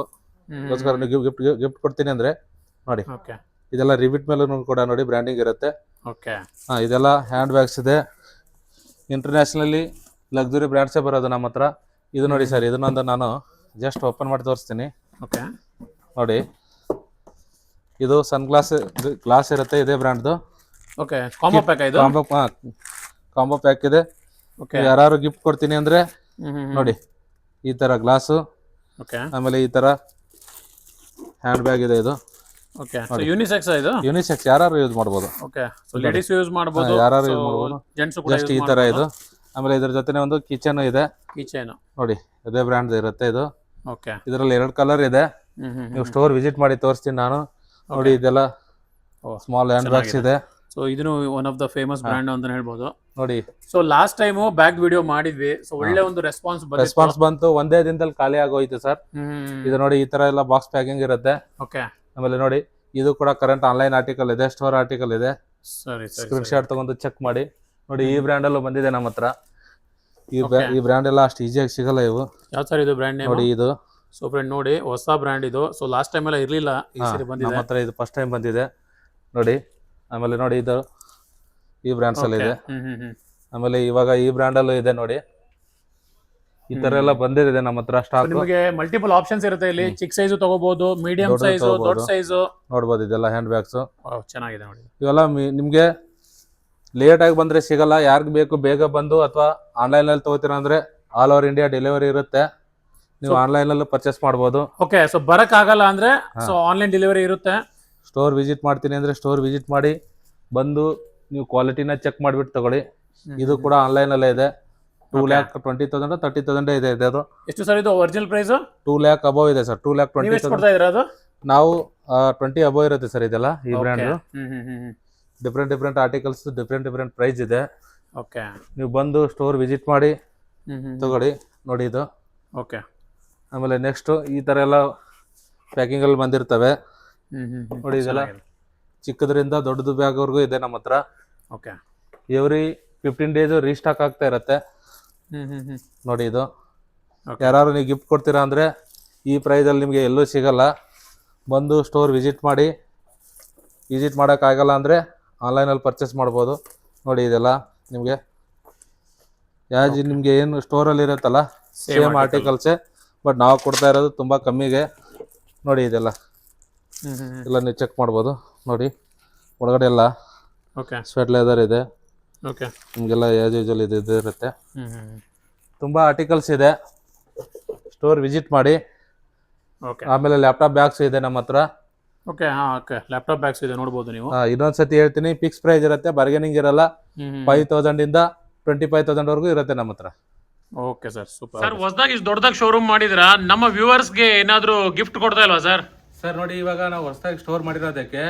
ಗಿಫ್ಟ್ ಕೊಡ್ತೀನಿ ಅಂದ್ರೆ ನೋಡಿ. ಓಕೆ. ಇದೆಲ್ಲ ರಿಬಿಟ್ ಮೇಲೂ ಕೂಡ ನೋಡಿ ಬ್ರ್ಯಾಂಡಿಂಗ್ ಇರುತ್ತೆ. ಓಕೆ. ಇದೆಲ್ಲ ಹ್ಯಾಂಡ್ ಬ್ಯಾಗ್ಸ್ ಇದೆ. ಇಂಟರ್ನ್ಯಾಷನಲಿ ಲಕ್ಸುರಿ ಬ್ರ್ಯಾಂಡ್ಸೇ ಬರೋದು ನಮ್ಮ ಹತ್ರ. ಇದು ನೋಡಿ ಸರ್, ಇದನ್ನೊಂದು ನಾನು ಜಸ್ಟ್ ಓಪನ್ ಮಾಡಿ ತೋರಿಸ್ತೀನಿ. ಓಕೆ. ನೋಡಿ ಇದು ಸನ್ ಗ್ಲಾಸ್ ಇರುತ್ತೆ, ಇದೇ ಬ್ರ್ಯಾಂಡ್ದು. ಓಕೆ. ಕಾಂಬೋ ಪ್ಯಾಕ್ ಇದು? ಕಾಂಬೋ ಪ್ಯಾಕ್ ಇದೆ. ಯಾರು ಗಿಫ್ಟ್ ಕೊಡ್ತೀನಿ ಅಂದ್ರೆ ನೋಡಿ ಈ ತರ ಗ್ಲಾಸು, ಓಕೆ ಆಮೇಲೆ ಈ ತರ ಹ್ಯಾಂಡ್ ಬ್ಯಾಗ್ ಇದೆ. ಇದು ಓಕೆ ಸೊ ಯೂನಿಸೆಕ್ಸ್ ಇದು ಯುನಿಸೆಕ್ಸ್ ಯಾರು ಯೂಸ್ ಮಾಡ್ಬೋದು. ಓಕೆ ಸೊ ಲೇಡೀಸ್ ಯೂಸ್ ಮಾಡ್ಬೋದು, ಯಾರು ಯೂಸ್ ಮಾಡ್ಬೋದು. ಜೆಂಟ್ಸ್ ಕೂಡ ಜಸ್ಟ್ ಈ ತರ ಇದು. ಆಮೇಲೆ ಇದ್ರ ಜೊತೆನೆ ಒಂದು ಕಿಚನ್ ಇದೆ. ಕಿಚನ್ ನೋಡಿ ಇದೇ ಬ್ರ್ಯಾಂಡ್ ಇರುತ್ತೆ ಇದು. ಓಕೆ ಇದರಲ್ಲಿ 2 ಕಲರ್ ಇದೆ. ನೀವು ಸ್ಟೋರ್ ವಿಸಿಟ್ ಮಾಡಿ ತೋರಿಸ್ತೀನಿ ನಾನು. ನೋಡಿ ಇದೆಲ್ಲ ಸ್ಮಾಲ್ ಹ್ಯಾಂಡ್ ಬ್ಯಾಗ್ಸ್ ಇದೆ. ಸೊ ಇದನ್ನು one of the famous brand ಅಂತ ಹೇಳ್ಬೋದು. ನೋಡಿ so last time bag video ಮಾಡಿದ್ವಿ, ಸೊ ಒಳ್ಳೆ ಒಂದು ರೆಸ್ಪಾನ್ಸ್ ಬಂತು. ಒಂದೇ ದಿನದಲ್ಲಿ ಖಾಲಿ ಆಗೋಯ್ತು ಸರ್. ಇದು ನೋಡಿ ಈ ತರ ಎಲ್ಲ ಬಾಕ್ಸ್ ಪ್ಯಾಕಿಂಗ್ ಇರುತ್ತೆ. ಓಕೆ ಆಮೇಲೆ ನೋಡಿ ಇದು ಕೂಡ ಕರೆಂಟ್ ಆನ್ಲೈನ್ ಆರ್ಟಿಕಲ್ ಇದೆ, ಸ್ಟೋರ್ ಆರ್ಟಿಕಲ್ ಇದೆ. ಸರಿ ಸ್ಕ್ರೀನ್ ಶಾಟ್ ತಗೊಂಡು ಚೆಕ್ ಮಾಡಿ. ನೋಡಿ ಈ ಬ್ರ್ಯಾಂಡ್ ಅಲ್ಲೂ ಬಂದಿದೆ ನಮ್ಮ ಹತ್ರ. ಈ ಬ್ರ್ಯಾಂಡ್ ಎಲ್ಲ ಅಷ್ಟು ಈಸಿಯಾಗಿ ಸಿಗಲ್ಲ ಇವು. ಯಾವ ಸರ್ ಇದು ಬ್ರ್ಯಾಂಡ್ ನೇಮ್? ನೋಡಿ ಇದು. ಸೊ ಫ್ರೆಂಡ್ ನೋಡಿ ಹೊಸ ಬ್ರ್ಯಾಂಡ್ ಇದು. ಸೊ ಲಾಸ್ಟ್ ಟೈಮ್ ಎಲ್ಲ ಇರ್ಲಿಲ್ಲ, ಈ ಸರಿ ಬಂದಿದೆ ನಮ್ಮ ಹತ್ರ. ಇದು ಫಸ್ಟ್ ಟೈಮ್ ಬಂದಿದೆ ನೋಡಿ. ಆಮೇಲೆ ನೋಡಿ ಇದು ಈ ಬ್ರ್ಯಾಂಡ್ಸ್ ಅಲ್ಲಿ ಇದೆ. ಆಮೇಲೆ ಇವಾಗ ಈ ಬ್ರ್ಯಾಂಡ್ ಅಲ್ಲೂ ಇದೆ ನೋಡಿ. ಈ ತರ ಎಲ್ಲ ಬಂದಿದೆ ನಮ್ಮ ಹತ್ರ ಸ್ಟಾಕ್. ನಿಮಗೆ ಮಲ್ಟಿಪಲ್ ಆಪ್ಷನ್ಸ್ ಇರುತ್ತೆ ಇಲ್ಲಿ. ಚಿಕ್ಕ ಸೈಜ್ ತಗೋಬಹುದು, ಮೀಡಿಯಂ ಸೈಜ್, ದೊಡ್ಡ ಸೈಜ್ ನೋಡಬಹುದು. ಇದೆಲ್ಲ ಹ್ಯಾಂಡ್ ಬ್ಯಾಗ್ಸ್ ಚೆನ್ನಾಗಿದೆ ನೋಡಿ. ಇವೆಲ್ಲ ನಿಮ್ಗೆ ಲೇಟ್ ಆಗಿ ಬಂದ್ರೆ ಸಿಗಲ್ಲ. ಯಾರಿಗ್ ಬೇಕು ಬೇಗ ಬಂದು, ಅಥವಾ ಆನ್ಲೈನ್ ಅಲ್ಲಿ ತಗೋತೀರಾ ಅಂದ್ರೆ ಆಲ್ ಓವರ್ ಇಂಡಿಯಾ ಡೆಲಿವರಿ ಇರುತ್ತೆ. ನೀವು ಆನ್ಲೈನ್ ಅಲ್ಲೂ ಪರ್ಚೇಸ್ ಮಾಡಬಹುದು. ಓಕೆ ಸೊ ಬರಕ್ ಆಗಲ್ಲ ಅಂದ್ರೆ ಸೊ ಆನ್ಲೈನ್ ಡೆಲಿವರಿ ಇರುತ್ತೆ. ಸ್ಟೋರ್ ವಿಸಿಟ್ ಮಾಡ್ತೀನಿ ಅಂದ್ರೆ ಸ್ಟೋರ್ ವಿಸಿಟ್ ಮಾಡಿ ಬಂದು ನೀವು ಕ್ವಾಲಿಟಿನ ಚೆಕ್ ಮಾಡಿಬಿಟ್ಟು ತಗೊಳ್ಳಿ. ಇದು ಕೂಡ ಆನ್ಲೈನ್ ಅಲ್ಲೇ ಇದೆ. 2,20,000 30,000 ಇದೆ. ಅದು ಎಷ್ಟು ಸರ್ ಇದು ಒರಿಜಿನಲ್ ಪ್ರೈಸ್? 2 lakh ಅಬೌವ್ ಇದೆ ಸರ್. 2,20,000 ಕೊಡ್ತಾ ಇದ್ದೀರಾ ಅದು? ನಾವು 20 ಅಬೌವ್ ಇರುತ್ತೆ ಸರ್. ಇದೆಲ್ಲ ಈ brand different articles, different price ಇದೆ. ಓಕೆ ನೀವು ಬಂದು ಸ್ಟೋರ್ ವಿಸಿಟ್ ಮಾಡಿ ತಗೊಳ್ಳಿ. ನೋಡಿ ಇದು. ಓಕೆ ಆಮೇಲೆ ನೆಕ್ಸ್ಟ್ ಈ ತರ ಎಲ್ಲ ಪ್ಯಾಕಿಂಗ್ ಅಲ್ಲಿ ಬಂದಿರ್ತವೆ ನೋಡಿ. ಇದೆಲ್ಲ ಚಿಕ್ಕದ್ರಿಂದ ದೊಡ್ಡದು ಬ್ಯಾಗ್ ವರ್ಗೂ ಇದೆ ನಮ್ಮ ಹತ್ರ. ಓಕೆ ಎವ್ರಿ 15 days ರೀಸ್ಟಾಕ್ ಆಗ್ತಾ ಇರತ್ತೆ ನೋಡಿ. ಇದು ಯಾರು ನೀವು ಗಿಫ್ಟ್ ಕೊಡ್ತೀರಾ ಅಂದ್ರೆ ಈ ಪ್ರೈಸ್ ಅಲ್ಲಿ ನಿಮಗೆ ಎಲ್ಲೂ ಸಿಗಲ್ಲ. ಬಂದು ಸ್ಟೋರ್ ವಿಸಿಟ್ ಮಾಡಿ. ವಿಸಿಟ್ ಮಾಡೋಕ್ಕಾಗಲ್ಲ ಅಂದರೆ ಆನ್ಲೈನಲ್ಲಿ ಪರ್ಚೇಸ್ ಮಾಡ್ಬೋದು. ನೋಡಿ ಇದೆಲ್ಲ ನಿಮಗೆ ನಿಮಗೆ ಏನು ಸ್ಟೋರಲ್ಲಿ ಇರುತ್ತಲ್ಲ ಸೇಮ್ ಆರ್ಟಿಕಲ್ಸೇ, ಬಟ್ ನಾವು ಕೊಡ್ತಾ ಇರೋದು ತುಂಬ ಕಮ್ಮಿಗೆ. ನೋಡಿ ಇದೆಲ್ಲ ಎಲ್ಲ ನೀವು ಚೆಕ್ ಮಾಡ್ಬೋದು. ನೋಡಿ ಒಳಗಡೆ ಎಲ್ಲ ಓಕೆ ಸ್ವೆಟ್ ಲೆದರ್ ಇದೆ. ಓಕೆ ನಿಮಗೆಲ್ಲ ಆ್ಯಸ್ ಯೂಶುವಲ್ ಇದು ಇರುತ್ತೆ. ತುಂಬ ಆರ್ಟಿಕಲ್ಸ್ ಇದೆ. ಸ್ಟೋರ್ ವಿಸಿಟ್ ಮಾಡಿ. ಓಕೆ ಆಮೇಲೆ ಲ್ಯಾಪ್ಟಾಪ್ ಬ್ಯಾಗ್ಸ್ ಇದೆ ನಮ್ಮ ಹತ್ರ. ಓಕೆ ಓಕೆ ಲ್ಯಾಪ್ಟಾಪ್ ಬ್ಯಾಗ್ಸ್ ಇದೆ ನೋಡ್ಬೋದು ನೀವು. ಇನ್ನೊಂದ್ಸತಿ ಹೇಳ್ತೀನಿ, ಫಿಕ್ಸ್ ಪ್ರೈಸ್ ಇರುತ್ತೆ, ಬಾರ್ಗೇನಿಂಗ್ ಇರಲ್ಲ. 5,000 ಇಂದ 25,000 ವರೆಗೂ ಇರುತ್ತೆ ನಮ್ಮ ಹತ್ರ. Okay sir super. ಸರ್ ಹೊಸದಾಗಿ ಇಷ್ಟು ದೊಡ್ಡದಾಗಿ ಶೋರೂಮ್ ಮಾಡಿದ್ರಾ, ನಮ್ಮ ವ್ಯೂವರ್ಸ್ಗೆ ಏನಾದರೂ ಗಿಫ್ಟ್ ಕೊಡ್ತಾ ಇಲ್ವಾ ಸರ್? ಸರ್ ನೋಡಿ ಇವಾಗ ನಾವು ಹೊಸದಾಗಿ ಸ್ಟೋರ್ ಮಾಡಿರೋದಕ್ಕೆ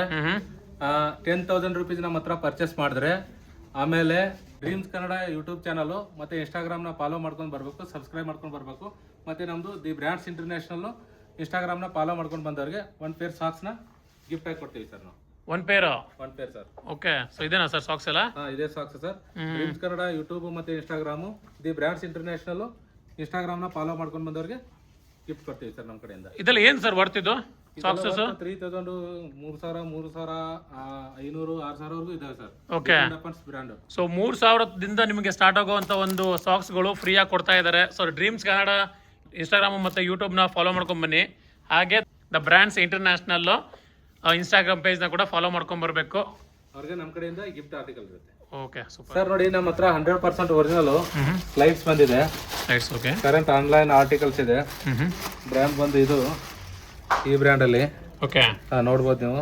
10,000 rupees ನಮ್ಮ ಹತ್ರ ಪರ್ಚೇಸ್ ಮಾಡಿದ್ರೆ, ಆಮೇಲೆ ಡ್ರೀಮ್ಸ್ ಕನ್ನಡ ಯೂಟ್ಯೂಬ್ ಚಾನಲ್ ಮತ್ತೆ ಇನ್ಸ್ಟಾಗ್ರಾಮ್ನ ಫಾಲೋ ಮಾಡ್ಕೊಂಡು ಬರಬೇಕು, ಸಬ್ಸ್ಕ್ರೈಬ್ ಮಾಡ್ಕೊಂಡು ಬರಬೇಕು. ಮತ್ತೆ ನಮ್ಮದು ದಿ ಬ್ರ್ಯಾಂಡ್ಸ್ ಇಂಟರ್ನ್ಯಾಷನಲ್ ಇನ್ಸ್ಟಾಗ್ರಾಮ್ನ ಫಾಲೋ ಮಾಡ್ಕೊಂಡು ಬಂದವ್ರಿಗೆ 1 pair ಸಾಕ್ಸ್ನ ಗಿಫ್ಟ್ ಆಗಿ ಕೊಡ್ತೀವಿ ಸರ್ ನಾವು. 1 pair ಸರ್. ಓಕೆ ಸೊ ಇದೇನಾ ಸರ್ ಸಾಕ್ಸ್ ಎಲ್ಲ? ಇದೇ socks sir. Dreams Kannada YouTube ಮತ್ತೆ ಇನ್ಸ್ಟಾಗ್ರಾಮು, ದಿ ಬ್ರ್ಯಾಂಡ್ಸ್ ಇಂಟರ್ನ್ಯಾಷನಲ್ ಇನ್ಸ್ಟಾಗ್ರಾಮ್ನ ಫಾಲೋ ಮಾಡ್ಕೊಂಡು ಬಂದವ್ರಿಗೆ ಗಿಫ್ಟ್ ಕೊಡ್ತೀವಿ ಸರ್ ನಮ್ಮ ಕಡೆಯಿಂದ. ಇದೆಲ್ಲ ಏನು ಸರ್ ವರ್ತಿದ್ದು ಸಾಕ್ಸಸ್? 3,000, 3,000, 3,500, 6,000 ವರೆಗೂ ಇದಾವೆ ಸರ್. Okay brand. ಸೊ 3,000ದಿಂದ ನಿಮಗೆ ಸ್ಟಾರ್ಟ್ ಆಗುವಂತ ಒಂದು ಸಾಕ್ಸ್ಗಳು ಫ್ರೀ ಆಗಿ ಕೊಡ್ತಾ ಇದ್ದಾರೆ. ಸೊ ಡ್ರೀಮ್ಸ್ ಕನ್ನಡ ಇನ್ಸ್ಟಾಗ್ರಾಮ್ ಮತ್ತು ಯೂಟ್ಯೂಬ್ನ ಫಾಲೋ ಮಾಡ್ಕೊಂಡು ಬನ್ನಿ. ಹಾಗೆ ದ ಬ್ರ್ಯಾಂಡ್ಸ್ ಇಂಟರ್ನ್ಯಾಷನಲ್ ಇನ್ಸ್ಟಾಗ್ರಾಮ್ ಪೇಜ್ನ ಕೂಡ ಫಾಲೋ ಮಾಡ್ಕೊಂಡು ಬರಬೇಕು. ಅವ್ರಿಗೆ ನಮ್ಮ ಕಡೆಯಿಂದ ಗಿಫ್ಟ್ ಆರ್ಟಿಕಲ್ ಇರುತ್ತೆ. Okay super sir. ನೋಡಿ ನಮ್ಮ ಹತ್ರ 100% ಒರಿಜಿನಲ್ ಸ್ಲೈಡ್ಸ್ ಬಂದಿದೆ. Slides okay. Current online articles ಇದೆ. ಬ್ರ್ಯಾಂಡ್ ಬಂದು ಇದು ಈ ಬ್ರ್ಯಾಂಡಲ್ಲಿ ಓಕೆ ನೋಡ್ಬೋದು ನೀವು.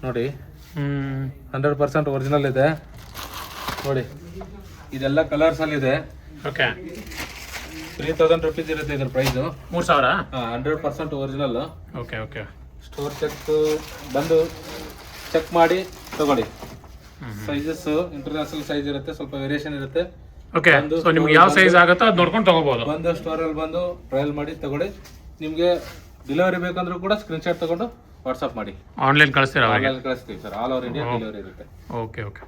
ನೋಡಿ 100% ಒರಿಜಿನಲ್ ಇದೆ. ನೋಡಿ ಇದೆಲ್ಲ ಕಲರ್ಸ್ ಅಲ್ಲಿ ಇದೆ. ಓಕೆ 3,000 rupees ಇರುತ್ತೆ ಇದ್ರ price. 3,000 100% original. Okay okay store check ಬಂದು ಚೆಕ್ ಮಾಡಿ ತಗೊಳ್ಳಿ. ಸೈಜಸ್ ಇಂಟರ್ನ್ಯಾಷನಲ್ ಸೈಜ್ ಇರುತ್ತೆ, ಸ್ವಲ್ಪ ವೇರಿಯೇಷನ್ ಇರುತ್ತೆ. ಓಕೆ ಸೊ ನಿಮ್ಗೆ ಯಾವ ಸೈಜ್ ಆಗುತ್ತೋ ಅದು ನೋಡ್ಕೊಂಡು ತಗೋಬಹುದು. ಬಂದು ಸ್ಟೋರಲ್ಲಿ ಬಂದು ಟ್ರಯಲ್ ಮಾಡಿ ತಗೊಳ್ಳಿ. ನಿಮಗೆ ಡೆಲಿವರಿ ಬೇಕಂದ್ರೂ ಕೂಡ ಸ್ಕ್ರೀನ್ ಶಾಟ್ ತಗೊಂಡು ವಾಟ್ಸ್ಆಪ್ ಮಾಡಿ ಆನ್ಲೈನ್ ಕಳಿಸ್ತೀರಾ? ಕಳಿಸ್ತೀವಿ sir. All over India delivery ಇರುತ್ತೆ. Okay okay